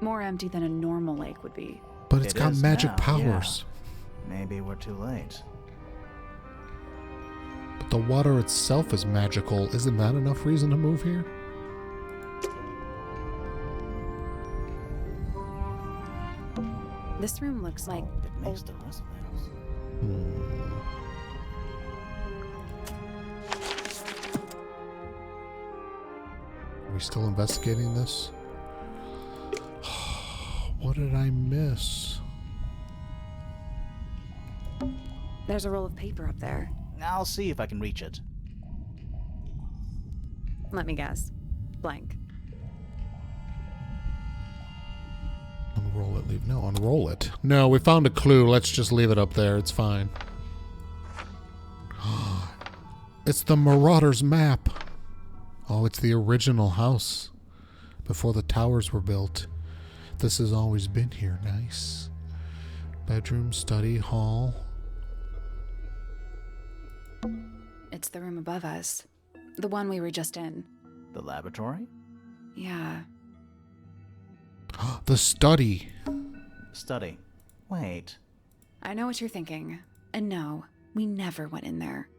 More empty than a normal lake would be. But it's It got is magic now, powers. yeah. Maybe we're too late. But the water itself is magical. Isn't that enough reason to move here? This room looks like... It makes the rest of the house. Are we still investigating this? What did I miss? There's a roll of paper up there. I'll see if I can reach it. Let me guess. Blank. Unroll it, leave. No, unroll it. No, we found a clue. Let's just leave it up there. It's fine. It's the Marauder's map. Oh, it's the original house. Before the towers were built. This has always been here. Nice. Bedroom, study, hall. It's the room above us. The one we were just in. The laboratory? Yeah. The study. Study. Wait. I know what you're thinking. And no, we never went in there.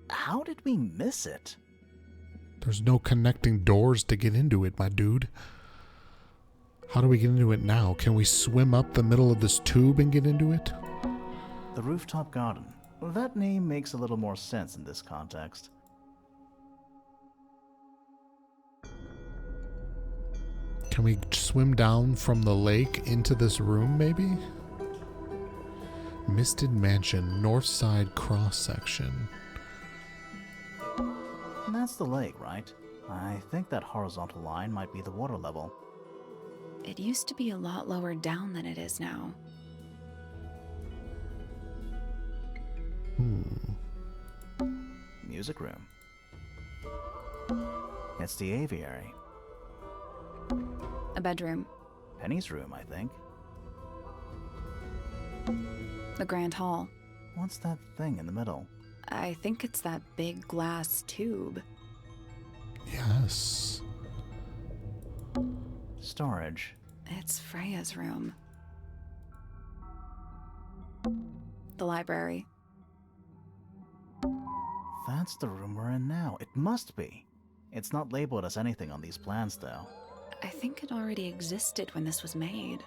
How did we miss it? There's no connecting doors to get into it, my dude. How do we get into it now? Can we swim up the middle of this tube and get into it? The rooftop garden. That name makes a little more sense in this context. Can we swim down from the lake into this room, maybe? Misted Mansion, north side cross section. That's the lake, right? I think that horizontal line might be the water level. It used to be a lot lower down than it is now. Music room. It's the aviary. A bedroom. Penny's room, I think. The grand hall. What's that thing in the middle? I think it's that big glass tube. Yes. Storage. It's Freya's room. The library. That's the room we're in now. It must be. It's not labeled as anything on these plans, though. I think it already existed when this was made.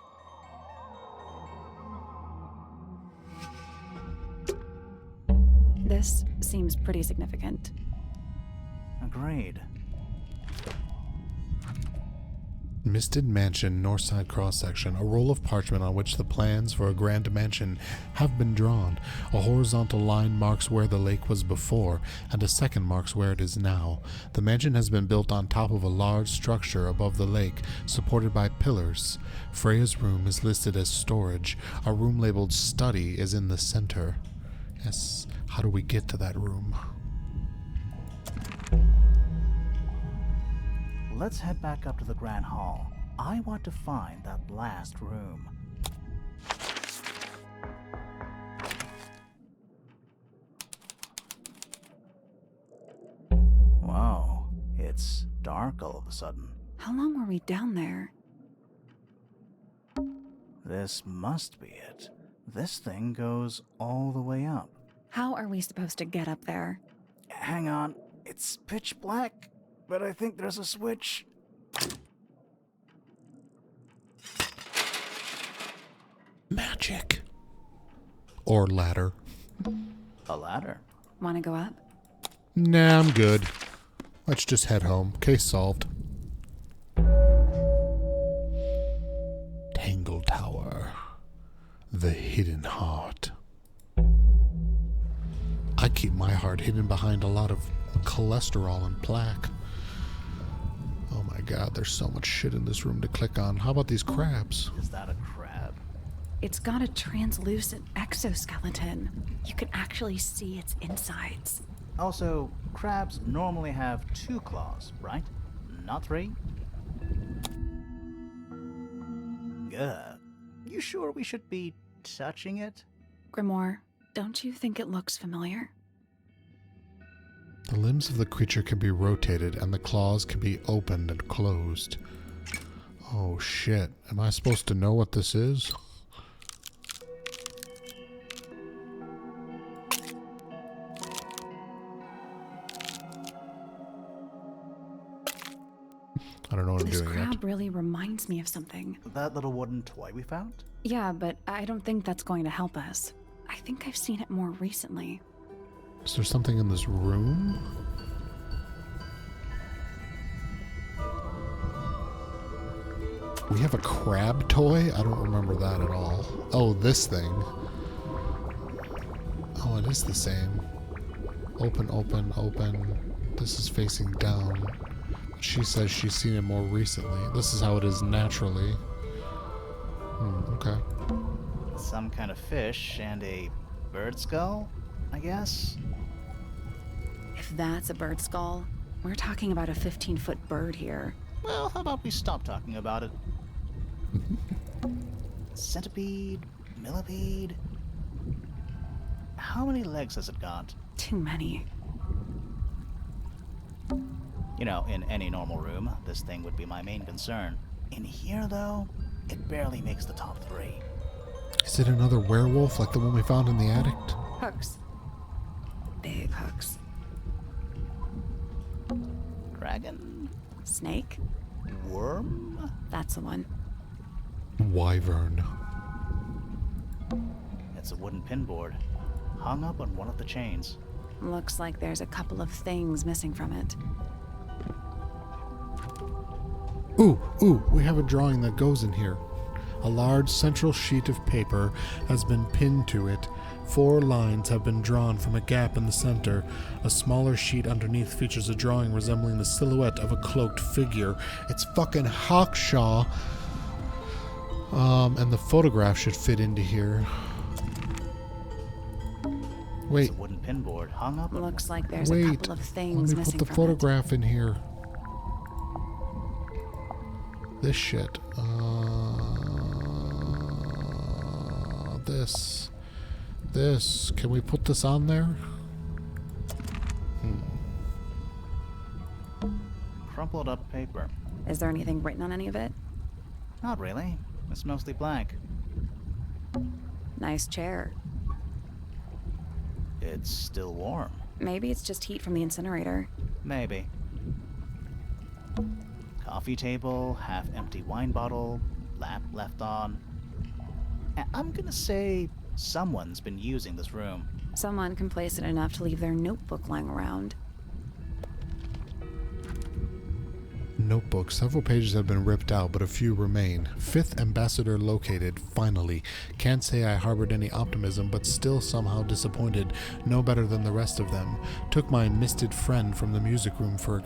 This seems pretty significant. Agreed. Misted Mansion, north side cross section. A roll of parchment on which the plans for a grand mansion have been drawn. A horizontal line marks where the lake was before, and a second marks where it is now. The mansion has been built on top of a large structure above the lake, supported by pillars. Freya's room is listed as storage. A room labeled study is in the center. Yes, how do we get to that room? Let's head back up to the Grand Hall. I want to find that last room. Wow, it's dark all of a sudden. How long were we down there? This must be it. This thing goes all the way up. How are we supposed to get up there? Hang on, it's pitch black, but I think there's a switch. Magic. Or ladder. A ladder. Want to go up? Nah, I'm good. Let's just head home. Case solved. Tangle Tower. The hidden heart. I keep my heart hidden behind a lot of cholesterol and plaque. Oh my god, there's so much shit in this room to click on. How about these crabs? Is that a crab? It's got a translucent exoskeleton. You can actually see its insides. Also, crabs normally have 2 claws, right? Not 3? Ugh. You sure we should be touching it? Grimoire, don't you think it looks familiar? The limbs of the creature can be rotated and the claws can be opened and closed. Oh shit. Am I supposed to know what this is? I don't know what I'm This doing crab yet. really reminds me of something. That little wooden toy we found? Yeah, but I don't think that's going to help us. I think I've seen it more recently. Is there something in this room? We have a crab toy? I don't remember that at all. Oh, this thing. Oh, it is the same. Open, open, open. This is facing down. She says she's seen it more recently. This is how it is naturally. Okay. Some kind of fish and a bird skull, I guess? If that's a bird skull, we're talking about a 15-foot bird here. Well, how about we stop talking about it? Centipede? Millipede? How many legs has it got? Too many. You know, in any normal room, this thing would be my main concern. In here, though, it barely makes the top 3. Is it another werewolf like the one we found in the attic? Hooks. Big hooks. Dragon? Snake? Worm? That's the one. Wyvern. It's a wooden pinboard, hung up on one of the chains. Looks like there's a couple of things missing from it. Ooh, we have a drawing that goes in here. A large central sheet of paper has been pinned to it. 4 lines have been drawn from a gap in the center. A smaller sheet underneath features a drawing resembling the silhouette of a cloaked figure. It's fucking Hawkshaw. And the photograph should fit into here. Wait. It's a wooden pinboard hung up. Looks like there's a couple of things let me missing put the from photograph in here. This shit. This. Can we put this on there? Crumpled up paper. it. Is there anything written on any of it? Not really. It's mostly blank. Nice chair. It's still warm. Maybe it's just heat from the incinerator. Maybe. Coffee table, half-empty wine bottle, lamp left on. I'm gonna say someone's been using this room. Someone complacent enough to leave their notebook lying around. Notebook. Several pages have been ripped out, but a few remain. 5th ambassador located, finally. Can't say I harbored any optimism, but still somehow disappointed. No better than the rest of them. Took my misted friend from the music room for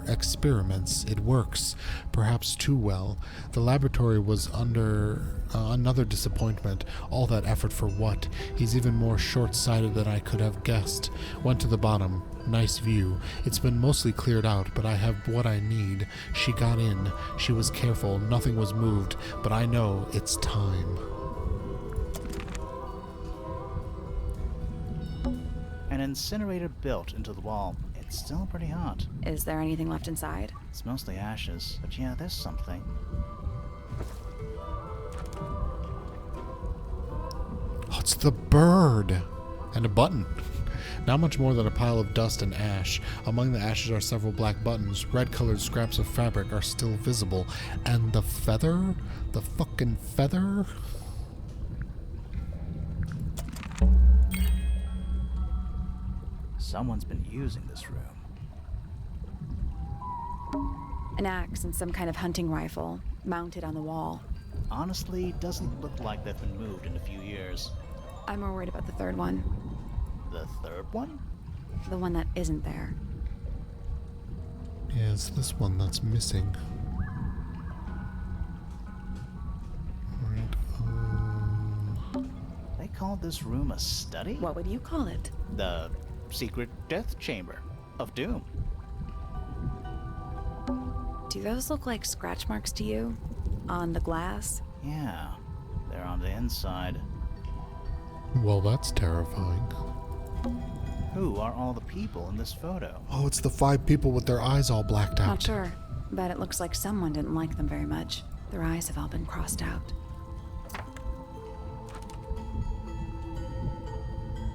experiments. It works. Perhaps too well. The laboratory was under another disappointment. All that effort for what? He's even more short-sighted than I could have guessed. Went to the bottom. Nice view. It's been mostly cleared out, but I have what I need. She got in. She was careful. Nothing was moved, but I know it's time. An incinerator built into the wall. It's still pretty hot. Is there anything left inside? It's mostly ashes, but yeah, there's something. Oh, it's the bird! And a button. Not much more than a pile of dust and ash. Among the ashes are several black buttons. Red-colored scraps of fabric are still visible. And the feather? The fucking feather? Someone's been using this room. An axe and some kind of hunting rifle, mounted on the wall. Honestly, doesn't look like they've been moved in a few years. I'm more worried about the third one. The third one? The one that isn't there. Yeah, it's this one that's missing. Alright, They called this room a study? What would you call it? The secret death chamber of doom. Do those look like scratch marks to you? On the glass? Yeah, they're on the inside. well, that's terrifying. Who are all the people in this photo? Oh, it's the 5 people with their eyes all blacked out. Not sure, but it looks like someone didn't like them very much. Their eyes have all been crossed out.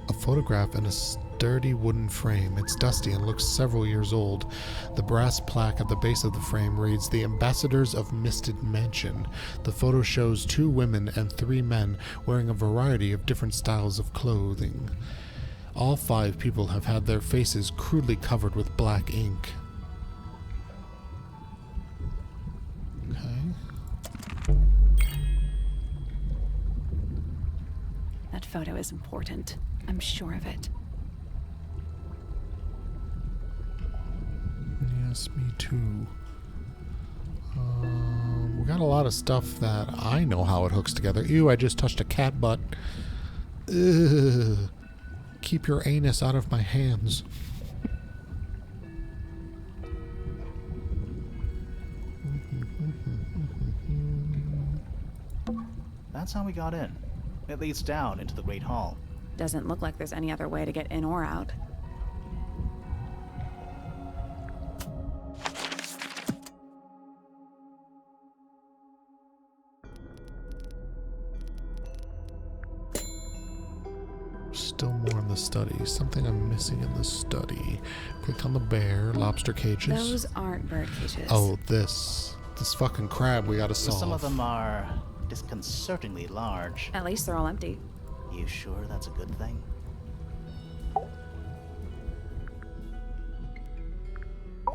A photograph in a sturdy wooden frame. It's dusty and looks several years old. The brass plaque at the base of the frame reads, "The Ambassadors of Misted Mansion." The photo shows 2 women and 3 men wearing a variety of different styles of clothing. All 5 people have had their faces crudely covered with black ink. Okay. That photo is important. I'm sure of it. Yes, me too. We got a lot of stuff that I know how it hooks together. Ew, I just touched a cat butt. Ugh. Keep your anus out of my hands. That's how we got in. It leads down into the Great Hall. Doesn't look like there's any other way to get in or out. Still more in the study. Something I'm missing in the study. Click on the bear, lobster cages. Those aren't bird cages. Oh, this fucking crab we gotta solve. Some of them are disconcertingly large. At least they're all empty. You sure that's a good thing?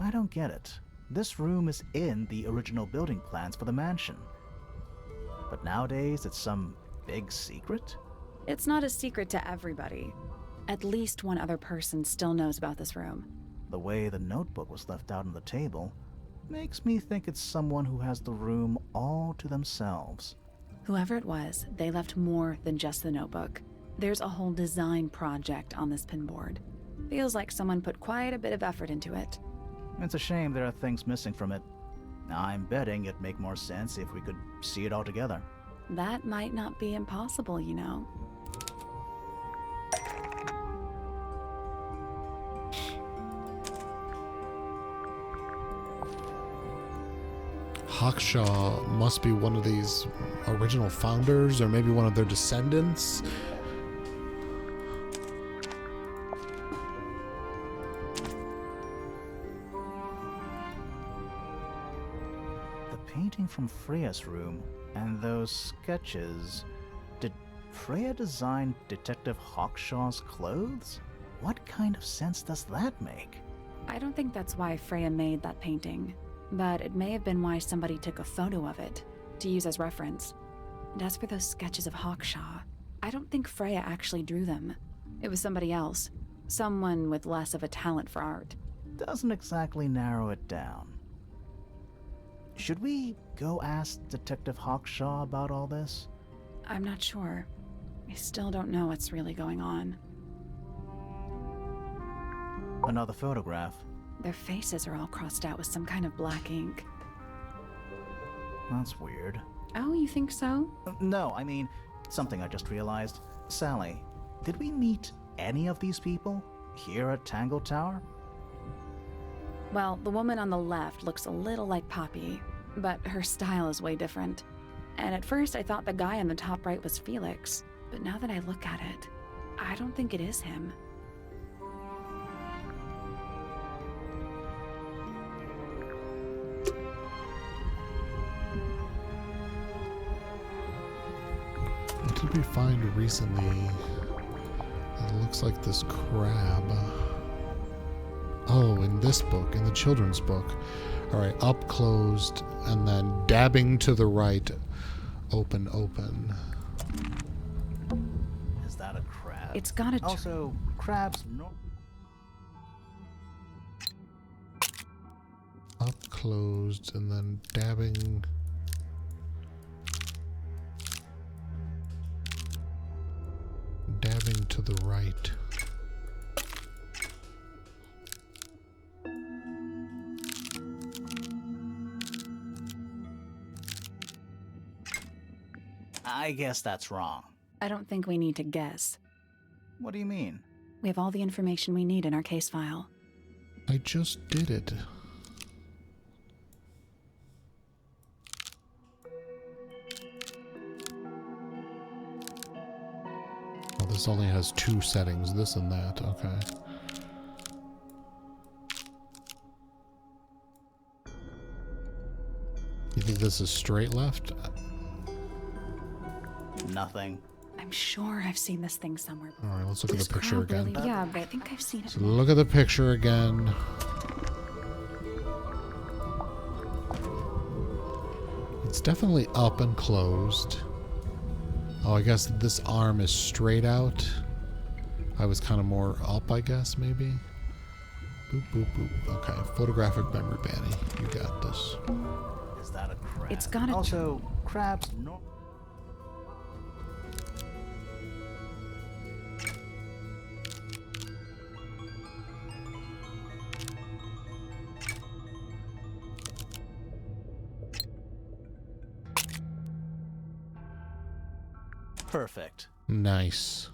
I don't get it. This room is in the original building plans for the mansion. But nowadays it's some big secret? It's not a secret to everybody. At least one other person still knows about this room. The way the notebook was left out on the table makes me think it's someone who has the room all to themselves. Whoever it was, they left more than just the notebook. There's a whole design project on this pinboard. Feels like someone put quite a bit of effort into it. It's a shame there are things missing from it. I'm betting it'd make more sense if we could see it all together. That might not be impossible, you know. Hawkshaw must be one of these original founders, or maybe one of their descendants. The painting from Freya's room and those sketches. Did Freya design Detective Hawkshaw's clothes? What kind of sense does that make? I don't think that's why Freya made that painting, but it may have been why somebody took a photo of it to use as reference. And as for those sketches of Hawkshaw, I don't think Freya actually drew them. It was somebody else, someone with less of a talent for art. Doesn't exactly narrow it down. Should we go ask Detective Hawkshaw about all this? I'm not sure. I still don't know what's really going on. Another photograph. Their faces are all crossed out with some kind of black ink. That's weird. Oh, you think so? No, I mean, something I just realized. Sally, did we meet any of these people here at Tangle Tower? Well, the woman on the left looks a little like Poppy, but her style is way different. And at first I thought the guy on the top right was Felix, but now that I look at it, I don't think it is him. What did we find recently? It looks like this crab. Oh, in this book, in the children's book. Alright, up, closed, and then dabbing to the right. Open, open. Is that a crab? It's got a Also, crabs Up, closed, and then dabbing. Dabbing to the right. I guess that's wrong. I don't think we need to guess. What do you mean? We have all the information we need in our case file. I just did it. Oh, this only has 2 settings, this and that. Okay. You think this is straight left? Nothing. I'm sure I've seen this thing somewhere before. Alright, let's look at This the picture crab again. really- yeah, but I think I've seen it. So look at the picture again. It's definitely up and closed. Oh, I guess this arm is straight out. I was kind of more up, I guess, maybe. Boop, boop, boop. Okay, photographic memory, Bani. You got this. Is that a crab? It's got a Also, crabs Perfect. Nice.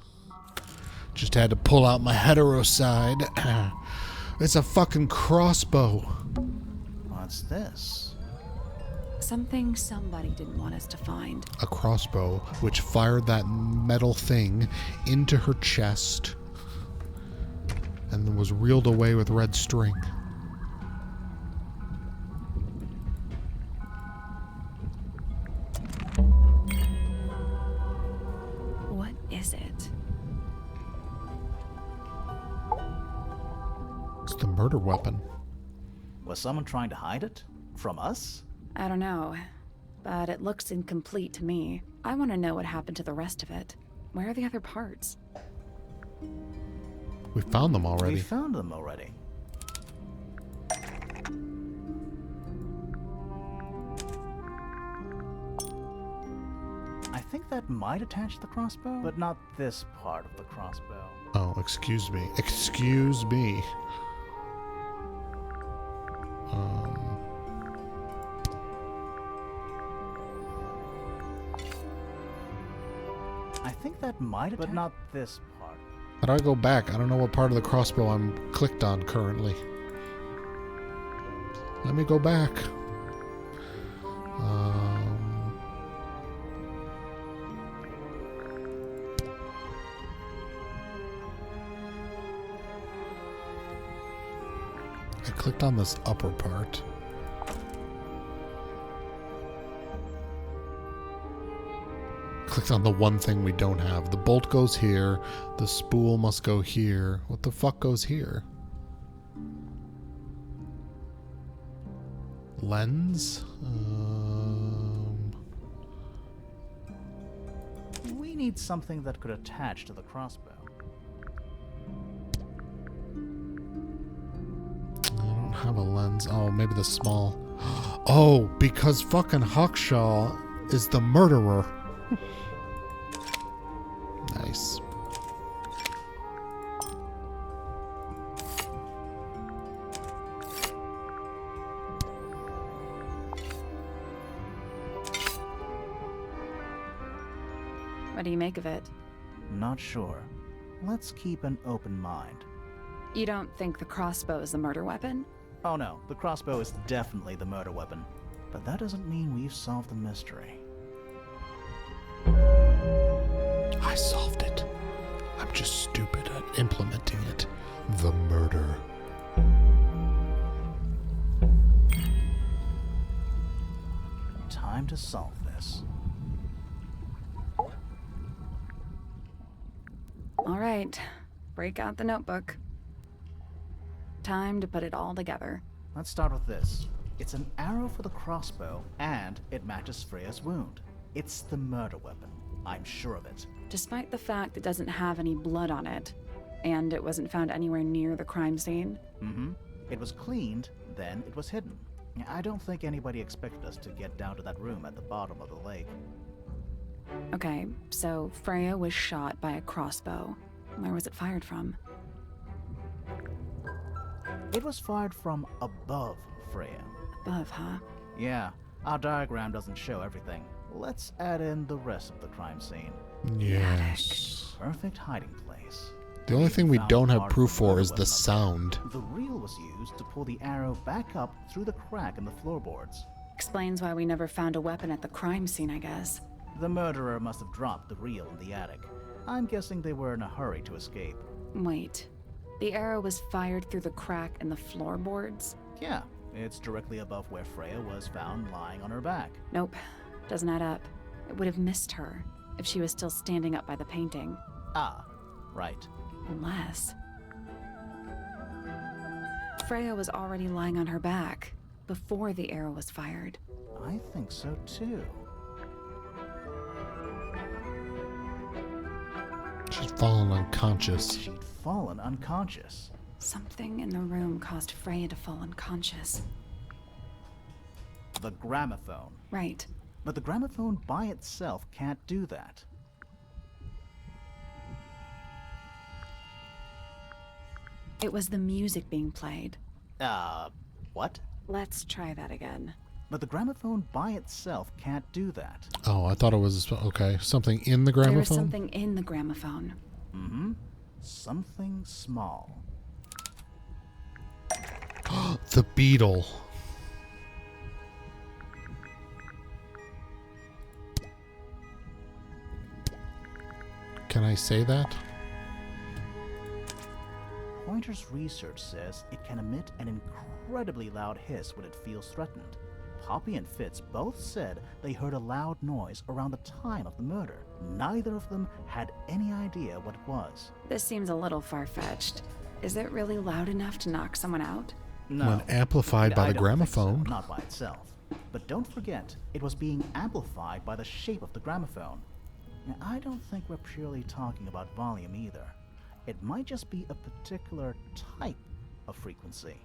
Just had to pull out my hetero side. It's a fucking crossbow. What's this? Something somebody didn't want us to find. A crossbow which fired that metal thing into her chest and then was reeled away with red string. What is it? It's the murder weapon. Was someone trying to hide it? From us? I don't know, but it looks incomplete to me. I want to know what happened to the rest of it. Where are the other parts? We found them already. We found them already. I think that might attach to the crossbow, but not this part of the crossbow. Oh, excuse me. Excuse me. I think that might attach, but not this part. How do I go back? I don't know what part of the crossbow I'm clicked on currently. Let me go back. I clicked on this upper part. Clicked on the one thing we don't have. The bolt goes here. The spool must go here. What the fuck goes here? Lens? We need something that could attach to the crossbow. I don't have a lens. Oh, maybe the small. Oh, because fucking Hawkshaw is the murderer. Nice. What do you make of it? Not sure. Let's keep an open mind. You don't think the crossbow is the murder weapon? Oh no, the crossbow is definitely the murder weapon. But that doesn't mean we've solved the mystery. I solved it. I'm just stupid at implementing it. The murder. Time to solve this. All right, break out the notebook. Time to put it all together. Let's start with this. It's an arrow for the crossbow, and it matches Freya's wound. It's the murder weapon. I'm sure of it. Despite the fact it doesn't have any blood on it, and it wasn't found anywhere near the crime scene. Mm-hmm. It was cleaned, then it was hidden. I don't think anybody expected us to get down to that room at the bottom of the lake. Okay, so Freya was shot by a crossbow. Where was it fired from? It was fired from above Freya. Above, huh? Yeah, our diagram doesn't show everything. Let's add in the rest of the crime scene. Yes. Perfect hiding place. The only thing we Found don't have part of proof the for murder is the weapon up sound. there. The reel was used to pull the arrow back up through the crack in the floorboards. Explains why we never found a weapon at the crime scene, I guess. The murderer must have dropped the reel in the attic. I'm guessing they were in a hurry to escape. Wait. The arrow was fired through the crack in the floorboards? Yeah, it's directly above where Freya was found lying on her back. Nope. Doesn't add up. It would have missed her if she was still standing up by the painting. Ah, right. Unless... Freya was already lying on her back before the arrow was fired. I think so too. She's fallen unconscious. She'd fallen unconscious. Something in the room caused Freya to fall unconscious. The gramophone. Right. But the gramophone by itself can't do that. It was the music being played. What? Let's try that again. But the gramophone by itself can't do that. Oh, I thought it was, okay, something in the There was gramophone? something in the gramophone. Mm-hmm. Something small. The beetle. Can I say that? Pointer's research says it can emit an incredibly loud hiss when it feels threatened. Poppy and Fitz both said they heard a loud noise around the time of the murder. Neither of them had any idea what it was. This seems a little far-fetched. Is it really loud enough to knock someone out? No. When amplified by I the don't think gramophone. so, not by itself. But don't forget, it was being amplified by the shape of the gramophone. Now, I don't think we're purely talking about volume either. It might just be a particular type of frequency.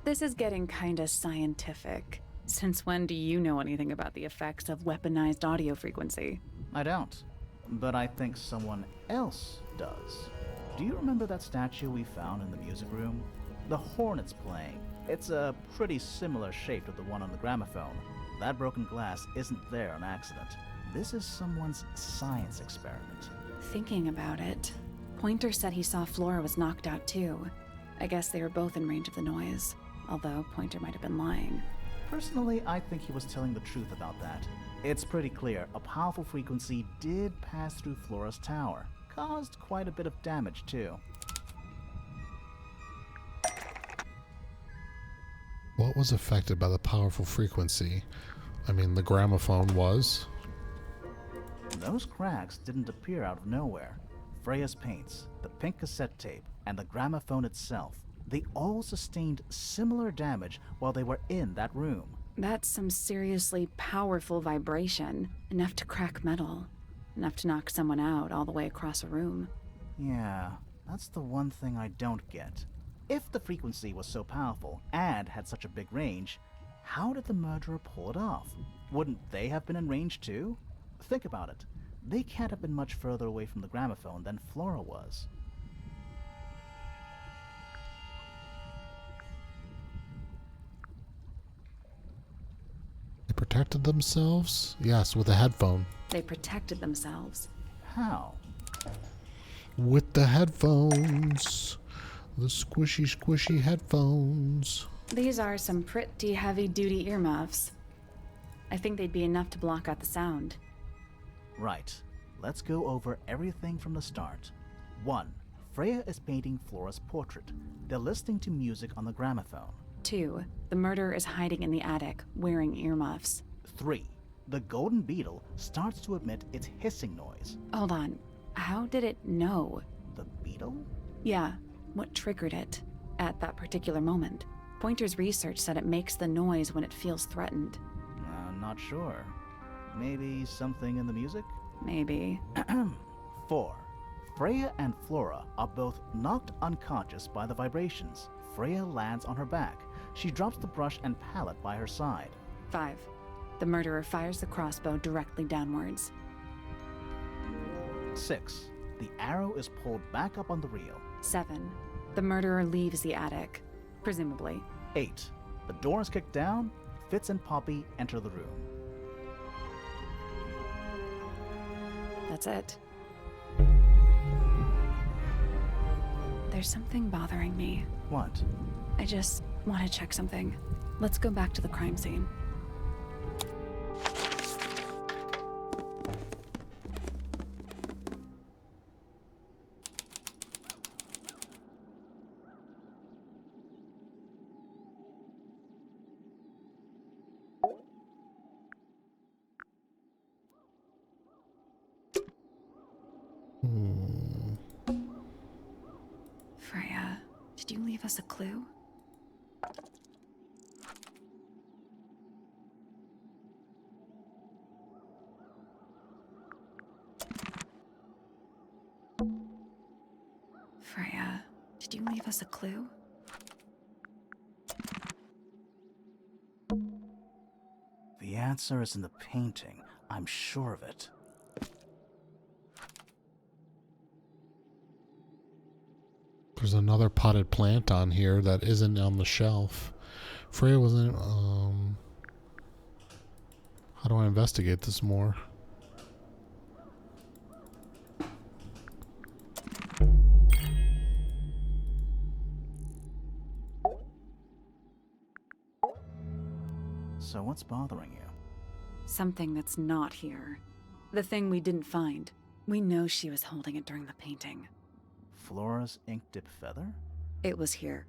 This is getting kinda scientific. Since when do you know anything about the effects of weaponized audio frequency? I don't, but I think someone else does. Do you remember that statue we found in the music room? The horn it's playing. It's a pretty similar shape to the one on the gramophone. That broken glass isn't there on accident. This is someone's science experiment. Thinking about it, Pointer said he saw Flora was knocked out too. I guess they were both in range of the noise, although Pointer might have been lying. Personally, I think he was telling the truth about that. It's pretty clear a powerful frequency did pass through Flora's tower. Caused quite a bit of damage too. What was affected by the powerful frequency? I mean, the gramophone was. Those cracks didn't appear out of nowhere. Freya's paints, the pink cassette tape, and the gramophone itself, they all sustained similar damage while they were in that room. That's some seriously powerful vibration, enough to crack metal, enough to knock someone out all the way across a room. Yeah, that's the one thing I don't get. If the frequency was so powerful and had such a big range, how did the murderer pull it off? Wouldn't they have been in range too? Think about it. They can't have been much further away from the gramophone than Flora was. They protected themselves? Yes, with a headphone. They protected themselves. How? With the headphones. The squishy headphones. These are some pretty heavy-duty earmuffs. I think they'd be enough to block out the sound. Right. Let's go over everything from the start. 1. Freya is painting Flora's portrait. They're listening to music on the gramophone. 2. The murderer is hiding in the attic, wearing earmuffs. 3. The golden beetle starts to emit its hissing noise. Hold on. How did it know? The beetle? Yeah. What triggered it at that particular moment? Pointer's research said it makes the noise when it feels threatened. Not sure. Maybe something in the music? Maybe. 4. Freya and Flora are both knocked unconscious by the vibrations. Freya lands on her back. She drops the brush and palette by her side. 5. The murderer fires the crossbow directly downwards. 6. The arrow is pulled back up on the reel. 7. The murderer leaves the attic, presumably. 8. The door is kicked down. Fitz and Poppy enter the room. That's it. There's something bothering me. What? I just want to check something. Let's go back to the crime scene. Freya, did you leave us a clue? Freya, did you leave us a clue? The answer is in the painting. I'm sure of it. There's another potted plant on here that isn't on the shelf. Freya wasn't. How do I investigate this more? So what's bothering you? Something that's not here. The thing we didn't find. We know she was holding it during the painting. Flora's ink dip feather? It was here.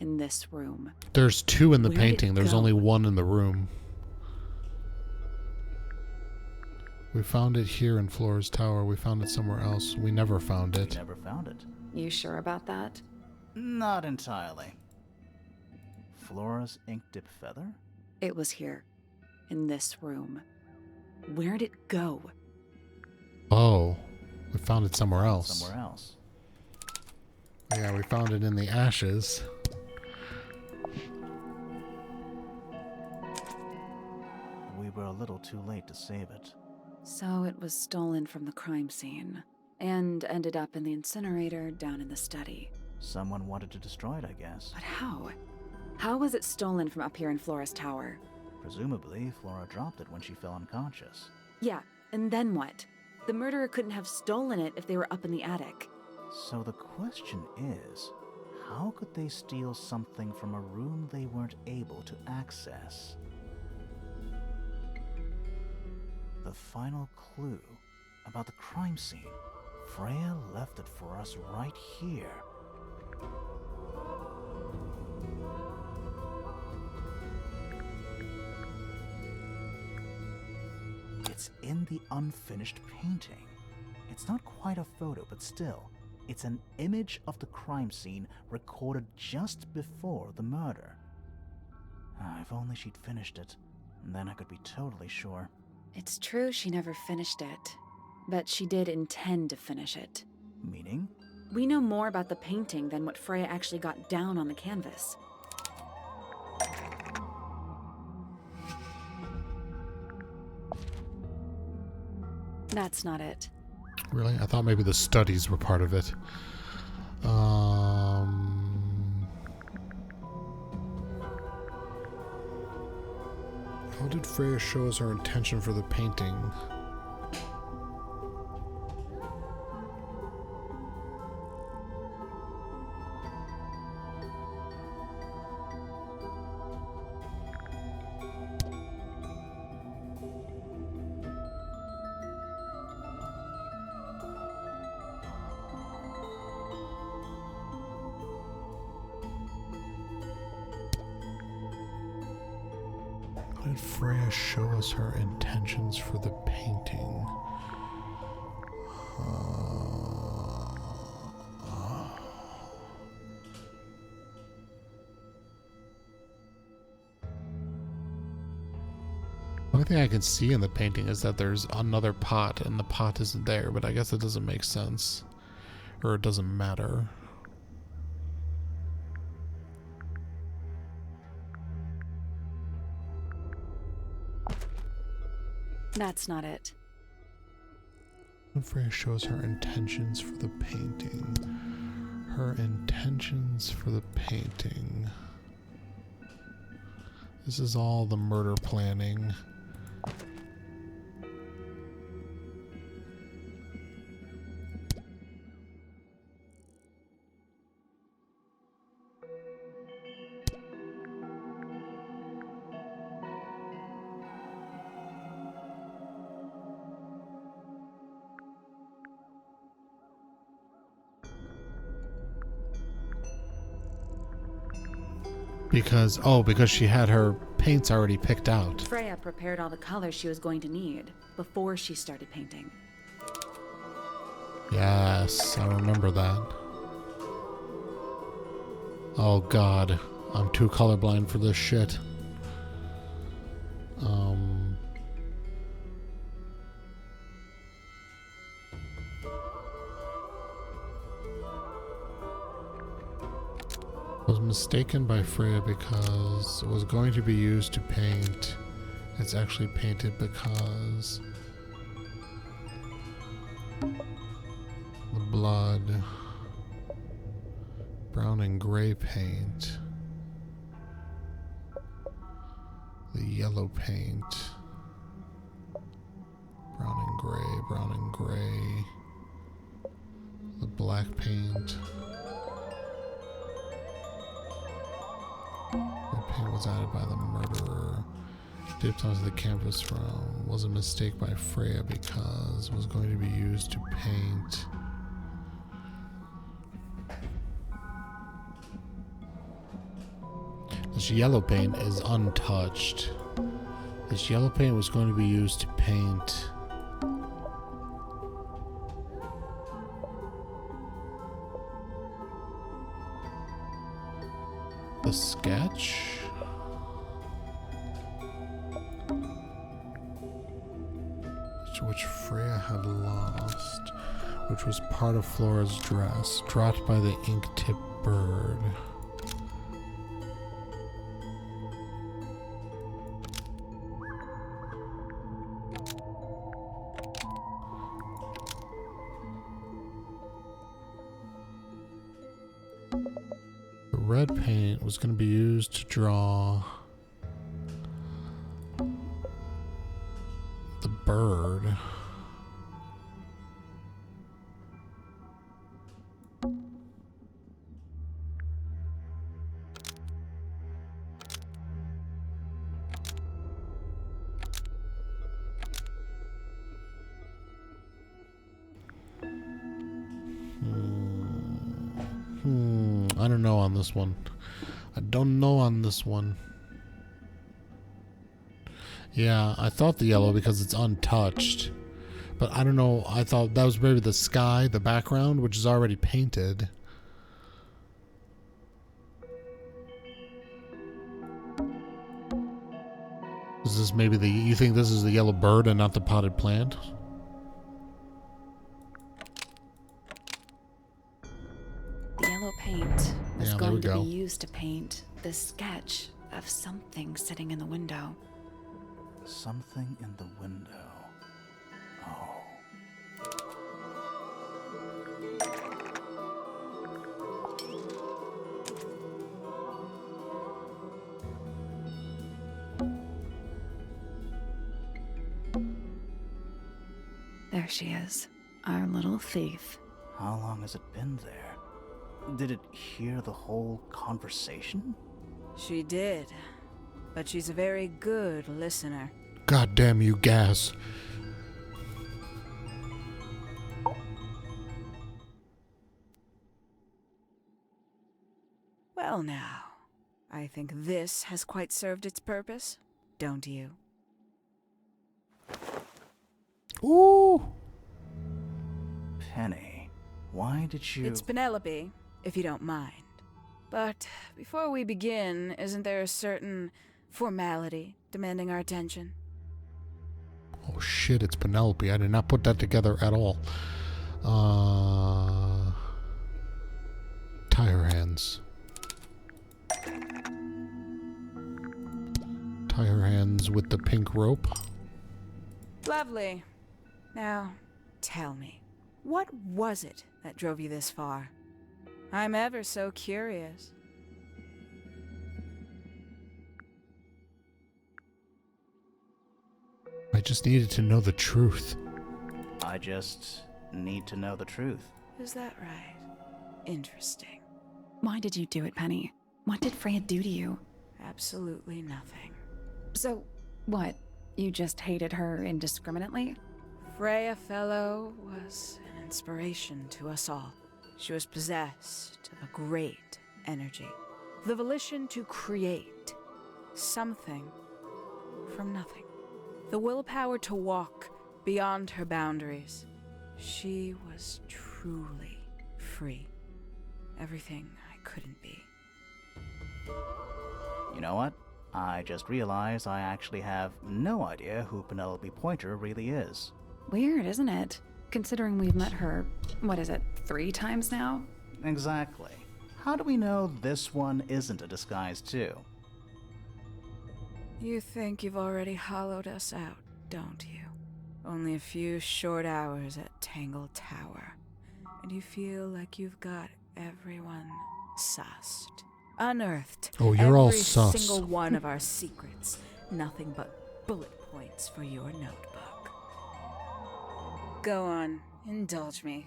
In this room. There's two in the Where did painting. it There's go? only one in the room. We found it here in Flora's tower. We found it somewhere else. We never found it. We never found it. You sure about that? Not entirely. Flora's ink dip feather? It was here. In this room. Where'd it go? Oh, we found it somewhere else. Somewhere else. Yeah, we found it in the ashes. We were a little too late to save it. So it was stolen from the crime scene. And ended up in the incinerator down in the study. Someone wanted to destroy it, I guess. But how? How was it stolen from up here in Flora's tower? Presumably, Flora dropped it when she fell unconscious. Yeah, and then what? The murderer couldn't have stolen it if they were up in the attic. So the question is, how could they steal something from a room they weren't able to access? The final clue about the crime scene. Freya left it for us right here. It's in the unfinished painting. It's not quite a photo, but still, it's an image of the crime scene recorded just before the murder. If only she'd finished it, then I could be totally sure. It's true she never finished it, but she did intend to finish it. Meaning? We know more about the painting than what Freya actually got down on the canvas. That's not it. Really? I thought maybe the studies were part of it. How did Freya show us her intention for the painting? How did Freya show us her intentions for the painting? The only thing I can see in the painting is that there's another pot and the pot isn't there, but I guess it doesn't make sense. Or it doesn't matter. That's not it. Freya shows her intentions for the painting. Her intentions for the painting. This is all the murder planning. Because she had her paints already picked out. Freya prepared all the colors she was going to need before she started painting. Yes, I remember that. Oh god, I'm too colorblind for this shit. Was mistaken by Freya because it was going to be used to paint. It's actually painted because the blood, brown and gray paint, the yellow paint, brown and gray, the black paint. The paint was added by the murderer, dipped onto the canvas from, was a mistake by Freya because it was going to be used to paint. This yellow paint is untouched. This yellow paint was going to be used to paint the sketch. Which Freya had lost, which was part of Flora's dress, dropped by the ink-tip bird. The red paint was going to be used to draw the bird. I don't know on this one. I don't know on this one. Yeah, I thought the yellow because it's untouched. But I don't know. I thought that was maybe the sky, the background, which is already painted. Is this maybe the... You think this is the yellow bird and not the potted plant? The yellow paint was Yeah, there going we to go. be used to paint the sketch of something sitting in the window. Something in the window. Oh. There she is, our little thief. How long has it been there? Did it hear the whole conversation? She did, but she's a very good listener. God damn you, Gas. Well now, I think this has quite served its purpose, don't you? Ooh. Penny, why did you... It's Penelope, if you don't mind. But before we begin, isn't there a certain formality demanding our attention? Oh shit, it's Penelope. I did not put that together at all. Tie her hands. Tie her hands with the pink rope. Lovely. Now, tell me, what was it that drove you this far? I'm ever so curious. I just needed to know the truth. I just need to know the truth. Is that right? Interesting. Why did you do it, Penny? What did Freya do to you? Absolutely nothing. So, what? You just hated her indiscriminately? Freya Fellow was an inspiration to us all. She was possessed of a great energy. The volition to create something from nothing. The willpower to walk beyond her boundaries. She was truly free. Everything I couldn't be. You know what? I just realized I actually have no idea who Penelope Pointer really is. Weird, isn't it? Considering we've met her, 3 times now? Exactly. How do we know this one isn't a disguise too? You think you've already hollowed us out, don't you? Only a few short hours at Tangle Tower, and you feel like you've got everyone sussed. Unearthed Oh, you're all every sus. single one of our secrets. Nothing but bullet points for your notebook. Go on, indulge me.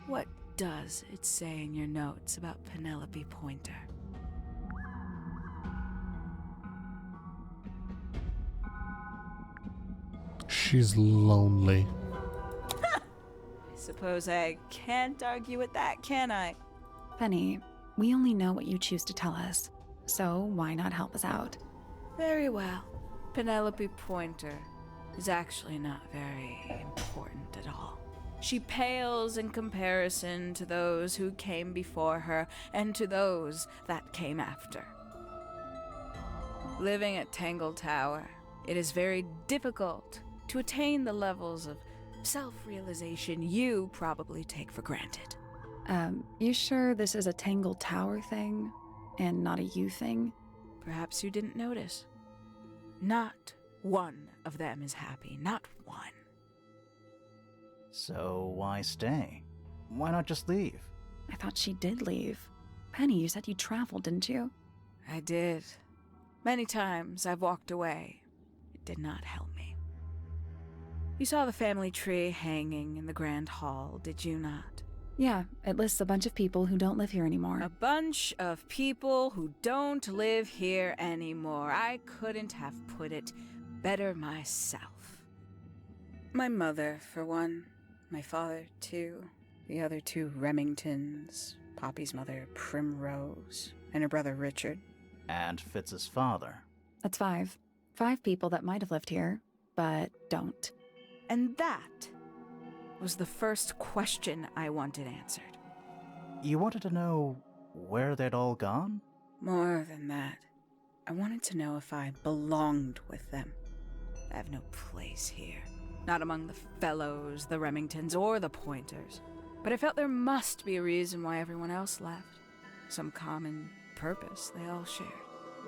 What does it say in your notes about Penelope Pointer? She's lonely. I suppose I can't argue with that, can I? Penny, we only know what you choose to tell us, so why not help us out? Very well. Penelope Pointer is actually not very important at all. She pales in comparison to those who came before her and to those that came after. Living at Tangle Tower, it is very difficult to attain the levels of self-realization you probably take for granted. You sure this is a Tangle Tower thing, and not a you thing? Perhaps you didn't notice. Not one of them is happy, not one. So why stay? Why not just leave? I thought she did leave. Penny, you said you traveled, didn't you? I did. Many times I've walked away. It did not help me. You saw the family tree hanging in the grand hall, did you not? Yeah, it lists a bunch of people who don't live here anymore. A bunch of people who don't live here anymore. I couldn't have put it better myself. My mother, for one. My father, too. The other 2 Remingtons. Poppy's mother, Primrose. And her brother, Richard. And Fitz's father. That's 5. 5 people that might have lived here, but don't. And that was the first question I wanted answered. You wanted to know where they'd all gone? More than that, I wanted to know if I belonged with them. I have no place here. Not among the Fellows, the Remingtons, or the Pointers. But I felt there must be a reason why everyone else left. Some common purpose they all shared.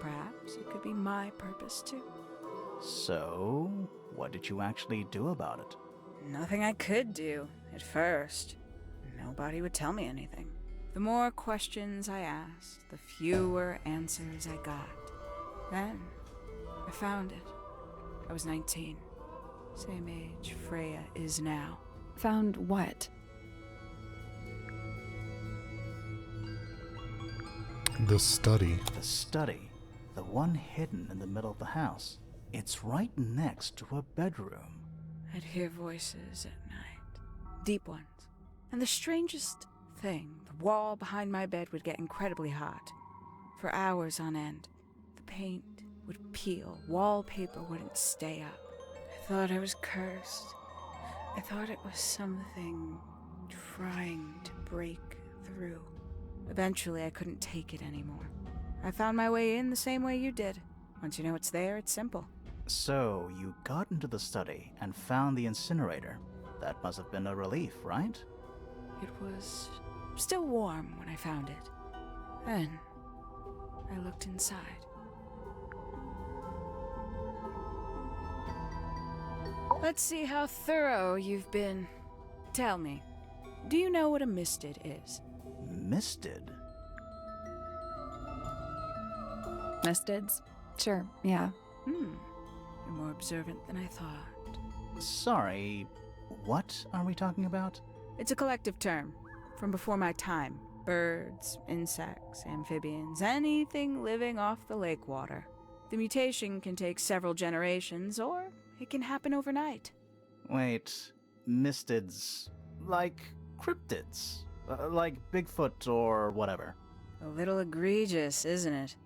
Perhaps it could be my purpose, too. So, what did you actually do about it? Nothing I could do, at first. Nobody would tell me anything. The more questions I asked, the fewer answers I got. Then, I found it. I was 19. Same age Freya is now. Found what? The study. The study. The one hidden in the middle of the house. It's right next to a bedroom. I'd hear voices at night. Deep ones. And the strangest thing, the wall behind my bed would get incredibly hot. For hours on end. The paint would peel. Wallpaper wouldn't stay up. I thought I was cursed. I thought it was something trying to break through. Eventually, I couldn't take it anymore. I found my way in the same way you did. Once you know it's there, it's simple. So, you got into the study and found the incinerator. That must have been a relief, right? It was still warm when I found it. Then, I looked inside. Let's see how thorough you've been. Tell me, do you know what a misted is? Misted? Mistids? Sure, yeah. You're more observant than I thought. Sorry, what are we talking about? It's a collective term from before my time. Birds, insects, amphibians, anything living off the lake water. The mutation can take several generations, or it can happen overnight. Wait, mistids, like cryptids, like Bigfoot or whatever. A little egregious, isn't it?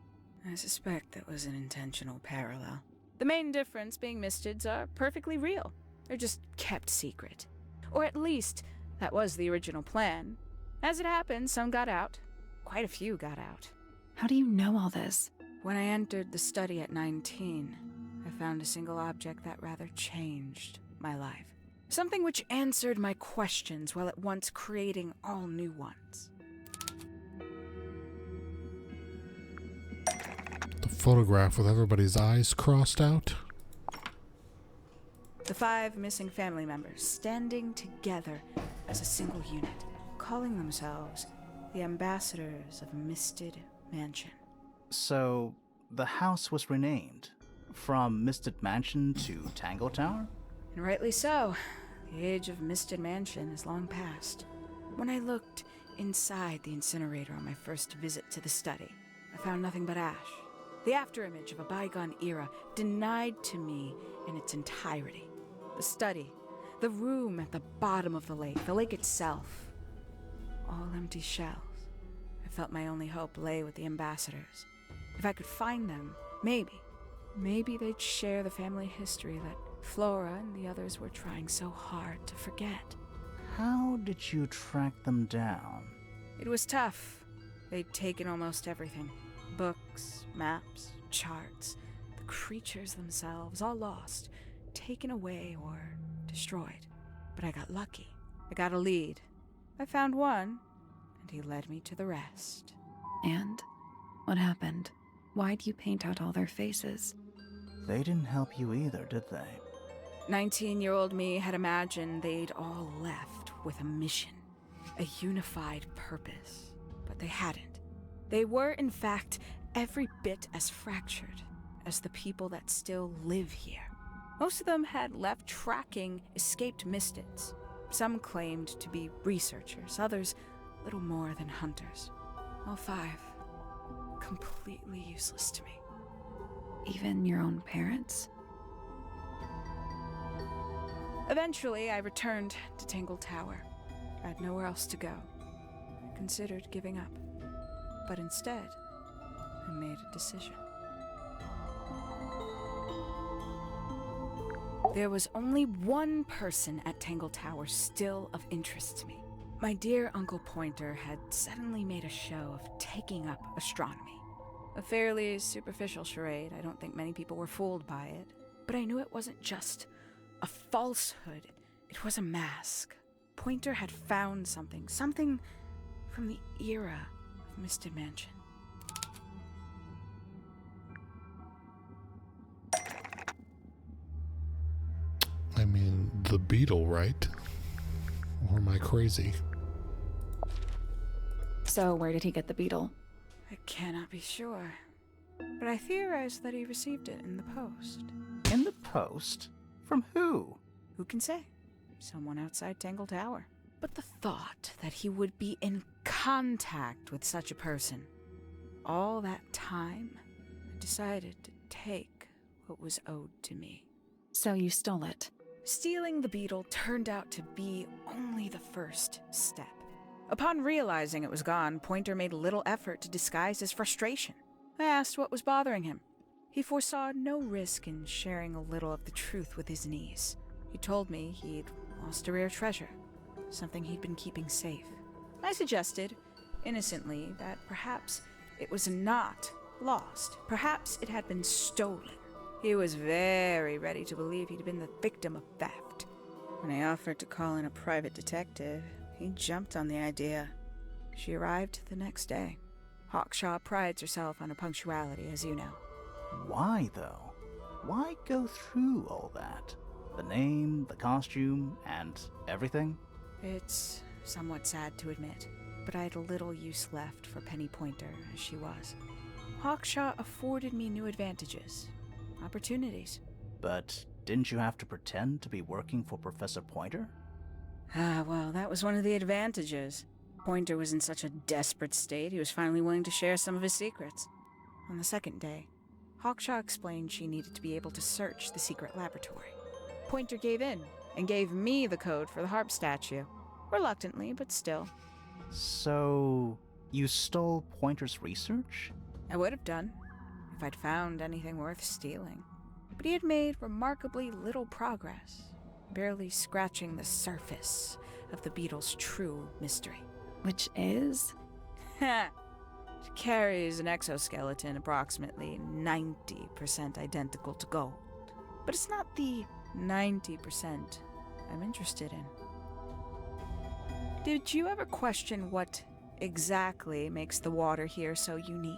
I suspect that was an intentional parallel. The main difference being Mistids are perfectly real. They're just kept secret. Or at least, that was the original plan. As it happened, some got out. Quite a few got out. How do you know all this? When I entered the study at 19, I found a single object that rather changed my life. Something which answered my questions while at once creating all new ones. The photograph with everybody's eyes crossed out? The 5 missing family members standing together as a single unit, calling themselves the ambassadors of Misted Mansion. So, the house was renamed from Misted Mansion to Tangle Tower? And rightly so. The age of Misted Mansion is long past. When I looked inside the incinerator on my first visit to the study, I found nothing but ash. The afterimage of a bygone era denied to me in its entirety. The study, the room at the bottom of the lake itself, all empty shells. I felt my only hope lay with the ambassadors. If I could find them, maybe they'd share the family history that Flora and the others were trying so hard to forget. How did you track them down? It was tough. They'd taken almost everything. Books, maps, charts, the creatures themselves, all lost, taken away or destroyed. But I got lucky. I got a lead. I found one, and he led me to the rest. And? What happened? Why'd you paint out all their faces? They didn't help you either, did they? 19-year-old me had imagined they'd all left with a mission, a unified purpose, but they hadn't. They were, in fact, every bit as fractured as the people that still live here. Most of them had left tracking escaped Mistids. Some claimed to be researchers, others little more than hunters. All 5, completely useless to me. Even your own parents? Eventually, I returned to Tangle Tower. I had nowhere else to go. I considered giving up. But instead, I made a decision. There was only one person at Tangle Tower still of interest to me. My dear Uncle Pointer had suddenly made a show of taking up astronomy. A fairly superficial charade. I don't think many people were fooled by it. But I knew it wasn't just a falsehood. It was a mask. Pointer had found something from the era of Misted Mansion. I mean, the beetle, right? Or am I crazy? So where did he get the beetle? I cannot be sure. But I theorize that he received it in the post. In the post? From who? Who can say? Someone outside Tangle Tower. But the thought that he would be in contact with such a person, all that time, I decided to take what was owed to me. So you stole it. Stealing the beetle turned out to be only the first step. Upon realizing it was gone, Pointer made little effort to disguise his frustration. I asked what was bothering him. He foresaw no risk in sharing a little of the truth with his niece. He told me he'd lost a rare treasure, something he'd been keeping safe. I suggested, innocently, that perhaps it was not lost. Perhaps it had been stolen. He was very ready to believe he'd been the victim of theft. When I offered to call in a private detective, he jumped on the idea. She arrived the next day. Hawkshaw prides herself on her punctuality, as you know. Why, though? Why go through all that? The name, the costume, and everything? It's somewhat sad to admit, but I had little use left for Penny Pointer as she was. Hawkshaw afforded me new advantages, opportunities. But didn't you have to pretend to be working for Professor Pointer? Well, that was one of the advantages. Pointer was in such a desperate state, he was finally willing to share some of his secrets. On the second day, Hawkshaw explained she needed to be able to search the secret laboratory. Pointer gave in and gave me the code for the harp statue. Reluctantly, but still. So, You stole Pointer's research? I would have done, if I'd found anything worth stealing. But he had made remarkably little progress, barely scratching the surface of the beetle's true mystery. Which is? Ha! It carries an exoskeleton approximately 90% identical to gold. But it's not the 90% I'm interested in. Did you ever question what exactly makes the water here so unique?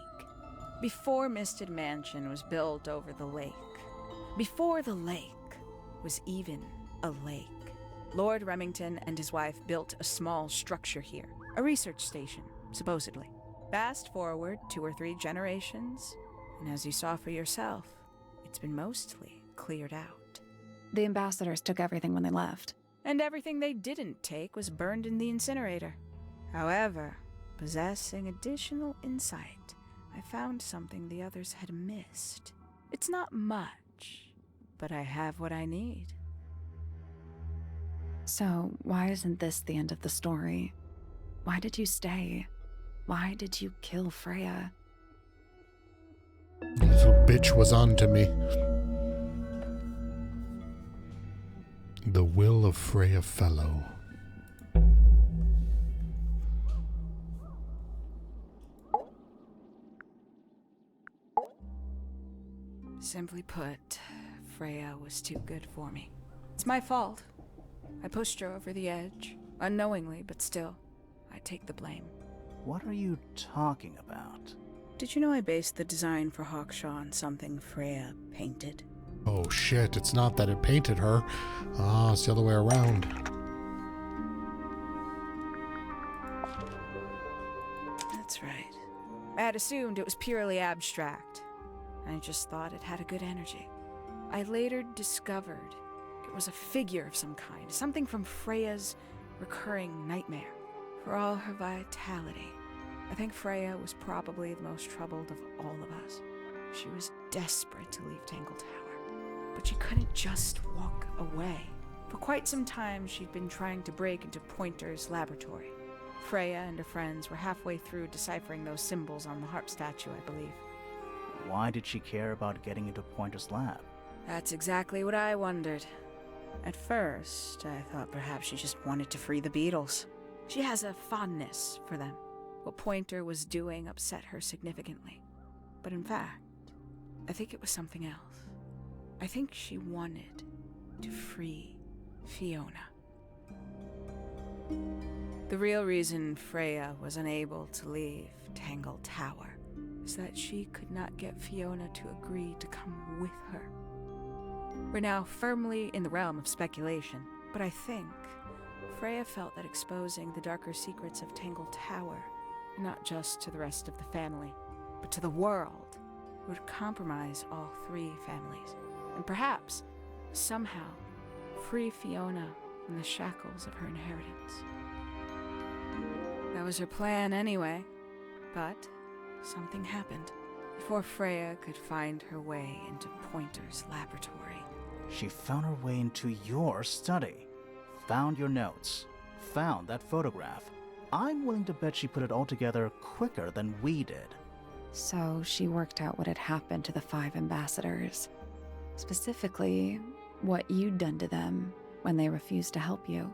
Before Misted Mansion was built over the lake, before the lake was even a lake, Lord Remington and his wife built a small structure here, a research station, supposedly. Fast forward 2 or 3 generations, and as you saw for yourself, it's been mostly cleared out. The ambassadors took everything when they left. And everything they didn't take was burned in the incinerator. However, possessing additional insight, I found something the others had missed. It's not much, but I have what I need. So, why isn't this the end of the story? Why did you stay? Why did you kill Freya? Little bitch was on to me. The will of Freya Fellow. Simply put, Freya was too good for me. It's my fault. I pushed her over the edge, unknowingly, but still, I take the blame. What are you talking about? Did you know I based the design for Hawkshaw on something Freya painted? Oh shit, it's not that it painted her. Ah, it's the other way around. That's right. I had assumed it was purely abstract. I just thought it had a good energy. I later discovered it was a figure of some kind, something from Freya's recurring nightmare. For all her vitality, I think Freya was probably the most troubled of all of us. She was desperate to leave Tangle Tower, but she couldn't just walk away. For quite some time, she'd been trying to break into Pointer's laboratory. Freya and her friends were halfway through deciphering those symbols on the harp statue, I believe. Why did she care about getting into Pointer's lab? That's exactly what I wondered. At first, I thought perhaps she just wanted to free the beetles. She has a fondness for them. What Pointer was doing upset her significantly. But in fact, I think it was something else. I think she wanted to free Fiona. The real reason Freya was unable to leave Tangle Tower is that she could not get Fiona to agree to come with her. We're now firmly in the realm of speculation, but I think Freya felt that exposing the darker secrets of Tangle Tower, not just to the rest of the family, but to the world, would compromise all 3 families, and perhaps, somehow, free Fiona from the shackles of her inheritance. That was her plan anyway, but something happened. Before Freya could find her way into Pointer's laboratory. She found her way into your study, found your notes, found that photograph. I'm willing to bet she put it all together quicker than we did. So she worked out what had happened to the 5 ambassadors. Specifically, what you'd done to them when they refused to help you.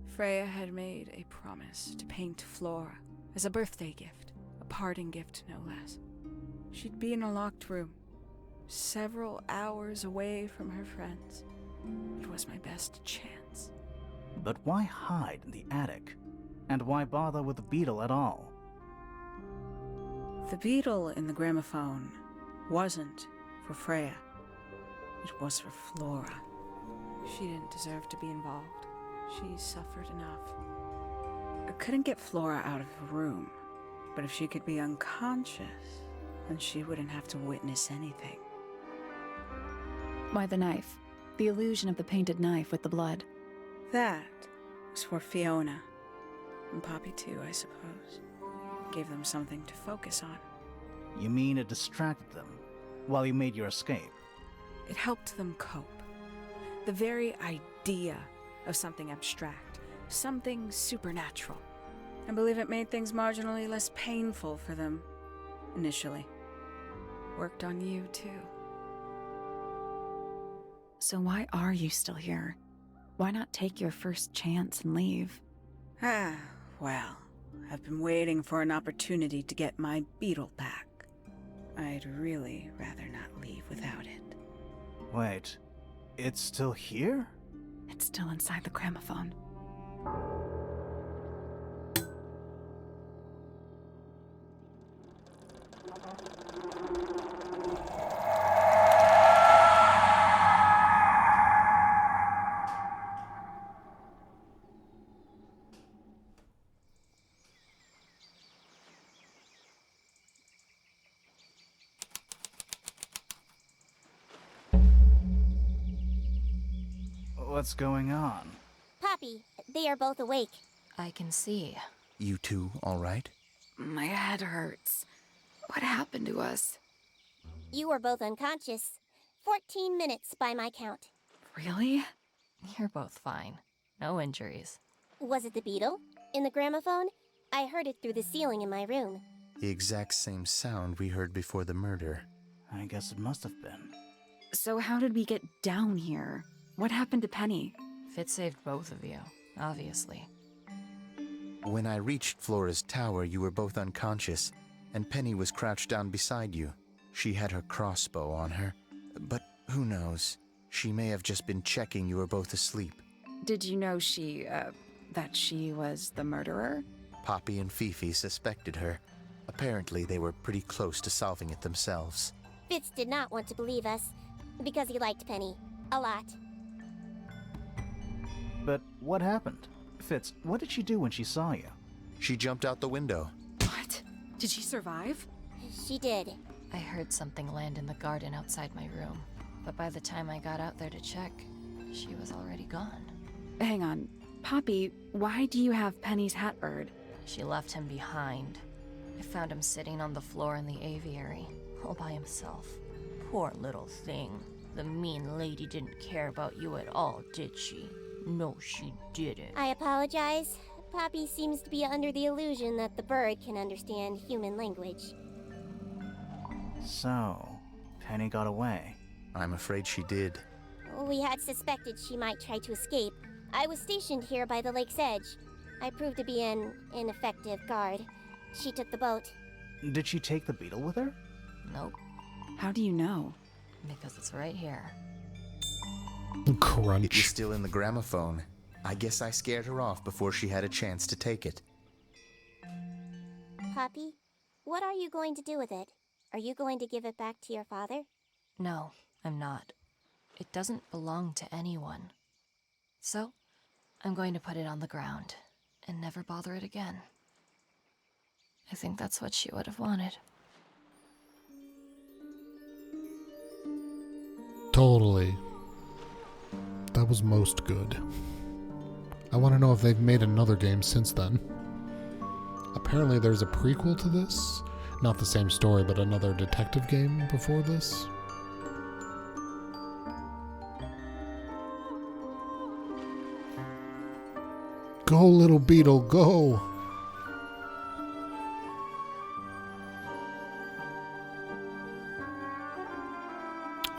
Freya had made a promise to paint Flora as a birthday gift, a parting gift no less. She'd be in a locked room, several hours away from her friends. It was my best chance. But why hide in the attic? And why bother with the beetle at all? The beetle in the gramophone wasn't for Freya. It was for Flora. She didn't deserve to be involved. She suffered enough. I couldn't get Flora out of the room, but if she could be unconscious, then she wouldn't have to witness anything. Why the knife? The illusion of the painted knife with the blood. That was for Fiona. And Poppy too, I suppose. Gave them something to focus on. You mean it distracted them while you made your escape? It helped them cope. The very idea of something abstract, something supernatural, I believe it made things marginally less painful for them, initially. Worked on you, too. So why are you still here? Why not take your first chance and leave? Ah, well, I've been waiting for an opportunity to get my beetle back. I'd really rather not leave without it. Wait, it's still here? It's still inside the gramophone. What's going on? Poppy, they are both awake. I can see. You two all right? My head hurts. What happened to us? You were both unconscious. 14 minutes by my count. Really? You're both fine. No injuries. Was it the beetle? In the gramophone? I heard it through the ceiling in my room. The exact same sound we heard before the murder. I guess it must have been. So how did we get down here? What happened to Penny? Fitz saved both of you, obviously. When I reached Flora's tower, you were both unconscious, and Penny was crouched down beside you. She had her crossbow on her, but who knows? She may have just been checking you were both asleep. Did you know that she was the murderer? Poppy and Fifi suspected her. Apparently, they were pretty close to solving it themselves. Fitz did not want to believe us, because he liked Penny. A lot. But what happened? Fitz, what did she do when she saw you? She jumped out the window. What? Did she survive? She did. I heard something land in the garden outside my room, but by the time I got out there to check, she was already gone. Hang on. Poppy, why do you have Penny's hat bird? She left him behind. I found him sitting on the floor in the aviary, all by himself. Poor little thing. The mean lady didn't care about you at all, did she? No, she didn't. I apologize. Poppy seems to be under the illusion that the bird can understand human language. So, Penny got away. I'm afraid she did. We had suspected she might try to escape. I was stationed here by the lake's edge. I proved to be an ineffective guard. She took the boat. Did she take the beetle with her? Nope, How do you know? because it's right here. It was Crunch. still in the gramophone. I guess I scared her off before she had a chance to take it. Poppy, what are you going to do with it? Are you going to give it back to your father? No, I'm not. It doesn't belong to anyone. So, I'm going to put it on the ground and never bother it again. I think that's what she would have wanted. Totally. That was most good. I want to know if they've made another game since then. Apparently there's a prequel to this. Not the same story, but another detective game before this. Go, little beetle, go!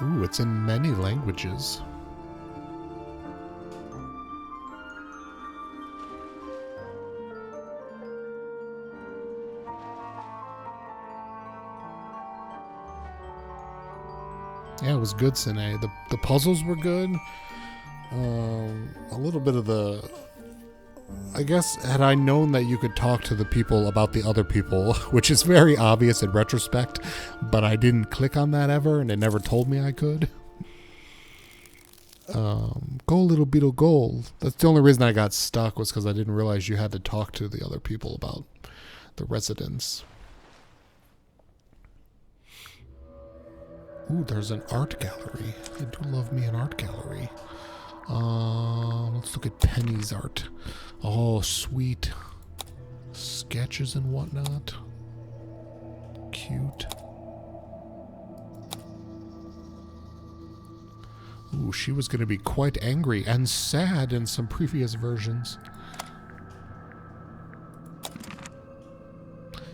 Ooh, it's in many languages. Yeah, it was good, Sine. The puzzles were good. A little bit of the... I guess, had I known that you could talk to the people about the other people, which is very obvious in retrospect, but I didn't click on that ever, and it never told me I could. Go, little beetle, go. That's the only reason I got stuck, was because I didn't realize you had to talk to the other people about the residents. Ooh, there's an art gallery. I do love me an art gallery. Let's look at Penny's art. Oh, sweet. Sketches and whatnot. Cute. Ooh, she was going to be quite angry and sad in some previous versions.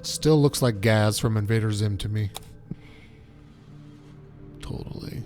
Still looks like Gaz from Invader Zim to me. Totally.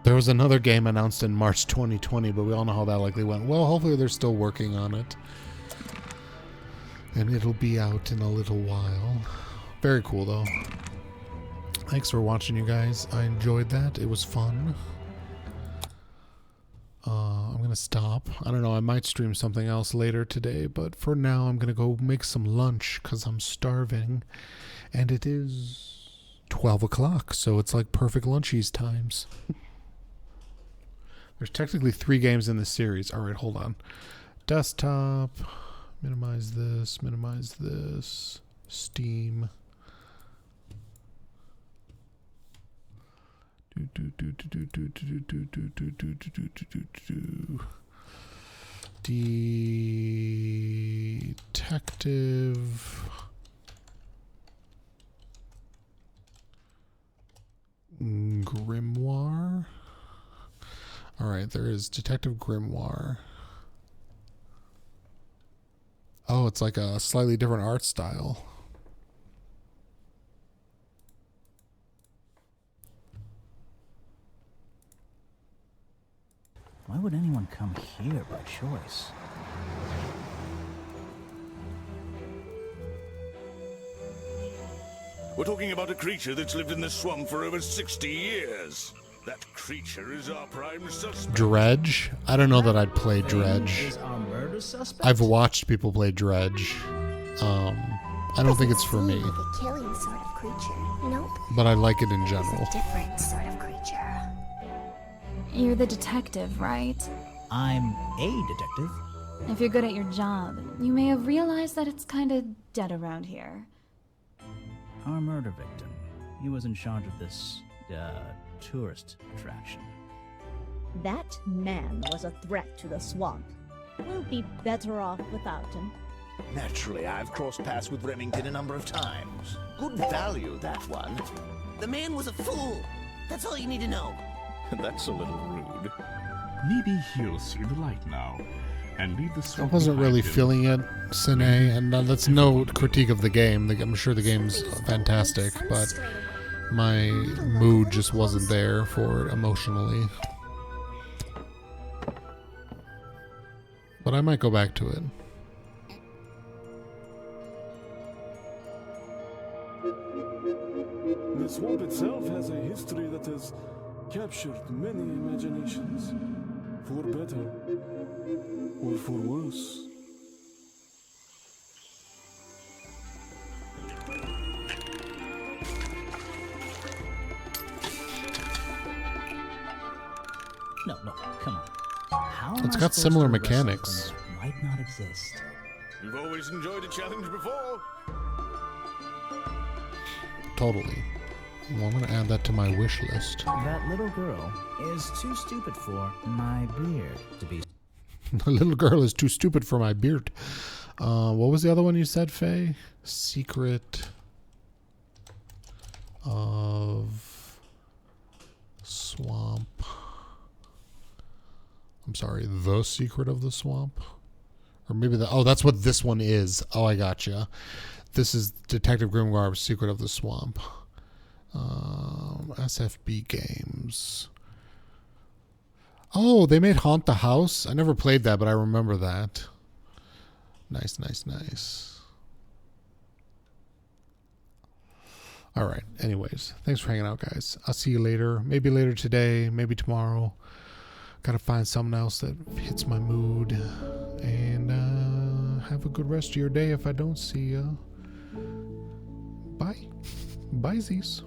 There was another game announced in March 2020, but we all know how that likely went. Well, hopefully they're still working on it. And it'll be out in a little while. Very cool, though. Thanks for watching, you guys. I enjoyed that. It was fun. I'm going to stop. I don't know. I might stream something else later today, but for now, I'm going to go make some lunch because I'm starving. And it is 12 o'clock, so it's like perfect lunchies times. There's technically 3 games in this series. All right, hold on. Desktop. Minimize this. Minimize this. Steam. Detective. Grimoire. All right, there is Detective Grimoire. Oh, it's like a slightly different art style. Why would anyone come here by choice? We're talking about a creature that's lived in this swamp for over 60 years. That creature is our prime suspect. Dredge? I don't know that I'd play Dredge. Is our murder suspect? I've watched people play Dredge. I don't think it's for me. Like a killing sort of creature. Nope. But I like it in general. It's a different sort of creature. You're the detective, right? I'm a detective. If you're good at your job, you may have realized that it's kinda dead around here. Our murder victim. He was in charge of this, tourist attraction. That man was a threat to the swamp. We'll be better off without him. Naturally, I've crossed paths with Remington a number of times. Good value, that one. The man was a fool. That's all you need to know. That's a little rude. Maybe he'll see the light now and leave the I swamp wasn't really behind him. feeling it, Sine, and that's no critique of the game. I'm sure the game's fantastic, but my mood just wasn't there for it emotionally. But I might go back to it. The swamp itself has a history that has captured many imaginations, for better or for worse. No, come on. How am It's I got supposed similar to wrestle mechanics. something that might not exist. You've always enjoyed a challenge before. Totally. Well, I'm going to add that to my wish list. That little girl is too stupid for my beard to be. The little girl is too stupid for my beard. What was the other one you said, Faye? Secret of Swamp. I'm sorry, The Secret of the Swamp? Or maybe that's what this one is. Oh, I gotcha. This is Detective Grimoire's Secret of the Swamp. SFB Games. Oh, they made Haunt the House? I never played that, but I remember that. Nice, nice, nice. All right. Anyways, thanks for hanging out, guys. I'll see you later. Maybe later today, maybe tomorrow. Gotta find something else that hits my mood. And have a good rest of your day if I don't see you. Bye. Bye, Z's.